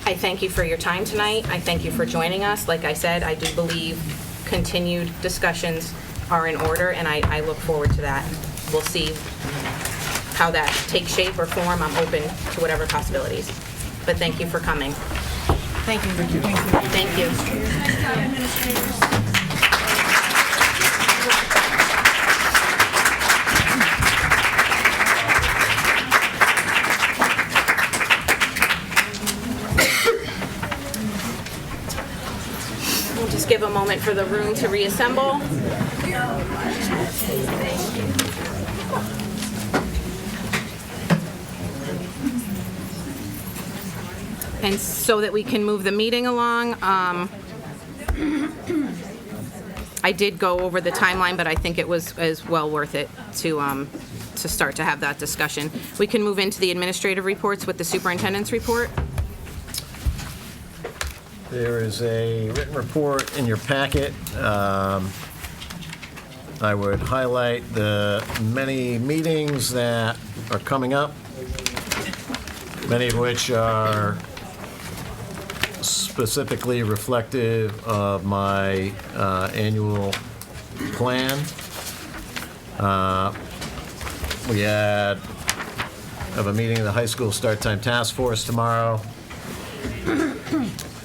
I thank you for your time tonight. I thank you for joining us. Like I said, I do believe continued discussions are in order, and I look forward to that. We'll see how that takes shape or form. I'm open to whatever possibilities. But thank you for coming. Thank you. Thank you. Thank you. We'll just give a moment for the room to reassemble. And so that we can move the meeting along, I did go over the timeline, but I think it was well worth it to start to have that discussion. We can move into the administrative reports with the superintendent's report. There is a written report in your packet. I would highlight the many meetings that are coming up, many of which are specifically reflective of my annual plan. We have a meeting of the high school start time task force tomorrow.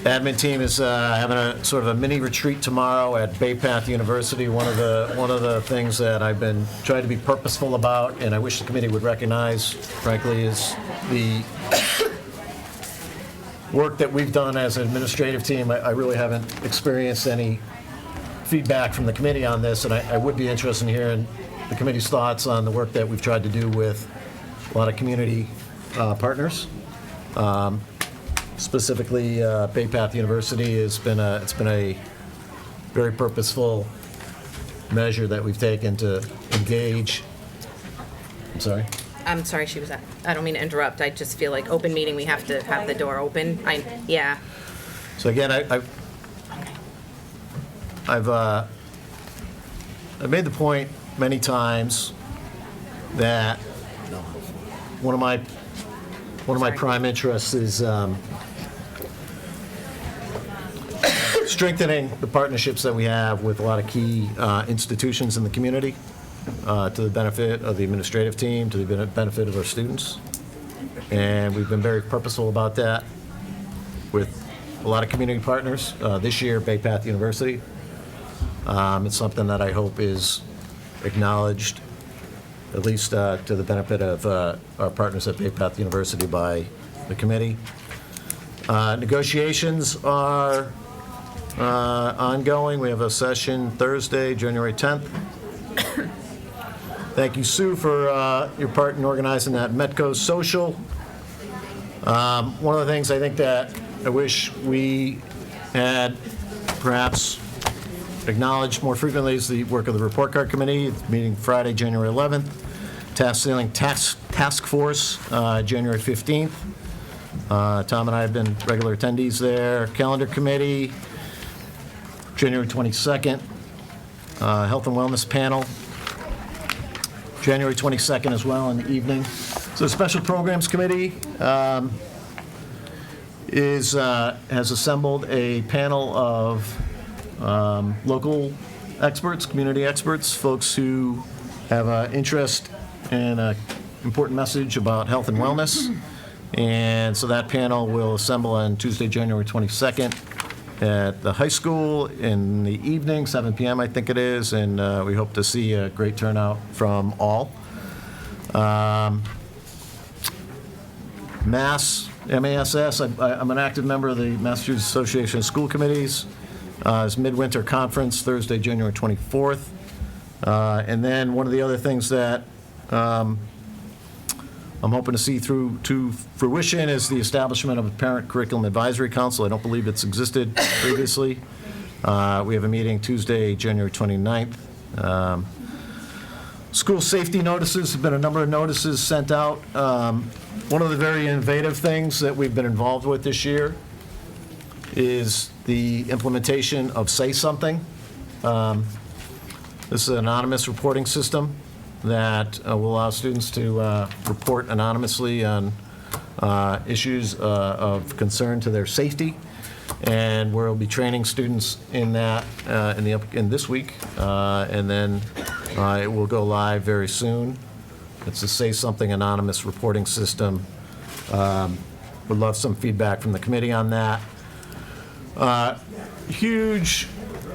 Admin team is having a sort of a mini retreat tomorrow at Bay Path University. One of the things that I've been trying to be purposeful about, and I wish the committee would recognize, frankly, is the work that we've done as an administrative team. I really haven't experienced any feedback from the committee on this, and I would be interested in hearing the committee's thoughts on the work that we've tried to do with a lot of community partners. Specifically, Bay Path University it's been a very purposeful measure that we've taken to engage. I'm sorry. I'm sorry, I don't mean to interrupt. I just feel like open meeting, we have to have the door open. Yeah. So again, I've made the point many times that one of my prime interests is strengthening the partnerships that we have with a lot of key institutions in the community, to the benefit of the administrative team, to the benefit of our students. And we've been very purposeful about that with a lot of community partners. This year, Bay Path University. It's something that I hope is acknowledged, at least to the benefit of our partners at Bay Path University, by the committee. Negotiations are ongoing. We have a session Thursday, January 10th. Thank you, Sue, for your part in organizing that Metco social. One of the things I think that I wish we had perhaps acknowledged more frequently is the work of the report card committee. It's meeting Friday, January 11th. Task ceiling task force, January 15th. Tom and I have been regular attendees there. Calendar committee, January 22nd. Health and wellness panel, January 22nd as well in the evening. So the special programs committee has assembled a panel of local experts, community experts, folks who have an interest in an important message about health and wellness. And so that panel will assemble on Tuesday, January 22nd at the high school in the evening, 7 p.m. I think it is, and we hope to see a great turnout from all. MASS, I'm an active member of the Massachusetts Association of School Committees. It's Midwinter Conference, Thursday, January 24th. And then one of the other things that I'm hoping to see through to fruition is the establishment of a Parent Curriculum Advisory Council. I don't believe it's existed previously. We have a meeting Tuesday, January 29th. School safety notices, have been a number of notices sent out. One of the very innovative things that we've been involved with this year is the implementation of Say Something. This is an anonymous reporting system that will allow students to report anonymously on issues of concern to their safety. And we'll be training students in that in this week, and then it will go live very soon. It's a Say Something anonymous reporting system. Would love some feedback from the committee on that. Huge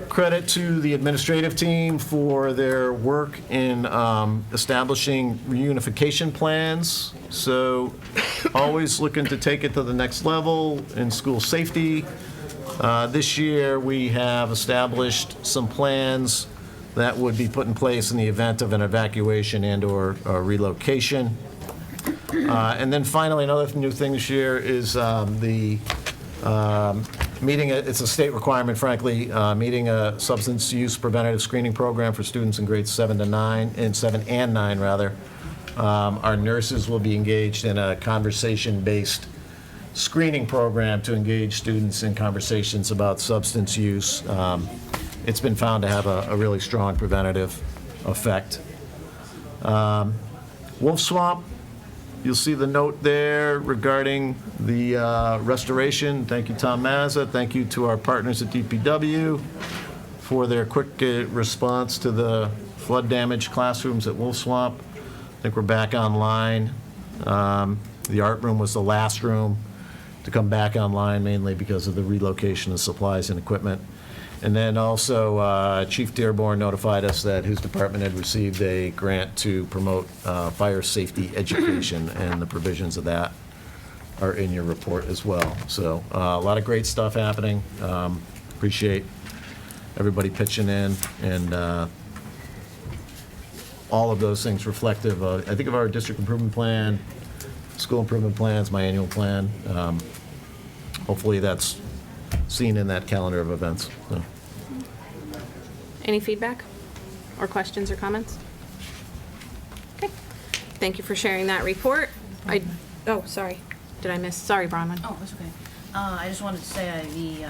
credit to the administrative team for their work in establishing reunification plans. So always looking to take it to the next level in school safety. This year we have established some plans that would be put in place in the event of an evacuation and/or relocation. And then finally, another new thing this year is the meeting, it's a state requirement, frankly, meeting a substance use preventative screening program for students in grades 7 and 9, rather. Our nurses will be engaged in a conversation-based screening program to engage students in conversations about substance use. It's been found to have a really strong preventative effect. Wolf Swamp, you'll see the note there regarding the restoration. Thank you, Tom Mazza. Thank you to our partners at DPW for their quick response to the flood-damaged classrooms at Wolf Swamp. I think we're back online. The art room was the last room to come back online, mainly because of the relocation of supplies and equipment. And then also, Chief Dearborn notified us that his department had received a grant to promote fire safety education, and the provisions of that are in your report as well. So a lot of great stuff happening. Appreciate everybody pitching in, and all of those things reflective of, I think, of our district improvement plan, school improvement plans, my annual plan. Hopefully that's seen in that calendar of events. So. Any feedback or questions or comments? Okay. Thank you for sharing that report. Oh, sorry. Did I miss? Sorry, Bronwyn. Oh, that's okay. I just wanted to say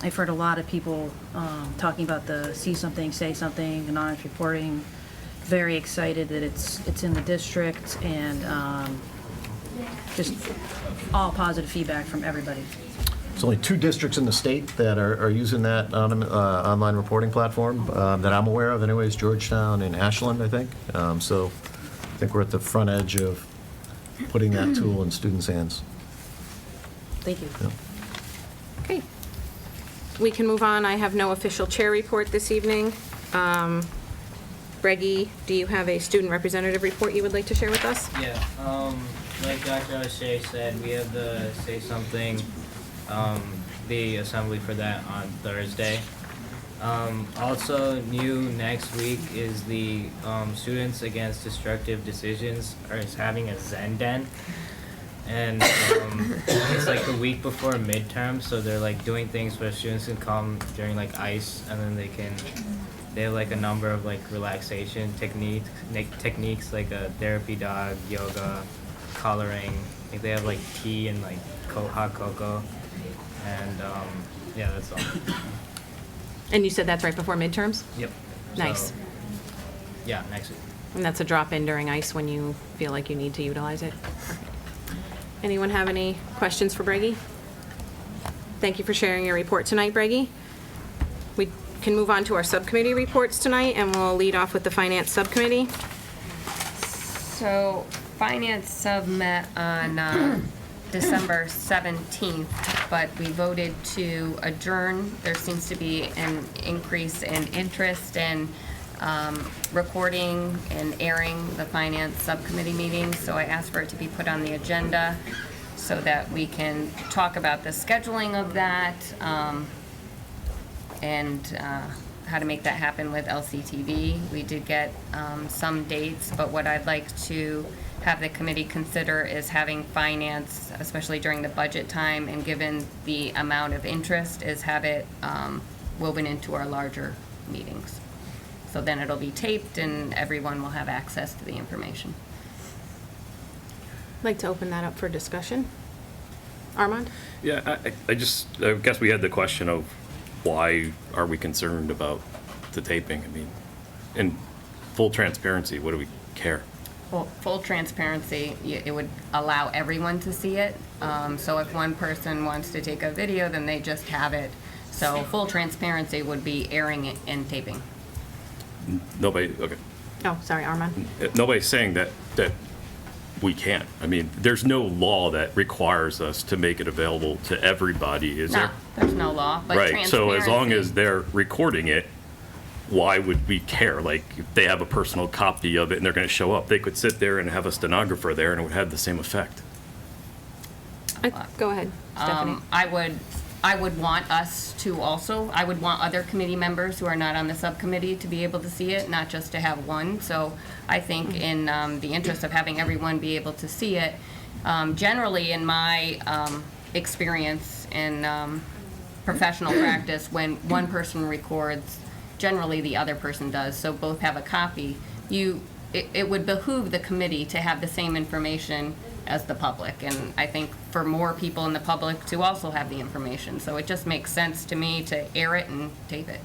I've heard a lot of people talking about the See Something, Say Something, anonymous reporting. Very excited that it's in the district, and just all positive feedback from everybody. There's only 2 districts in the state that are using that online reporting platform that I'm aware of. Anyways, Georgetown and Ashland, I think. So I think we're at the front edge of putting that tool in students' hands. Thank you. Yeah. Okay. we can move on. I have no official chair report this evening. Breggy, do you have a student representative report you would like to share with us? Yeah, like Dr. O'Shea said, we have the Say Something, the assembly for that on Thursday. Also new next week is the Students Against Destructive Decisions is having a Zen Den. And it's like the week before midterm, so they're like doing things where students can come during like ice, and then they have like a number of like relaxation techniques like a therapy dog, yoga, coloring. I think they have like tea and like hot cocoa, and yeah, that's all. And you said that's right before midterms? Yep. Nice. So, yeah, next week. And that's a drop-in during ice when you feel like you need to utilize it? Perfect. Anyone have any questions for Breggy? Thank you for sharing your report tonight, Breggy. We can move on to our subcommittee reports tonight, and we'll lead off with the Finance Subcommittee. So, Finance Sub met on December 17th, but we voted to adjourn. There seems to be an increase in interest in recording and airing the Finance Subcommittee meetings, so I asked for it to be put on the agenda so that we can talk about the scheduling of that and how to make that happen with LCTV. We did get some dates, but what I'd like to have the committee consider is having finance, especially during the budget time, and given the amount of interest, is have it woven into our larger meetings. So then it'll be taped and everyone will have access to the information. I'd like to open that up for discussion. Armand? Yeah, I guess we had the question of why are we concerned about the taping? I mean, in full transparency, what do we care? Well, full transparency, it would allow everyone to see it. So if one person wants to take a video, then they just have it. So full transparency would be airing it and taping. Nobody, okay. Oh, sorry, Armand. Nobody's saying that we can't. I mean, there's no law that requires us to make it available to everybody, is there? No, there's no law, but right, so as long transparency- as they're recording it, why would we care? Like, if they have a personal copy of it and they're going to show up, they could sit there and have a stenographer there and it would have the same effect. Go ahead, Stephanie. I would want us to also, I would want other committee members who are not on the subcommittee to be able to see it, not just to have one. So I think in the interest of having everyone be able to see it, generally in my experience in professional practice, when one person records, generally the other person does, so both have a copy. It would behoove the committee to have the same information as the public, and I think for more people in the public to also have the information. So it just makes sense to me to air it and tape it.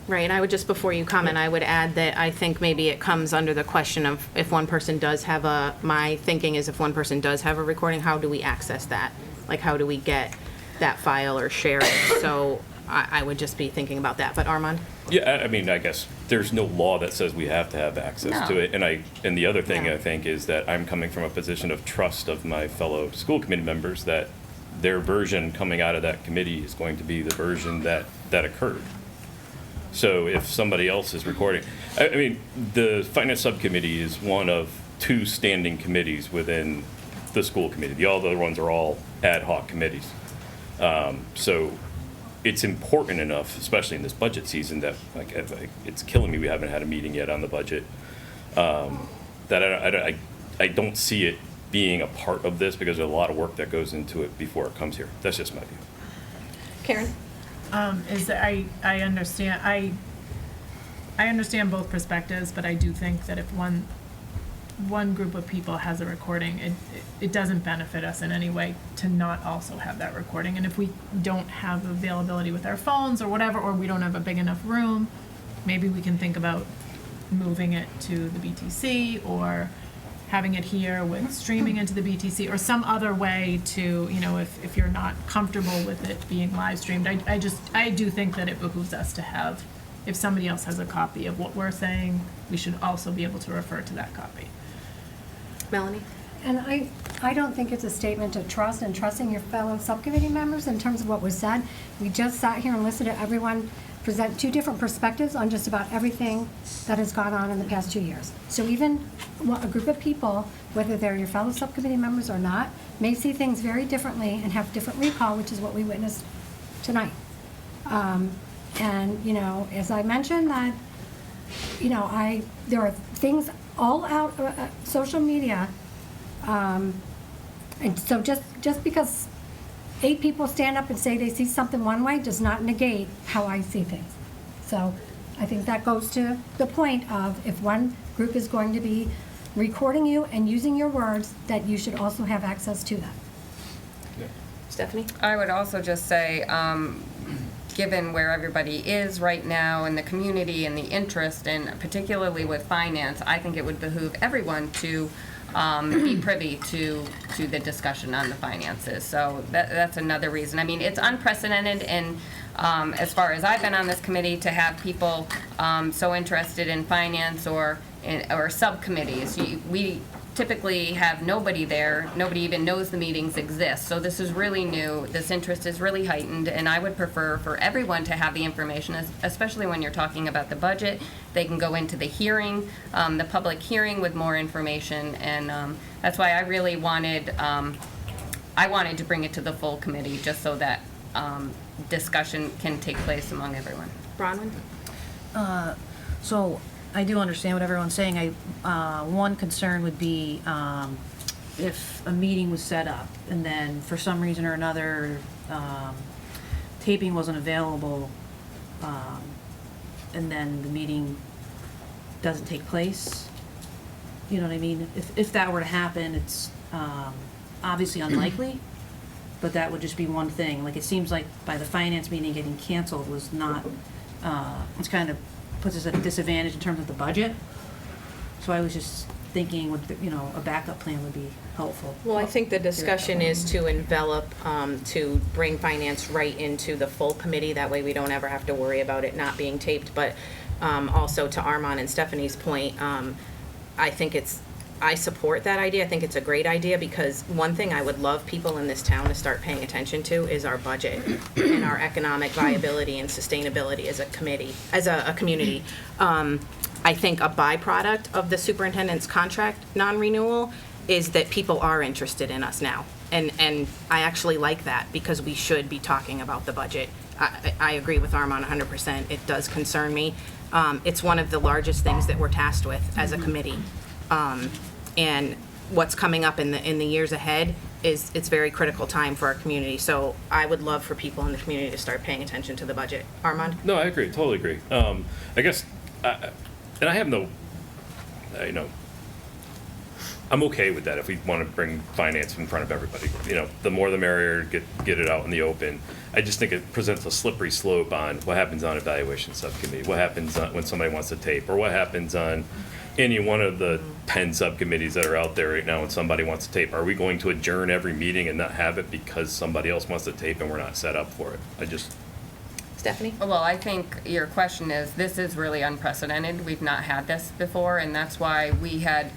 Right, and I would just, before you comment, I would add that I think maybe it comes under the question of if one person does have my thinking is if one person does have a recording, how do we access that? Like, how do we get that file or share it? So I would just be thinking about that. But Armand? Yeah, I mean, I guess there's no law that says we have to have access to it. And the other thing I think is that I'm coming from a position of trust of my fellow school committee members that their version coming out of that committee is going to be the version that occurred. So if somebody else is recording, I mean, the Finance Subcommittee is one of two standing committees within the school committee. The other ones are all ad hoc committees. So it's important enough, especially in this budget season, that like it's killing me we haven't had a meeting yet on the budget, that I don't see it being a part of this because there's a lot of work that goes into it before it comes here. That's just my view. Karen? Is that I understand I understand both perspectives, but I do think that if one group of people has a recording, it doesn't benefit us in any way to not also have that recording. And if we don't have availability with our phones or whatever, or we don't have a big enough room, maybe we can think about moving it to the BTC or having it here with streaming into the BTC or some other way to, you know, if you're not comfortable with it being live streamed. I do think that it behooves us to have, if somebody else has a copy of what we're saying, we should also be able to refer to that copy. Melanie? And I don't think it's a statement of trust and trusting your fellow subcommittee members in terms of what was said. We just sat here and listened to everyone present two different perspectives on just about everything that has gone on in the past 2 years. So even a group of people, whether they're your fellow subcommittee members or not, may see things very differently and have different recall, which is what we witnessed tonight. And, you know, as I mentioned, that, you know, there are things all out, social media, and so just because 8 people stand up and say they see something one way does not negate how I see things. So I think that goes to the point of if one group is going to be recording you and using your words, that you should also have access to that. Stephanie? I would also just say, given where everybody is right now in the community and the interest, and particularly with finance, I think it would behoove everyone to be privy to the discussion on the finances. So that's another reason. I mean, it's unprecedented, and as far as I've been on this committee, to have people so interested in finance or subcommittees. We typically have nobody there. Nobody even knows the meetings exist. So this is really new. This interest is really heightened, and I would prefer for everyone to have the information, especially when you're talking about the budget. They can go into the hearing, the public hearing, with more information, and that's why I really wanted, to bring it to the full committee, just so that discussion can take place among everyone. Bronwyn? So I do understand what everyone's saying. One concern would be if a meeting was set up and then for some reason or another taping wasn't available, and then the meeting doesn't take place. You know what I mean? If that were to happen, it's obviously unlikely, but that would just be one thing. Like, it seems like by the finance meeting getting canceled was not, it's kind of puts us at a disadvantage in terms of the budget. So I was just thinking, a backup plan would be helpful. Well, I think the discussion is to envelop, to bring finance right into the full committee. That way we don't ever have to worry about it not being taped. But also to Armand and Stephanie's point, I support that idea. I think it's a great idea, because one thing I would love people in this town to start paying attention to is our budget and our economic viability and sustainability as a community. I think a byproduct of the superintendent's contract non-renewal is that people are interested in us now. And I actually like that, because we should be talking about the budget. I agree with Armand 100%. It does concern me. It's one of the largest things that we're tasked with as a committee. And what's coming up in the years ahead it's very critical time for our community. So I would love for people in the community to start paying attention to the budget. Armand? No, I agree, totally agree. I guess, and I have no, I'm okay with that if we want to bring finance in front of everybody. The more the merrier, get it out in the open. I just think it presents a slippery slope on what happens on evaluation subcommittee, what happens when somebody wants to tape, or what happens on any one of the 10 subcommittees that are out there right now when somebody wants to tape. Are we going to adjourn every meeting and not have it because somebody else wants to tape and we're not set up for it? Stephanie? Well, I think your question is, this is really unprecedented. We've not had this before, and that's why we had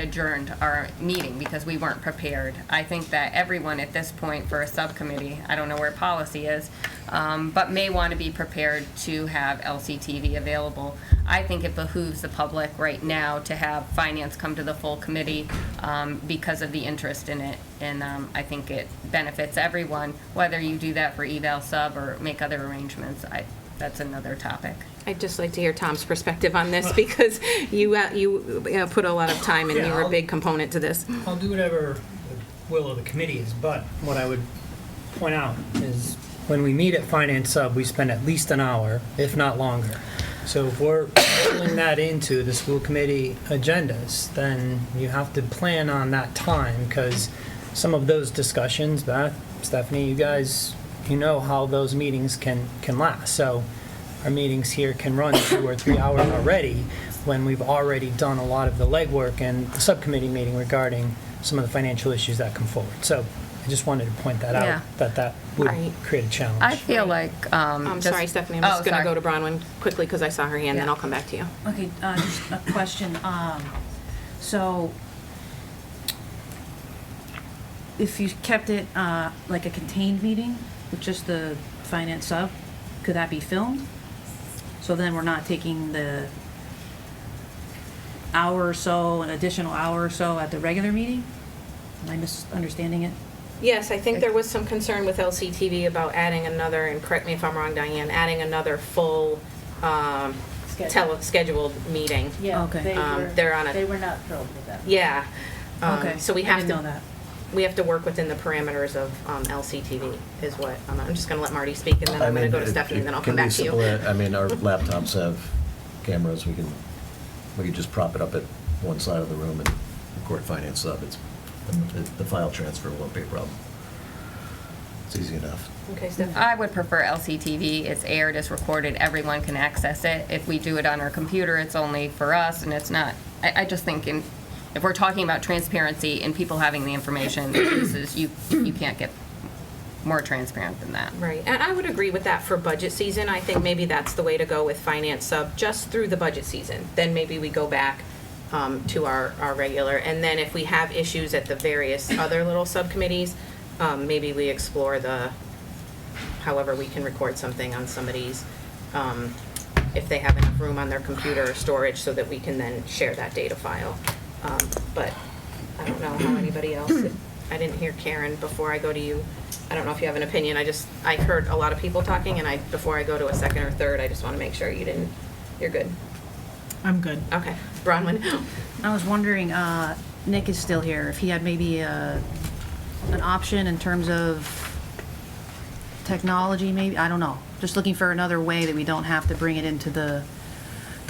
adjourned our meeting, because we weren't prepared. I think that everyone at this point for a subcommittee, I don't know where policy is, but may want to be prepared to have LCTV available. I think it behooves the public right now to have finance come to the full committee because of the interest in it, and I think it benefits everyone, whether you do that for eval sub or make other arrangements. That's another topic. I'd just like to hear Tom's perspective on this, because you put a lot of time and you're a big component to this. I'll do whatever the will of the committee is, but what I would point out is when we meet at Finance Sub, we spend at least an hour, if not longer. So if we're pulling that into the school committee agendas, then you have to plan on that time, because some of those discussions, Beth, Stephanie, you guys, how those meetings can last. So our meetings here can run 2 or 3 hours already, when we've already done a lot of the legwork and the subcommittee meeting regarding some of the financial issues that come forward. So I just wanted to point that out, that would create a challenge. I feel like... I'm sorry, Stephanie. I'm just going to go to Bronwyn quickly, because I saw her hand, then I'll come back to you. Okay, just a question. So, if you kept it like a contained meeting with just the finance sub, could that be filmed? So then we're not taking the hour or so, an additional hour or so at the regular meeting? Am I misunderstanding it? Yes, I think there was some concern with LCTV about adding another, and correct me if I'm wrong, Diane, adding another full scheduled meeting. Yeah, Okay. They were not thrilled with that. Yeah. Okay, So we I have didn't to know that. We have to work within the parameters of LCTV is what, I'm just going to let Marty speak, and then I'm going to go to Stephanie, and then I'll come back to you. I mean, our laptops have cameras. We can just prop it up at one side of the room and record finance sub. The file transfer won't be a problem. It's easy enough. Okay, Stephanie. I would prefer LCTV. It's aired, it's recorded, everyone can access it. If we do it on our computer, it's only for us, and it's not, I just think if we're talking about transparency and people having the information, this is, you can't get more transparent than that. Right, and I would agree with that for budget season. I think maybe that's the way to go with finance sub, just through the budget season. Then maybe we go back to our regular, and then if we have issues at the various other little subcommittees, maybe we explore however we can record something on somebody's, if they have enough room on their computer or storage, so that we can then share that data file. But I don't know how anybody else, I didn't hear Karen before I go to you. I don't know if you have an opinion. I heard a lot of people talking, and before I go to a second or third, I just want to make sure you're good. I'm good. Okay. Bronwyn? I was wondering, Nick is still here, if he had maybe an option in terms of technology, maybe, I don't know. Just looking for another way that we don't have to bring it into the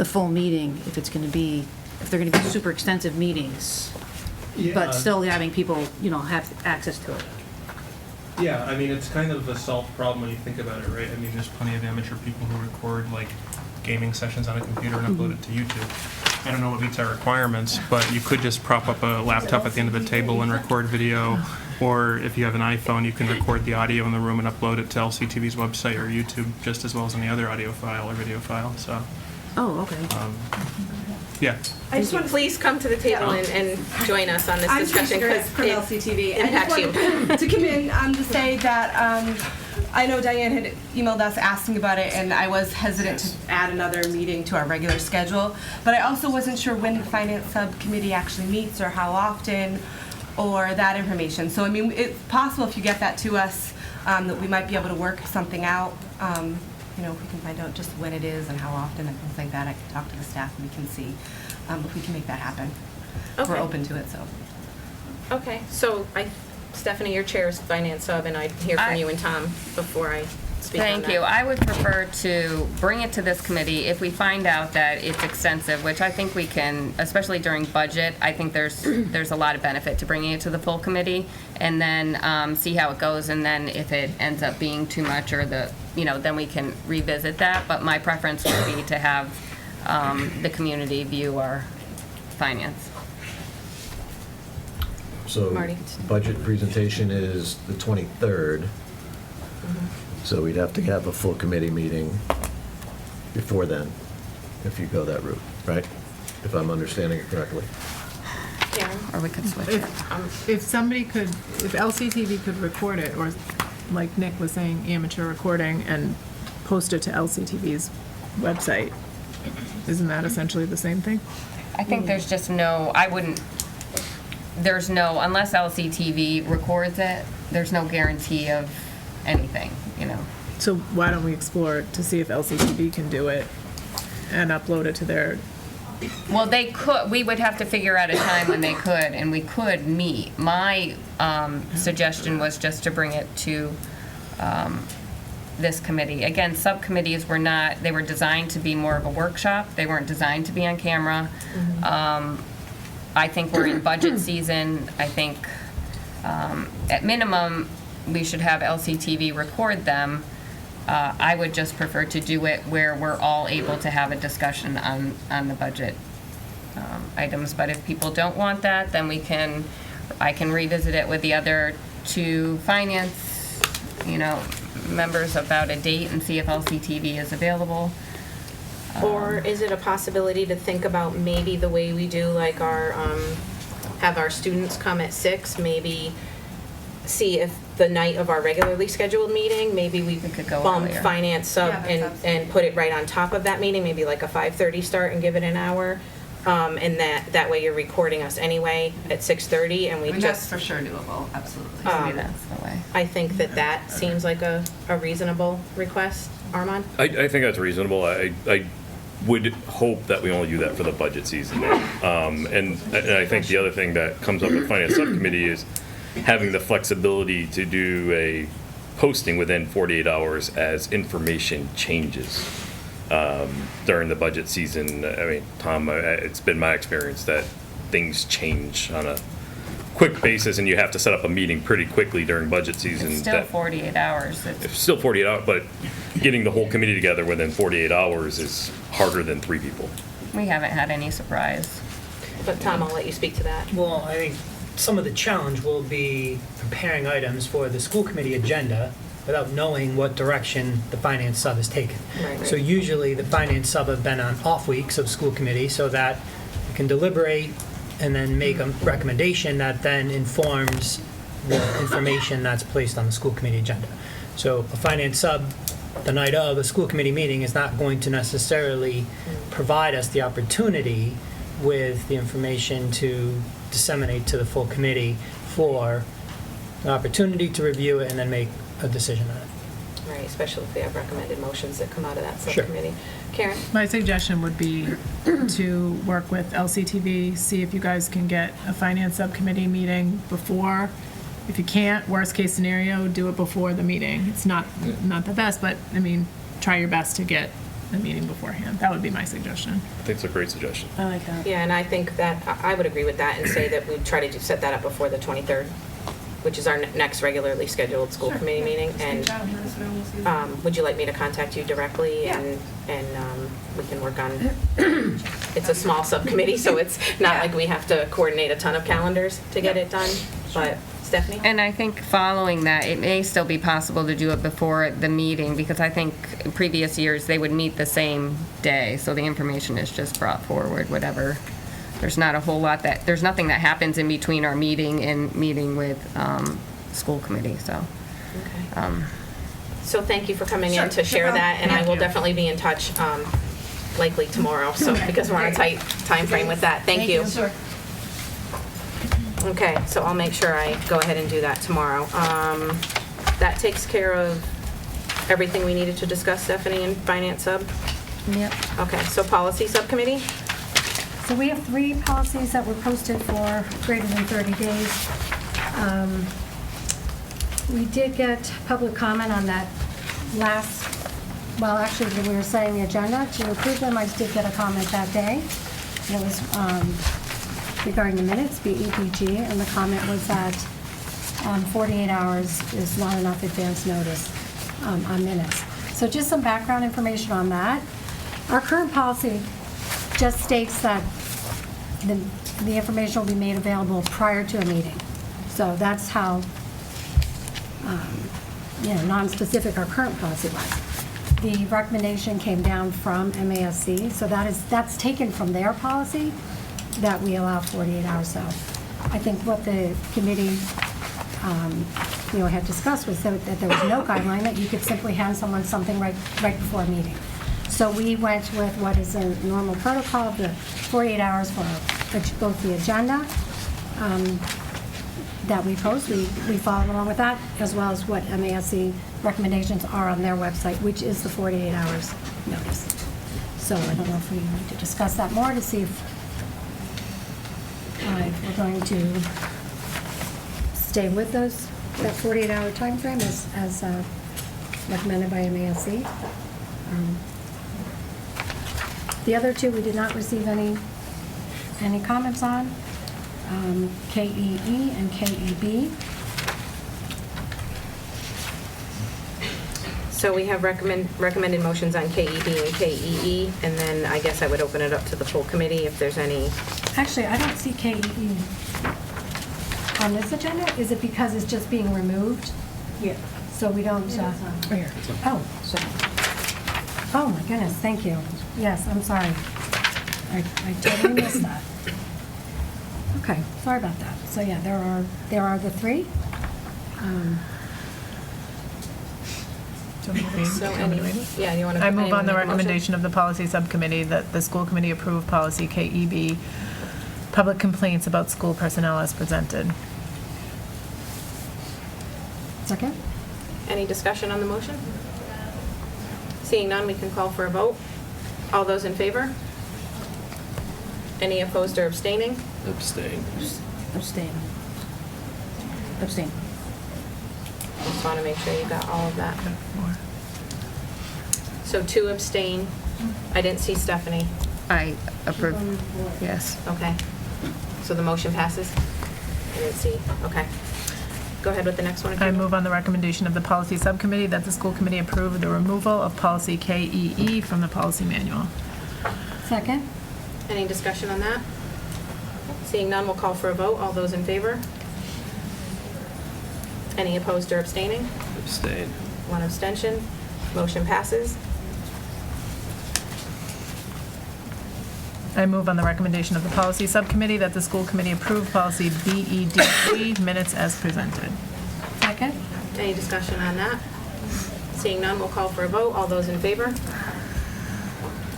full meeting, if they're going to be super extensive meetings, but still having people, have access to it. Yeah, I mean, it's kind of a solved problem when you think about it, right? I mean, there's plenty of amateur people who record, like, gaming sessions on a computer and upload it to YouTube. I don't know what meets our requirements, but you could just prop up a laptop at the end of the table and record video, or if you have an iPhone, you can record the audio in the room and upload it to LCTV's website or YouTube just as well as any other audio file or video file, so. Oh, okay. Yeah. I just want to please come to the table and join us on this discussion, because from it LCTV. impacts I you. just wanted to come in to say that I know Diane had emailed us asking about it, and I was hesitant to add another meeting to our regular schedule, but I also wasn't sure when the finance subcommittee actually meets or how often or that information. So I mean, it's possible if you get that to us that we might be able to work something out. If we can find out just when it is and how often and things like that, I can talk to the staff and we can see if we can make that happen. Okay. We're open to it, so. Okay, so Stephanie, your chair is finance sub, and I'd hear from you and Tom before I speak on that. Thank you. I would prefer to bring it to this committee. If we find out that it's extensive, which I think we can, especially during budget, I think there's a lot of benefit to bringing it to the full committee, and then see how it goes, and then if it ends up being too much, or then we can revisit that. But my preference would be to have the community view our finance. So Marty. budget presentation is the 23rd. So we'd have to have a full committee meeting before then, if you go that route, right? If I'm understanding it correctly. Yeah. Or we could switch it. If LCTV could record it, or like Nick was saying, amateur recording, and post it to LCTV's website, isn't that essentially the same thing? I think there's just unless LCTV records it, there's no guarantee of anything, So why don't we explore it to see if LCTV can do it and upload it to their... Well, they could. We would have to figure out a time when they could, and we could meet. My suggestion was just to bring it to this committee. Again, subcommittees they were designed to be more of a workshop. They weren't designed to be on camera. I think we're in budget season. I think at minimum we should have LCTV record them. I would just prefer to do it where we're all able to have a discussion on the budget items. But if people don't want that, then I can revisit it with the other two finance, members about a date and see if LCTV is available. Or is it a possibility to think about maybe the way we do like our, have our students come at 6, maybe see if the night of our regularly scheduled meeting, maybe we could go bump earlier. finance sub and put it right on top of that meeting, maybe like a 5:30 start and give it an hour. And that way you're recording us anyway at 6:30 and we That's just. for sure doable, absolutely. Um, That's the way. I think that seems like a reasonable request. Armand? I think that's reasonable. I would hope that we only do that for the budget season. And I think the other thing that comes up with Finance Subcommittee is having the flexibility to do a posting within 48 hours as information changes during the budget season. I mean, Tom, it's been my experience that things change on a quick basis, and you have to set up a meeting pretty quickly during budget season. It's still 48 hours. It's still 48 hours, but getting the whole committee together within 48 hours is harder than 3 people. We haven't had any surprise. But Tom, I'll let you speak to that. Well, I think some of the challenge will be preparing items for the school committee agenda without knowing what direction the finance sub has taken. Right. So usually the finance sub have been on off weeks of school committee so that we can deliberate and then make a recommendation that then informs the information that's placed on the school committee agenda. So a finance sub, the night of a school committee meeting, is not going to necessarily provide us the opportunity with the information to disseminate to the full committee for an opportunity to review it and then make a decision on it. Right, especially if we have recommended motions that come out of that Sure. subcommittee. Karen? My suggestion would be to work with LCTV, see if you guys can get a finance subcommittee meeting before. If you can't, worst case scenario, do it before the meeting. It's not the best, but I mean, try your best to get a meeting beforehand. That would be my suggestion. I think it's a great suggestion. I like that. Yeah, and I think that, I would agree with that and say that we try to set that up before the 23rd, which is our next regularly scheduled school committee meeting. And would you like me to contact you directly? Yeah. And we can work on, it's a small subcommittee, so it's not like we have to coordinate a ton of calendars to get it done. But Stephanie? And I think following that, it may still be possible to do it before the meeting, because I think in previous years, they would meet the same day, so the information is just brought forward, whatever. There's not a whole lot there's nothing that happens in between our meeting and meeting with school committee, so. Okay. So thank you for coming in to share that, and I will definitely be in touch, likely tomorrow, so, because we're on a tight time frame with that. Thank you. Sure. Okay, so I'll make sure I go ahead and do that tomorrow. That takes care of everything we needed to discuss, Stephanie, in Finance Sub? Yep. Okay, so Policy Subcommittee? So we have 3 policies that were posted for greater than 30 days. We did get public comment on that last, well, actually, when we were setting the agenda to approve them, I did get a comment that day. And it was regarding the minutes, BEPG, and the comment was that 48 hours is not enough advance notice on minutes. So just some background information on that. Our current policy just states that the information will be made available prior to a meeting. So that's how, non-specific our current policy was. The recommendation came down from MASC, so that's taken from their policy that we allow 48 hours. So I think what the committee, had discussed was that there was no guideline, that you could simply hand someone something right before a meeting. So we went with what is a normal protocol of the 48 hours for both the agenda that we post. We followed along with that, as well as what MASC recommendations are on their website, which is the 48 hours notice. So I don't know if we need to discuss that more to see if we're going to stay with that 48-hour time frame as recommended by MASC. The other 2 we did not receive any comments on, KEE and KEB. So we have recommended motions on KEB and KEE, and then I guess I would open it up to the full committee if there's any. Actually, I don't see KEE on this agenda. Is it because it's just being removed? Yeah. So we don't, Where? oh, so. Oh, my goodness, thank you. Yes, I'm sorry. I totally missed that. Okay, sorry about that. So, yeah, there are the three. So Yeah, you want to? I move on the recommendation of the policy subcommittee that the school committee approve policy KEB, public complaints about school personnel as presented. Second? Any discussion on the motion? Seeing none, we can call for a vote. All those in favor? Any opposed or abstaining? Abstain. Abstain. Abstain. Just want to make sure you got all of that. So 2 abstain. I didn't see Stephanie. I approve. Yes. Okay. So the motion passes? I didn't see. Okay. Go ahead with the next one. I move on the recommendation of the policy subcommittee that the school committee approve the removal of policy KEE from the policy manual. Second? Any discussion on that? Seeing none, we'll call for a vote. All those in favor? Any opposed or abstaining? Abstain. 1 abstention. Motion passes. I move on the recommendation of the policy subcommittee that the school committee approve policy BEDG minutes as presented. Second? Any discussion on that? Seeing none, we'll call for a vote. All those in favor?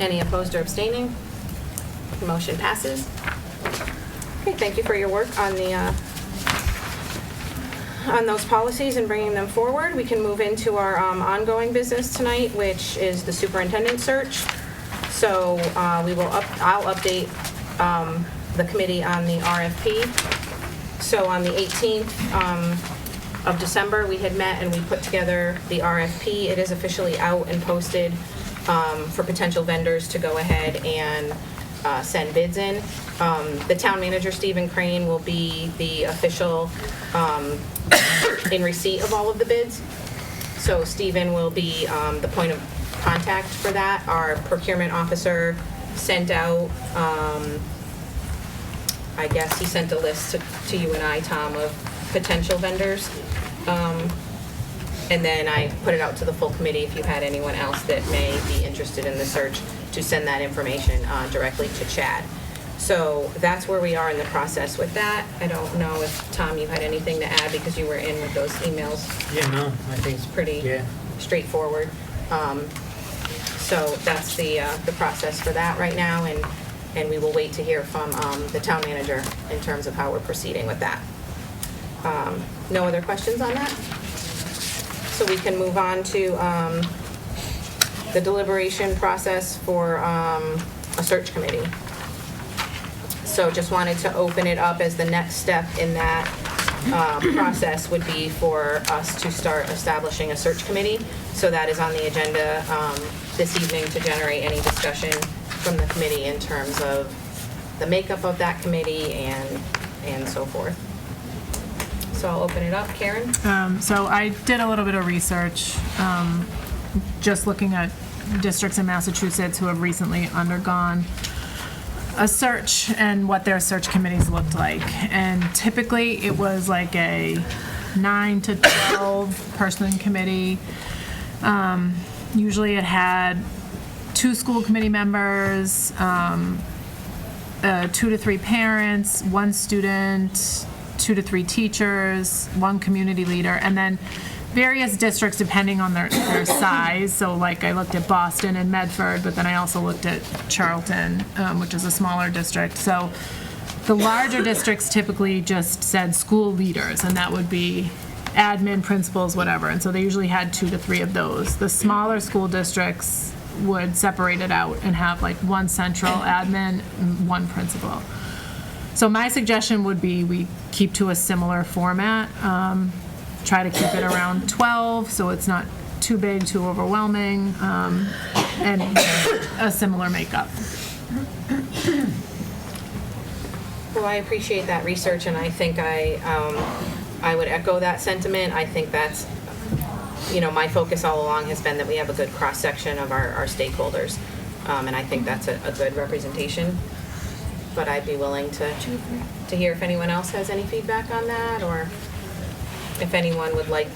Any opposed or abstaining? Motion passes. Okay, thank you for your work on the on those policies and bringing them forward. We can move into our ongoing business tonight, which is the superintendent search. So I'll update the committee on the RFP. So on the 18th of December, we had met and we put together the RFP. It is officially out and posted for potential vendors to go ahead and send bids in. The town manager, Stephen Crane, will be the official in receipt of all of the bids. So Stephen will be the point of contact for that. Our procurement officer sent out, I guess he sent a list to you and I, Tom, of potential vendors. And then I put it out to the full committee if you had anyone else that may be interested in the search to send that information directly to Chad. So that's where we are in the process with that. I don't know if, Tom, you had anything to add because you were in with those emails. Yeah, no, I think It's pretty straightforward. So that's the process for that right now, and we will wait to hear from the town manager in terms of how we're proceeding with that. No other questions on that? So we can move on to the deliberation process for a search committee. So just wanted to open it up as the next step in that process would be for us to start establishing a search committee. So that is on the agenda this evening to generate any discussion from the committee in terms of the makeup of that committee and so forth. So I'll open it up. Karen? So I did a little bit of research, just looking at districts in Massachusetts who have recently undergone a search and what their search committees looked like. And typically it was like a 9 to 12 person committee. Usually it had 2 school committee members, 2 to 3 parents, 1 student, 2 to 3 teachers, 1 community leader, and then various districts depending on their size. So like I looked at Boston and Medford, but then I also looked at Charlton, which is a smaller district. So the larger districts typically just said school leaders, and that would be admin, principals, whatever. And so they usually had 2 to 3 of those. The smaller school districts would separate it out and have like 1 central admin and 1 principal. So my suggestion would be we keep to a similar format. Try to keep it around 12 so it's not too big, too overwhelming, and a similar makeup. Well, I appreciate that research, and I think I would echo that sentiment. I think that's, my focus all along has been that we have a good cross-section of our stakeholders, and I think that's a good representation. But I'd be willing to hear if anyone else has any feedback on that, or if anyone would like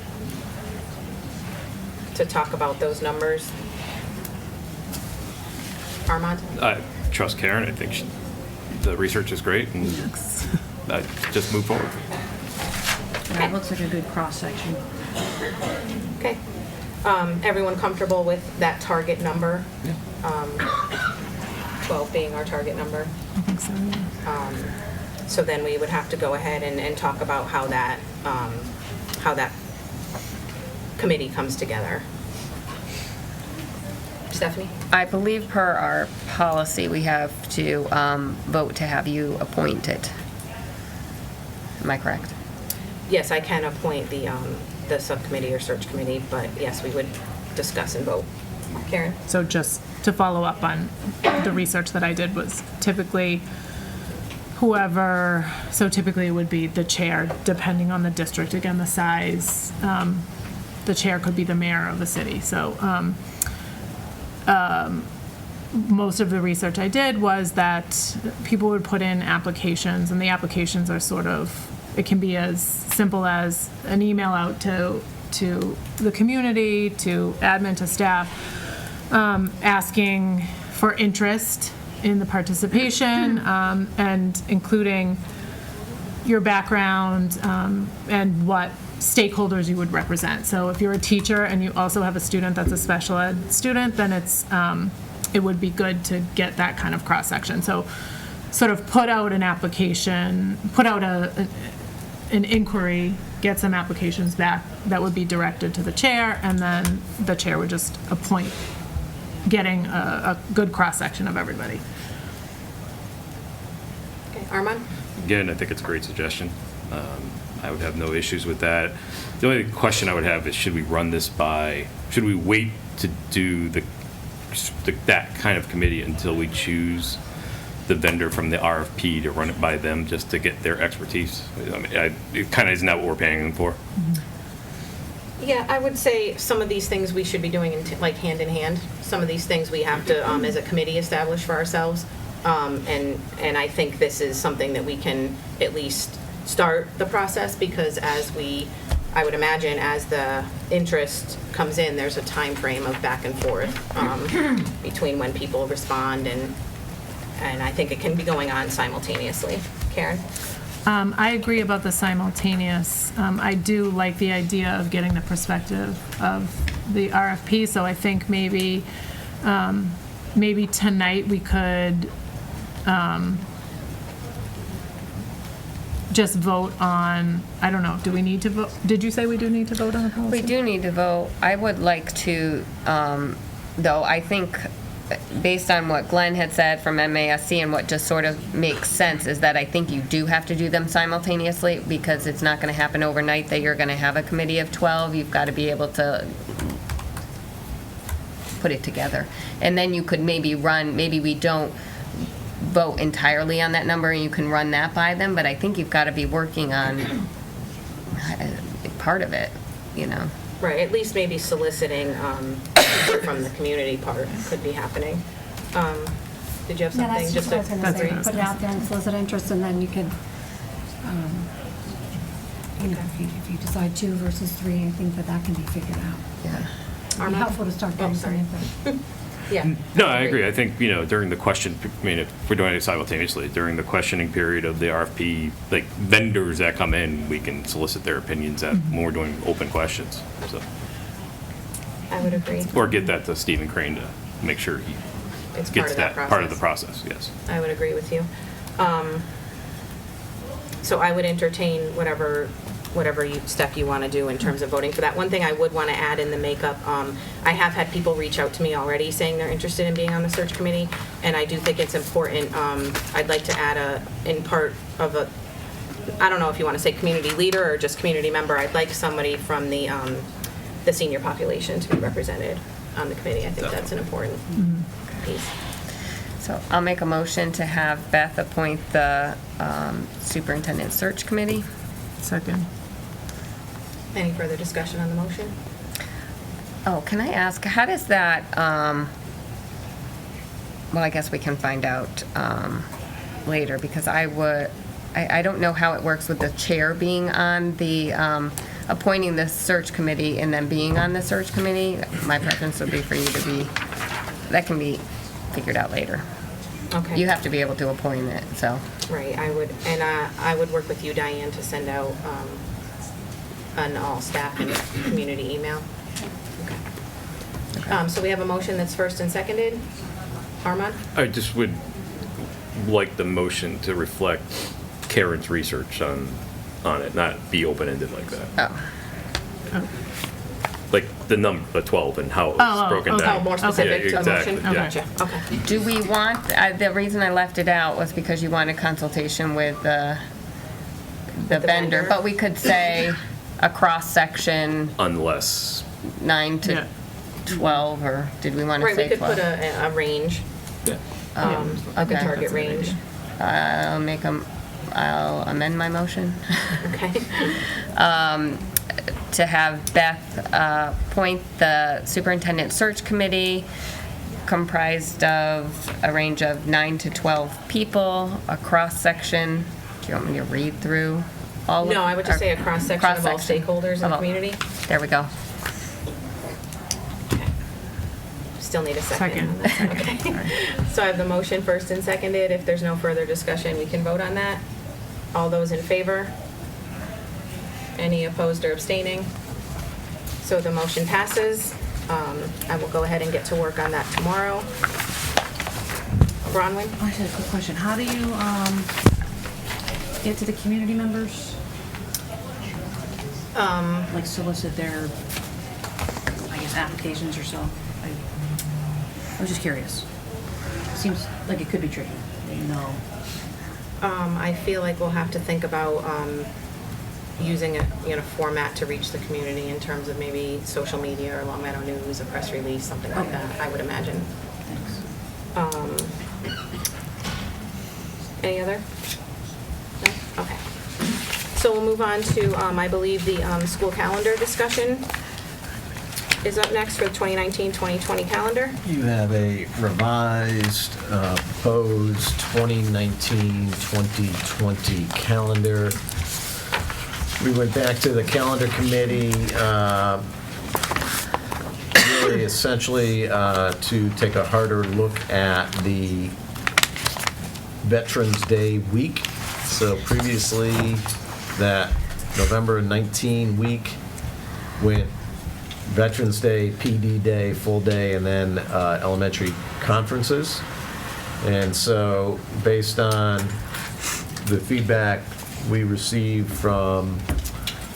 to talk about those numbers. Armand? I trust Karen. I think the research is great, and I just move forward. That looks like a good cross-section. Okay. Everyone comfortable with that target number? 12 being our target number? I think so, yeah. So then we would have to go ahead and talk about how that committee comes together. Stephanie? I believe per our policy, we have to vote to have you appointed. Am I correct? Yes, I can appoint the subcommittee or search committee, but yes, we would discuss and vote. Karen? So just to follow up on the research that I did was typically typically it would be the chair, depending on the district, again, the size. The chair could be the mayor of the city. So most of the research I did was that people would put in applications, and the applications are it can be as simple as an email out to the community, to admin, to staff, asking for interest in the participation, and including your background and what stakeholders you would represent. So if you're a teacher and you also have a student that's a special ed student, then it would be good to get that kind of cross-section. So sort of put out an application, put out an inquiry, get some applications back that would be directed to the chair, and then the chair would just appoint, getting a good cross-section of everybody. Okay, Armand? Again, I think it's a great suggestion. I would have no issues with that. The only question I would have is, should we wait to do that kind of committee until we choose the vendor from the RFP to run it by them, just to get their expertise? I mean, it kind of isn't that what we're paying them for? Yeah, I would say some of these things we should be doing hand in hand. Some of these things we have to, as a committee, establish for ourselves. And I think this is something that we can at least start the process, because I would imagine as the interest comes in, there's a time frame of back and forth between when people respond, and I think it can be going on simultaneously. Karen? I agree about the simultaneous. I do like the idea of getting the perspective of the RFP, so I think maybe tonight we could just vote on, I don't know, do we need to vote? Did you say we do need to vote on the policy? We do need to vote. I would like to, though, I think based on what Glenn had said from MASC and what just sort of makes sense is that I think you do have to do them simultaneously, because it's not going to happen overnight that you're going to have a committee of 12. You've got to be able to put it together. And then you could maybe we don't vote entirely on that number and you can run that by them, but I think you've got to be working on part of it, Right, at least maybe soliciting from the community part could be happening. Did you have something? Yeah, that's just what I was going to say. Put it out there and solicit interest, and then you can, if you decide 2 versus 3, I think that can be figured out. Yeah. It'd be helpful to start getting some input. Yeah. No, I agree. I think, during the if we're doing it simultaneously, during the questioning period of the RFP, like vendors that come in, we can solicit their opinions when we're doing open questions. So, I would agree. or get that to Stephen Crane to make sure he It's gets part of that part of the process, yes. I would agree with you. So I would entertain whatever step you want to do in terms of voting for that. One thing I would want to add in the makeup, I have had people reach out to me already saying they're interested in being on the search committee, and I do think it's important. I'd like to add in part of I don't know if you want to say community leader or just community member. I'd like somebody from the senior population to be represented on the committee. I think that's an important piece. So I'll make a motion to have Beth appoint the superintendent search committee. Second. Any further discussion on the motion? Oh, can I ask, how does that, well, I guess we can find out later, because I don't know how it works with the chair being on the, appointing the search committee and then being on the search committee. My preference would be for you to be, that can be figured out later. Okay. You have to be able to appoint it, so. Right, I would work with you, Diane, to send out an all staff and community email. Okay. So we have a motion that's first and seconded. Armand? I just would like the motion to reflect Karen's research on it, not be open-ended like that. Oh. Like the number, the 12, and how it was broken down. Oh, more specific to the exactly, motion? yeah. Gotcha, okay. Do we want, the reason I left it out was because you wanted consultation with the vendor, but we could say a cross-section Unless, 9 to 12, or did we want to Right, we say could 12? put a range, a Okay. target range. I'll amend my motion. Okay. To have Beth appoint the superintendent search committee comprised of a range of 9 to 12 people, a cross-section. Do you want me to read through all of? No, I would just say a cross-section of all stakeholders in the community. There we go. Still need a second. on this. Okay. So I have the motion first and seconded. If there's no further discussion, we can vote on that. All those in favor? Any opposed or abstaining? So the motion passes. I will go ahead and get to work on that tomorrow. Bronwyn? I just had a quick question. How do you get to the community members? Like solicit their, I guess, applications or so? I was just curious. Seems like it could be tricky, you know. I feel like we'll have to think about using a format to reach the community in terms of maybe social media or Long Meadow News, a press release, something like that, I would imagine. Thanks. Any other? No? Okay. So we'll move on to, I believe, the school calendar discussion is up next for the 2019-2020 calendar. You have a revised, proposed 2019-2020 calendar. We went back to the calendar committee, really essentially to take a harder look at the Veterans Day week. So previously, that November 19 week went Veterans Day, PD Day, full day, and then elementary conferences. And so based on the feedback we received from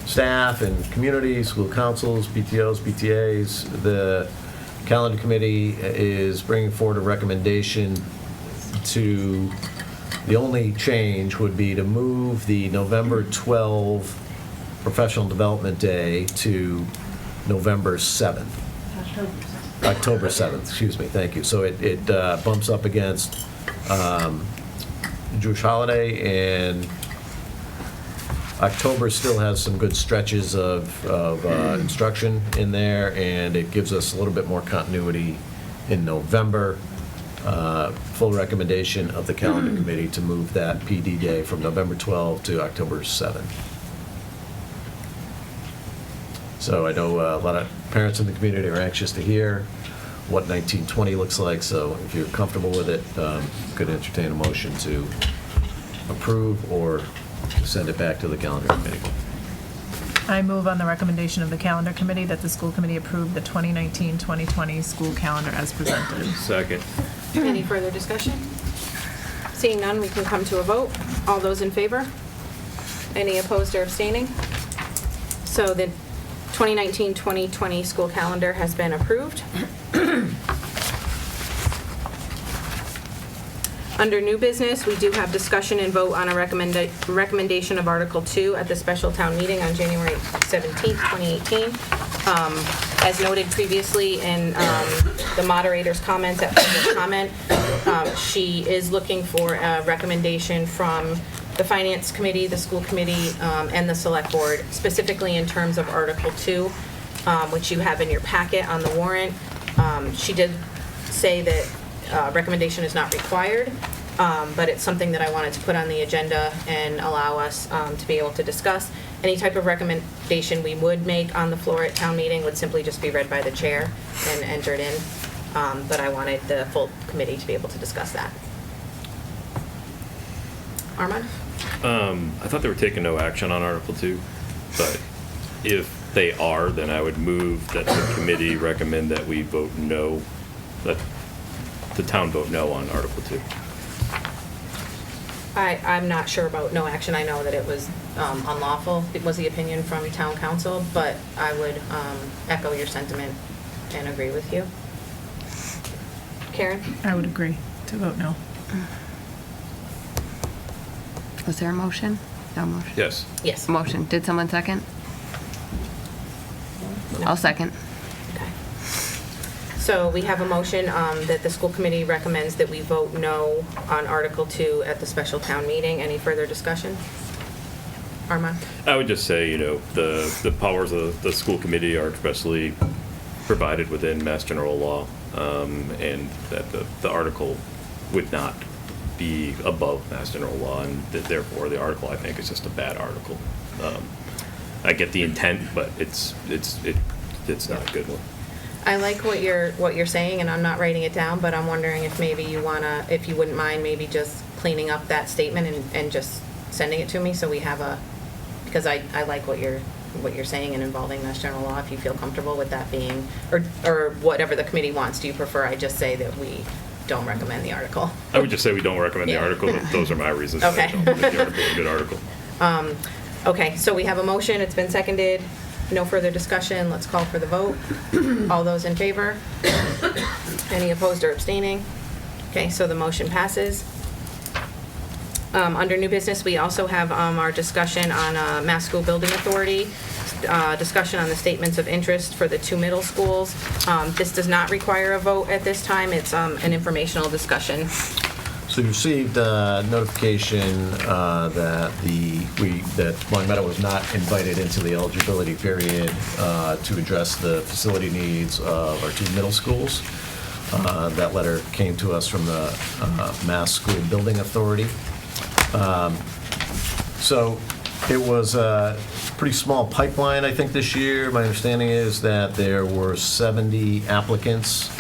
staff and community, school councils, PTOs, PTAs, the calendar committee is bringing forward a recommendation to, the only change would be to move the November 12 Professional Development Day to November 7th. October 7th, excuse me, thank you. So it bumps up against Jewish holiday, and October still has some good stretches of instruction in there, and it gives us a little bit more continuity in November. Full recommendation of the calendar committee to move that PD day from November 12 to October 7th. So I know a lot of parents in the community are anxious to hear what 1920 looks like, so if you're comfortable with it, could entertain a motion to approve or send it back to the calendar committee. I move on the recommendation of the calendar committee that the school committee approve the 2019-2020 school calendar as presented. Second. Any further discussion? Seeing none, we can come to a vote. All those in favor? Any opposed or abstaining? So the 2019-2020 school calendar has been approved. Under new business, we do have discussion and vote on a recommendation of Article 2 at the special town meeting on January 17th, 2018. As noted previously in the moderator's comments at public comment, she is looking for a recommendation from the Finance Committee, the School Committee, and the Select Board, specifically in terms of Article 2, which you have in your packet on the warrant. She did say that recommendation is not required, but it's something that I wanted to put on the agenda and allow us to be able to discuss. Any type of recommendation we would make on the floor at town meeting would simply just be read by the chair and entered in. but I wanted the full committee to be able to discuss that. Armand? I thought they were taking no action on Article 2, but if they are, then I would move that the committee recommend that we vote no, that the town vote no on Article 2. I'm not sure about no action. I know that it was unlawful. It was the opinion from town council, but I would echo your sentiment and agree with you. Karen? I would agree to vote no. Was there a motion? No motion? Yes. Yes. Motion. Did someone second? I'll second. Okay. So we have a motion that the school committee recommends that we vote no on Article 2 at the special town meeting. Any further discussion? Armand? I would just say, the powers of the school committee are expressly provided within Mass General Law, and that the article would not be above Mass General Law, and therefore the article, I think, is just a bad article. I get the intent, but it's not a good one. I like what you're saying, and I'm not writing it down, but I'm wondering if maybe if you wouldn't mind maybe just cleaning up that statement and just sending it to me so we have because I like what you're saying and involving Mass General Law. If you feel comfortable with that being, or whatever the committee wants, do you prefer I just say that we don't recommend the article? I would just say we don't recommend the article. Those are my reasons. Okay. I don't think the article is a good article. Okay, so we have a motion, it's been seconded, no further discussion, let's call for the vote. All those in favor? Any opposed or abstaining? Okay, so the motion passes. Under new business, we also have our discussion on Mass School Building Authority, discussion on the statements of interest for the 2 middle schools. This does not require a vote at this time, it's an informational discussion. So you received notification that Long Meadow was not invited into the eligibility period to address the facility needs of our 2 middle schools. That letter came to us from the Mass School Building Authority. So it was a pretty small pipeline, I think, this year. My understanding is that there were 70 applicants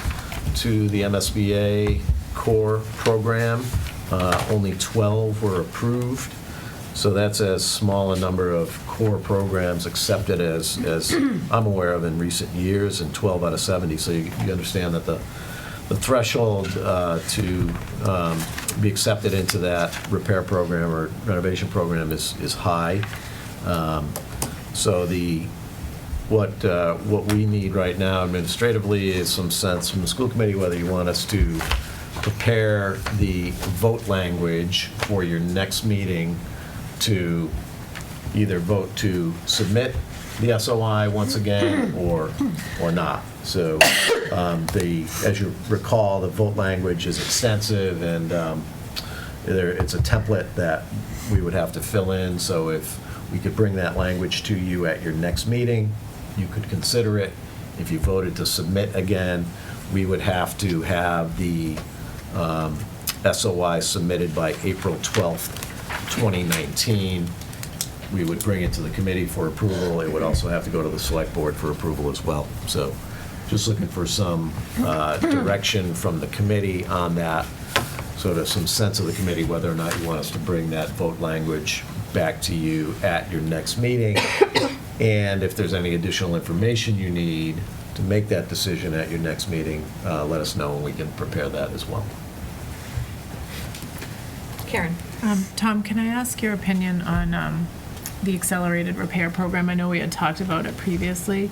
to the MSBA core program. Only 12 were approved. So that's as small a number of core programs accepted as I'm aware of in recent years, and 12 out of 70. So you understand that the threshold to be accepted into that repair program or renovation program is high. So what we need right now administratively is some sense from the school committee whether you want us to prepare the vote language for your next meeting to either vote to submit the SOI once again or not. So as you recall, the vote language is extensive, and it's a template that we would have to fill in. So if we could bring that language to you at your next meeting, you could consider it. If you voted to submit again, we would have to have the SOI submitted by April 12th, 2019. We would bring it to the committee for approval. It would also have to go to the select board for approval as well. So just looking for some direction from the committee on that, sort of some sense of the committee whether or not you want us to bring that vote language back to you at your next meeting. And if there's any additional information you need to make that decision at your next meeting, let us know and we can prepare that as well. Karen? Tom, can I ask your opinion on the accelerated repair program? I know we had talked about it previously.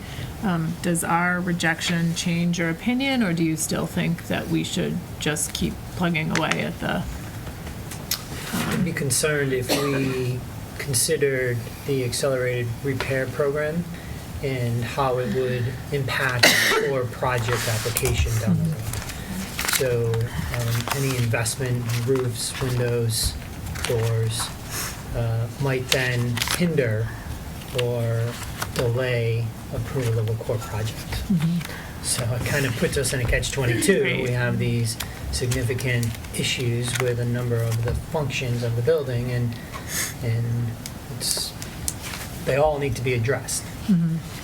Does our rejection change your opinion, or do you still think that we should just keep plugging away at the... I'd be concerned if we considered the accelerated repair program and how it would impact our project application down the road. So any investment in roofs, windows, doors might then hinder or delay approval of a core project. So it kind of puts us in a catch-22. Right. We have these significant issues with a number of the functions of the building, and they all need to be addressed.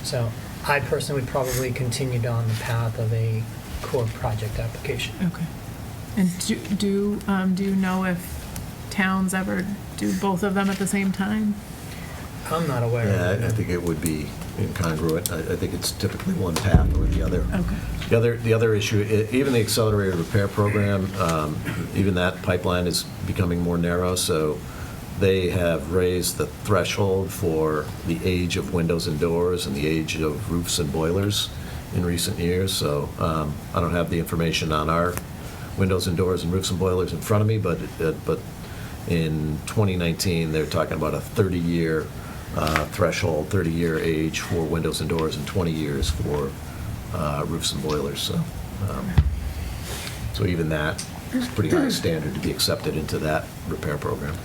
So I personally would probably continue down the path of a core project application. Okay. And do you know if towns ever do both of them at the same time? I'm not aware of Yeah, it. I think it would be incongruent. I think it's typically one path or the other. Okay. The other issue, even the accelerated repair program, even that pipeline is becoming more narrow, so they have raised the threshold for the age of windows and doors and the age of roofs and boilers in recent years. So I don't have the information on our windows and doors and roofs and boilers in front of me, but in 2019, they're talking about a 30-year threshold, 30-year age for windows and doors and 20 years for roofs and boilers. So even that is a pretty high standard to be accepted into that repair program.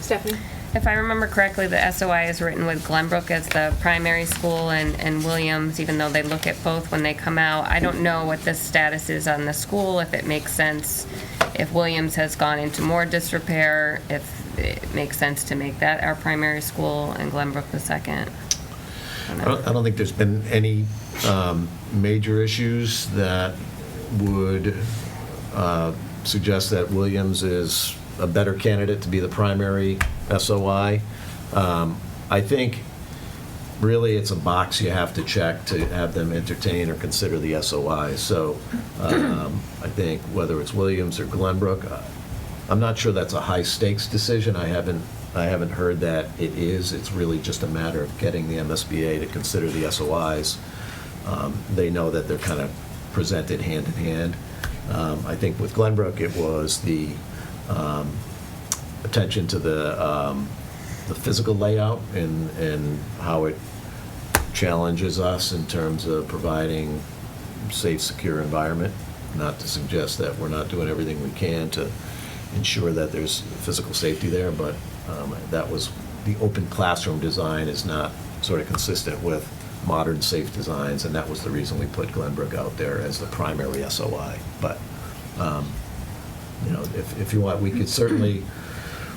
Stephanie? If I remember correctly, the SOI is written with Glenbrook as the primary school and Williams, even though they look at both when they come out. I don't know what the status is on the school, if it makes sense, if Williams has gone into more disrepair, if it makes sense to make that our primary school and Glenbrook the second. I don't think there's been any major issues that would suggest that Williams is a better candidate to be the primary SOI. I think really it's a box you have to check to have them entertain or consider the SOI. So I think whether it's Williams or Glenbrook, I'm not sure that's a high stakes decision. I haven't heard that it is. It's really just a matter of getting the MSBA to consider the SOIs. They know that they're kind of presented hand in hand. I think with Glenbrook, it was the attention to the physical layout and how it challenges us in terms of providing safe, secure environment. Not to suggest that we're not doing everything we can to ensure that there's physical safety there, but that was the open classroom design is not sort of consistent with modern safe designs, and that was the reason we put Glenbrook out there as the primary SOI. But if you want, we could certainly,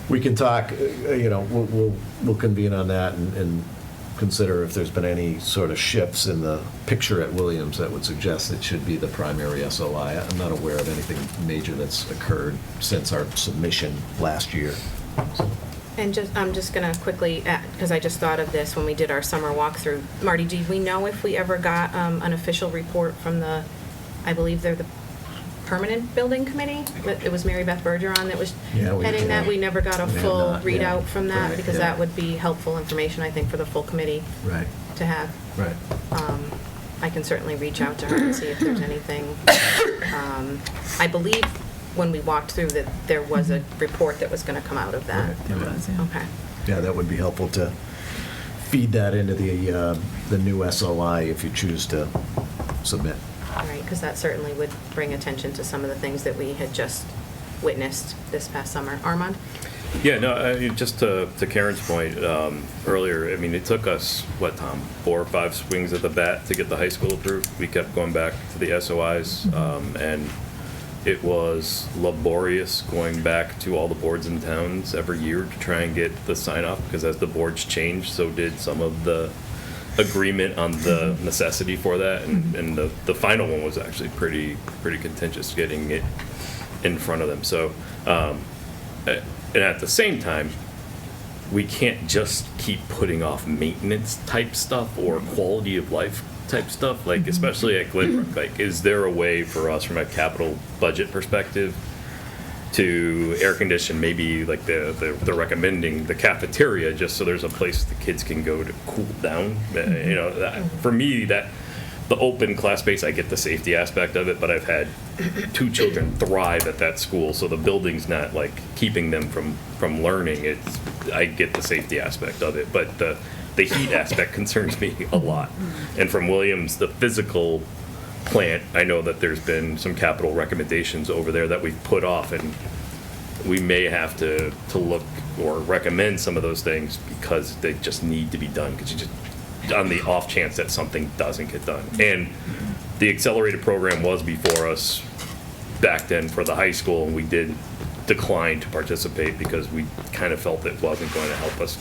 we can talk, we'll convene on that and consider if there's been any sort of shifts in the picture at Williams that would suggest it should be the primary SOI. I'm not aware of anything major that's occurred since our submission last year. And I'm just going to quickly, because I just thought of this when we did our summer walkthrough. Marty, do we know if we ever got an official report from I believe they're the permanent building committee? It was Mary Beth Bergeron that was heading that. We never got a full readout from that, because that would be helpful information, I think, for the full committee to have. Right. I can certainly reach out to her and see if there's anything. I believe when we walked through that there was a report that was going to come out of that. There was, yeah. Okay. Yeah, that would be helpful to feed that into the new SOI if you choose to submit. Right, because that certainly would bring attention to some of the things that we had just witnessed this past summer. Armand? Yeah, no, just to Karen's point earlier, I mean, it took us, what, Tom, 4 or 5 swings at the bat to get the high school approved. We kept going back to the SOIs, and it was laborious going back to all the boards and towns every year to try and get the sign-off, because as the boards changed, so did some of the agreement on the necessity for that, and the final one was actually pretty contentious getting it in front of them. So, and at the same time, we can't just keep putting off maintenance type stuff or quality of life type stuff, like especially at Glenbrook. Like, is there a way for us from a capital budget perspective to air condition maybe like they're recommending the cafeteria, just so there's a place the kids can go to cool down? For me, that the open class space, I get the safety aspect of it, but I've had 2 children thrive at that school, so the building's not like keeping them from learning. I get the safety aspect of it, but the heat aspect concerns me a lot. And from Williams, the physical plant, I know that there's been some capital recommendations over there that we've put off, and we may have to look or recommend some of those things because they just need to be done, because you just, on the off chance that something doesn't get done. And the accelerated program was before us back then for the high school, and we did decline to participate because we kind of felt it wasn't going to help us.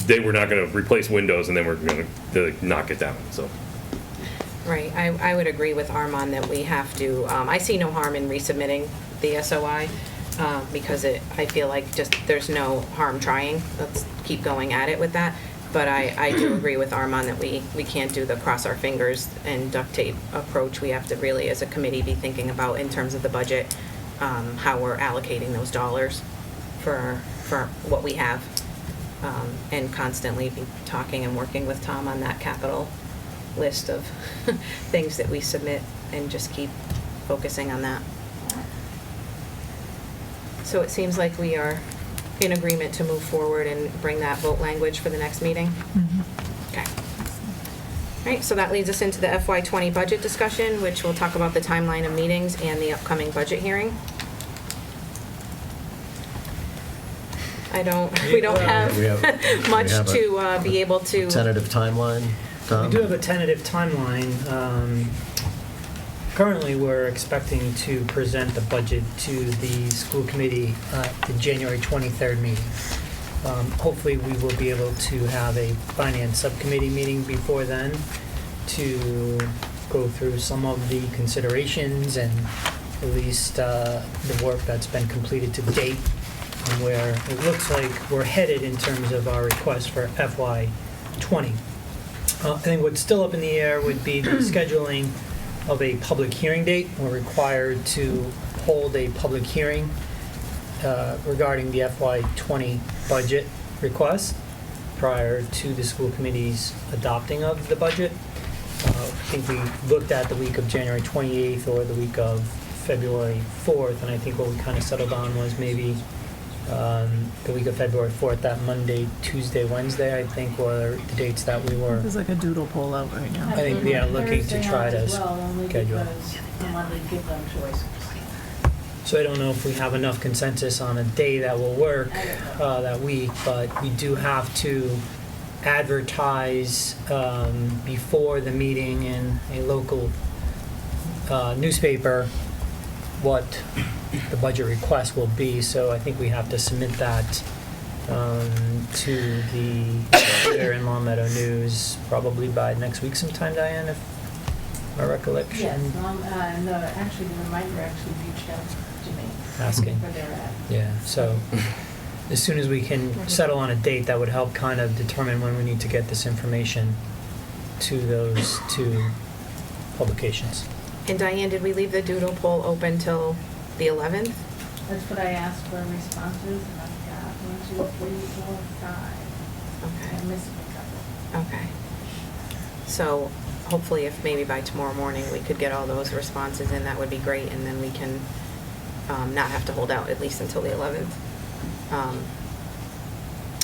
They were not going to replace windows, and then we're going to knock it down. So Right, I would agree with Armand that we have to, I see no harm in resubmitting the SOI, because I feel like just, there's no harm trying. Let's keep going at it with that. But I do agree with Armand that we can't do the cross our fingers and duct tape approach. We have to really, as a committee, be thinking about, in terms of the budget, how we're allocating those dollars for what we have, and constantly be talking and working with Tom on that capital list of things that we submit, and just keep focusing on that. So it seems like we are in agreement to move forward and bring that vote language for the next meeting? Okay. All right, so that leads us into the FY20 budget discussion, which will talk about the timeline of meetings and the upcoming budget hearing. We don't have much to be able to. Tentative timeline, Tom? We do have a tentative timeline. Currently, we're expecting to present the budget to the school committee at the January 23rd meeting. Hopefully, we will be able to have a finance subcommittee meeting before then to go through some of the considerations and at least the work that's been completed to date, and where it looks like we're headed in terms of our request for FY20. I think what's still up in the air would be the scheduling of a public hearing date. We're required to hold a public hearing regarding the FY20 budget request prior to the school committee's adopting of the budget. I think we looked at the week of January 28th or the week of February 4th, and I think what we kind of settled on was maybe the week of February 4th, that Monday, Tuesday, Wednesday, I think, were the dates that we were. There's like a doodle poll out right now. I think, yeah, looking to try to schedule. I wanted to give them choices. So I don't know if we have enough consensus on a day that will work that week, but we do have to advertise before the meeting in a local newspaper what the budget request will be. So I think we have to submit that to the Moderator in Long Meadow News probably by next week sometime, Diane, if my recollection. Yes, and actually the reminder actually reached out to me. Asking. Where they're at. Yeah, so as soon as we can settle on a date, that would help kind of determine when we need to get this information to those two publications. And Diane, did we leave the doodle poll open till the 11th? That's what I asked for responses, and I've got 1, 2, 3, 4, 5. Okay. I'm missing a couple. Okay. So hopefully if maybe by tomorrow morning we could get all those responses in, that would be great, and then we can not have to hold out at least until the 11th.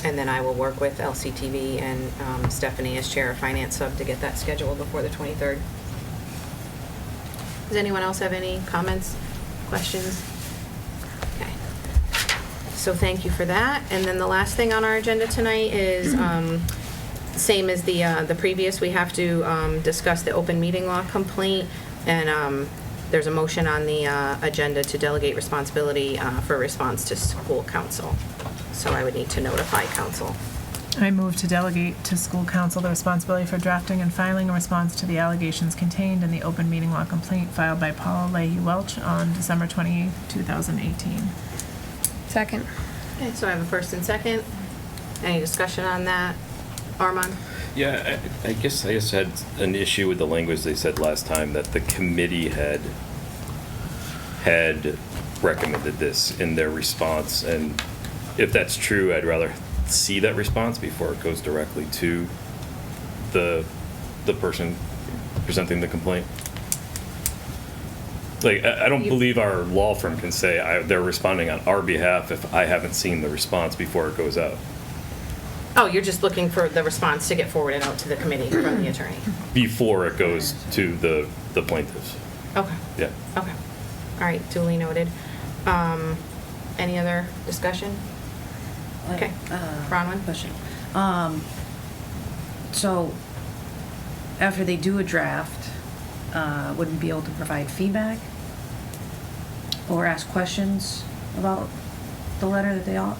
And then I will work with LCTV and Stephanie as Chair of Finance Sub to get that scheduled before the 23rd. Does anyone else have any comments, questions? Okay. So thank you for that. And then the last thing on our agenda tonight is same as the previous. We have to discuss the open meeting law complaint, and there's a motion on the agenda to delegate responsibility for response to school council. So I would need to notify council. I move to delegate to school council the responsibility for drafting and filing a response to the allegations contained in the open meeting law complaint filed by Paula Leahy Welch on December 28, 2018. Second. Okay, so I have a first and second. Any discussion on that? Armand? Yeah, I guess I just had an issue with the language they said last time, that the committee had recommended this in their response, and if that's true, I'd rather see that response before it goes directly to the person presenting the complaint. Like, I don't believe our law firm can say they're responding on our behalf if I haven't seen the response before it goes out. Oh, you're just looking for the response to get forwarded out to the committee from the attorney? Before it goes to the plaintiffs. Okay. Yeah. Okay. All right, duly noted. Any other discussion? Okay. Bronwyn? Question. So, after they do a draft, wouldn't be able to provide feedback or ask questions about the letter that they all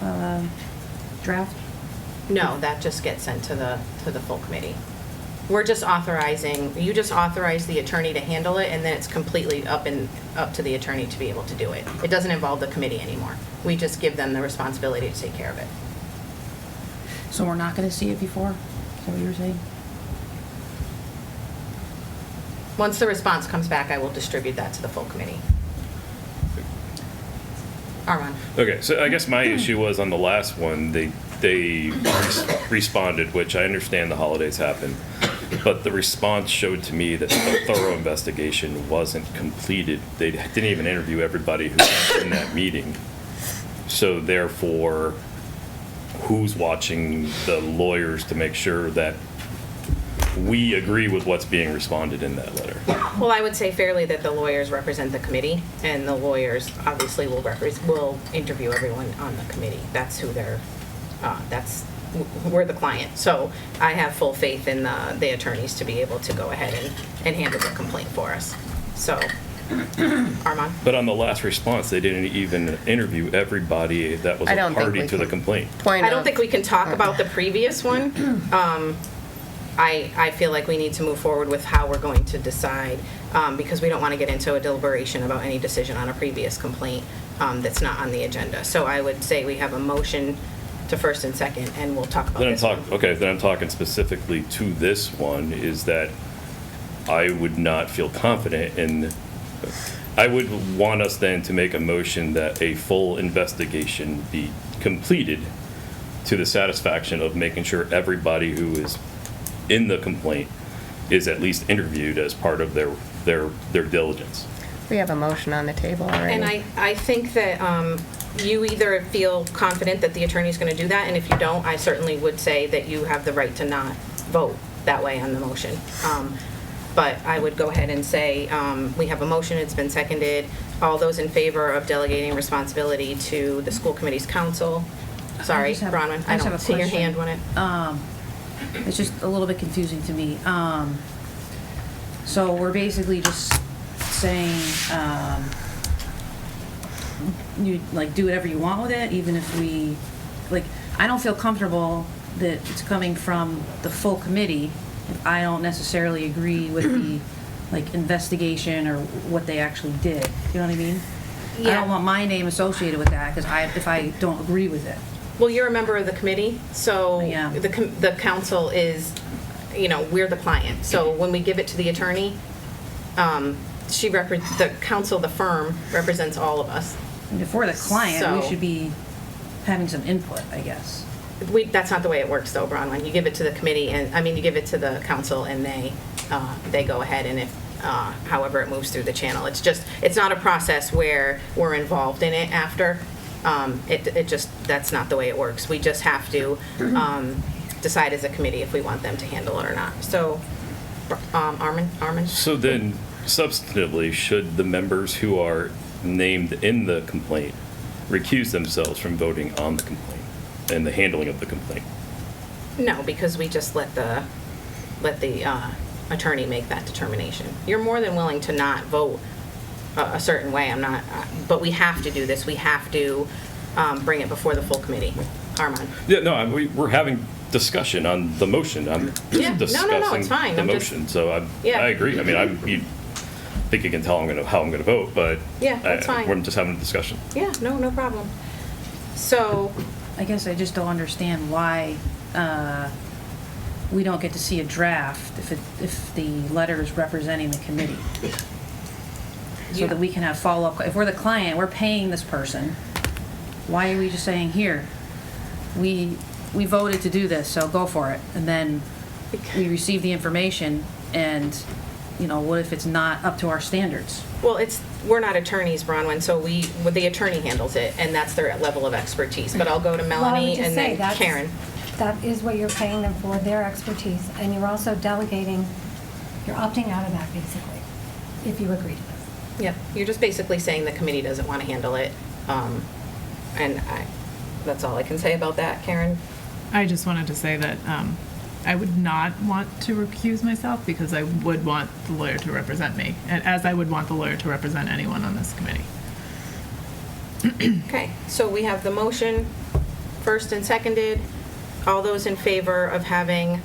draft? No, that just gets sent to the full committee. We're just authorizing, you just authorize the attorney to handle it, and then it's completely up to the attorney to be able to do it. It doesn't involve the committee anymore. We just give them the responsibility to take care of it. So we're not gonna see it before? Is that what you were saying? Once the response comes back, I will distribute that to the full committee. Armand? Okay, so I guess my issue was on the last one, they responded, which I understand the holidays happen, but the response showed to me that the thorough investigation wasn't completed. They didn't even interview everybody who was in that meeting. So therefore, who's watching the lawyers to make sure that we agree with what's being responded in that letter? Well, I would say fairly that the lawyers represent the committee, and the lawyers obviously will interview everyone on the committee. That's who they're, we're the client. So I have full faith in the attorneys to be able to go ahead and handle the complaint for us. So, Armand? But on the last response, they didn't even interview everybody that was I a don't think party we to the can. complaint. I don't think we can talk about the previous one. I feel like we need to move forward with how we're going to decide, because we don't want to get into a deliberation about any decision on a previous complaint that's not on the agenda. So I would say we have a motion to first and second, and we'll talk about this. Then I'm talking specifically to this one, is that I would not feel confident in, I would want us then to make a motion that a full investigation be completed to the satisfaction of making sure everybody who is in the complaint is at least interviewed as part of their diligence. We have a motion on the table already. And I think that you either feel confident that the attorney's going to do that, and if you don't, I certainly would say that you have the right to not vote that way on the motion. But I would go ahead and say we have a motion, it's been seconded. All those in favor of delegating responsibility to the school committee's counsel? Sorry, Bronwyn, I don't see your hand when it... It's just a little bit confusing to me. So we're basically just saying, you like do whatever you want with it, even if we, like, I don't feel comfortable that it's coming from the full committee if I don't necessarily agree with the, like, investigation or what they actually did. You know what I mean? I don't want my name associated with that because if I don't agree with it. Well, you're a member of the committee, so the council is, we're the client. So when we give it to the attorney, the council, the firm, represents all of us. And if we're the client, we So- should be having some input, I guess. That's not the way it works, though, Bronwyn. You give it to the committee, you give it to the council, and they go ahead, and if, however it moves through the channel. It's not a process where we're involved in it after. That's not the way it works. We just have to decide as a committee if we want them to handle it or not. So, Armin? So then, substantively, should the members who are named in the complaint recuse themselves from voting on the complaint and the handling of the complaint? No, because we just let the attorney make that determination. You're more than willing to not vote a certain way. But we have to do this. We have to bring it before the full committee. Armand? Yeah, no, we're having discussion on the motion. I'm Yeah, discussing no, it's fine. the I'm just- motion, so Yeah. I agree. I mean, you think you can tell how I'm gonna vote, but Yeah, that's fine. we're just having a discussion. Yeah, no problem. So, I guess I just don't understand why we don't get to see a draft if the letter is representing the committee. So that we can have follow-up. If we're the client, we're paying this person, why are we just saying, here, we voted to do this, so go for it. And then we receive the information and, what if it's not up to our standards? well, we're not attorneys, Bronwyn, so the attorney handles it, and that's their level of expertise. But I'll go to Well, I would Melanie just and say then Karen. That is what you're paying them for, their expertise, and you're also delegating, you're opting out of that basically, if you agree to this. Yep, you're just basically saying the committee doesn't want to handle it. And that's all I can say about that. Karen? I just wanted to say that I would not want to recuse myself because I would want the lawyer to represent me, as I would want the lawyer to represent anyone on this committee. Okay, so we have the motion, first and seconded. All those in favor of having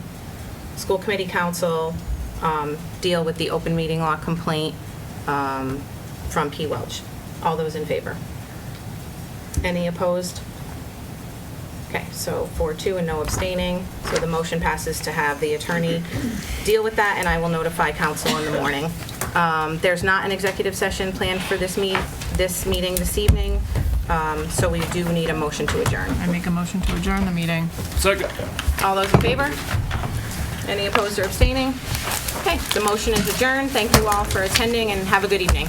school committee council deal with the open meeting law complaint from P. Welch. All those in favor? Any opposed? Okay, so 4-2 and no abstaining. So the motion passes to have the attorney deal with that, and I will notify council in the morning. There's not an executive session planned for this meeting this evening, so we do need a motion to adjourn. I make a motion to adjourn the meeting. Second. All those in favor? Any opposed or abstaining? Okay, the motion is adjourned. Thank you all for attending, and have a good evening.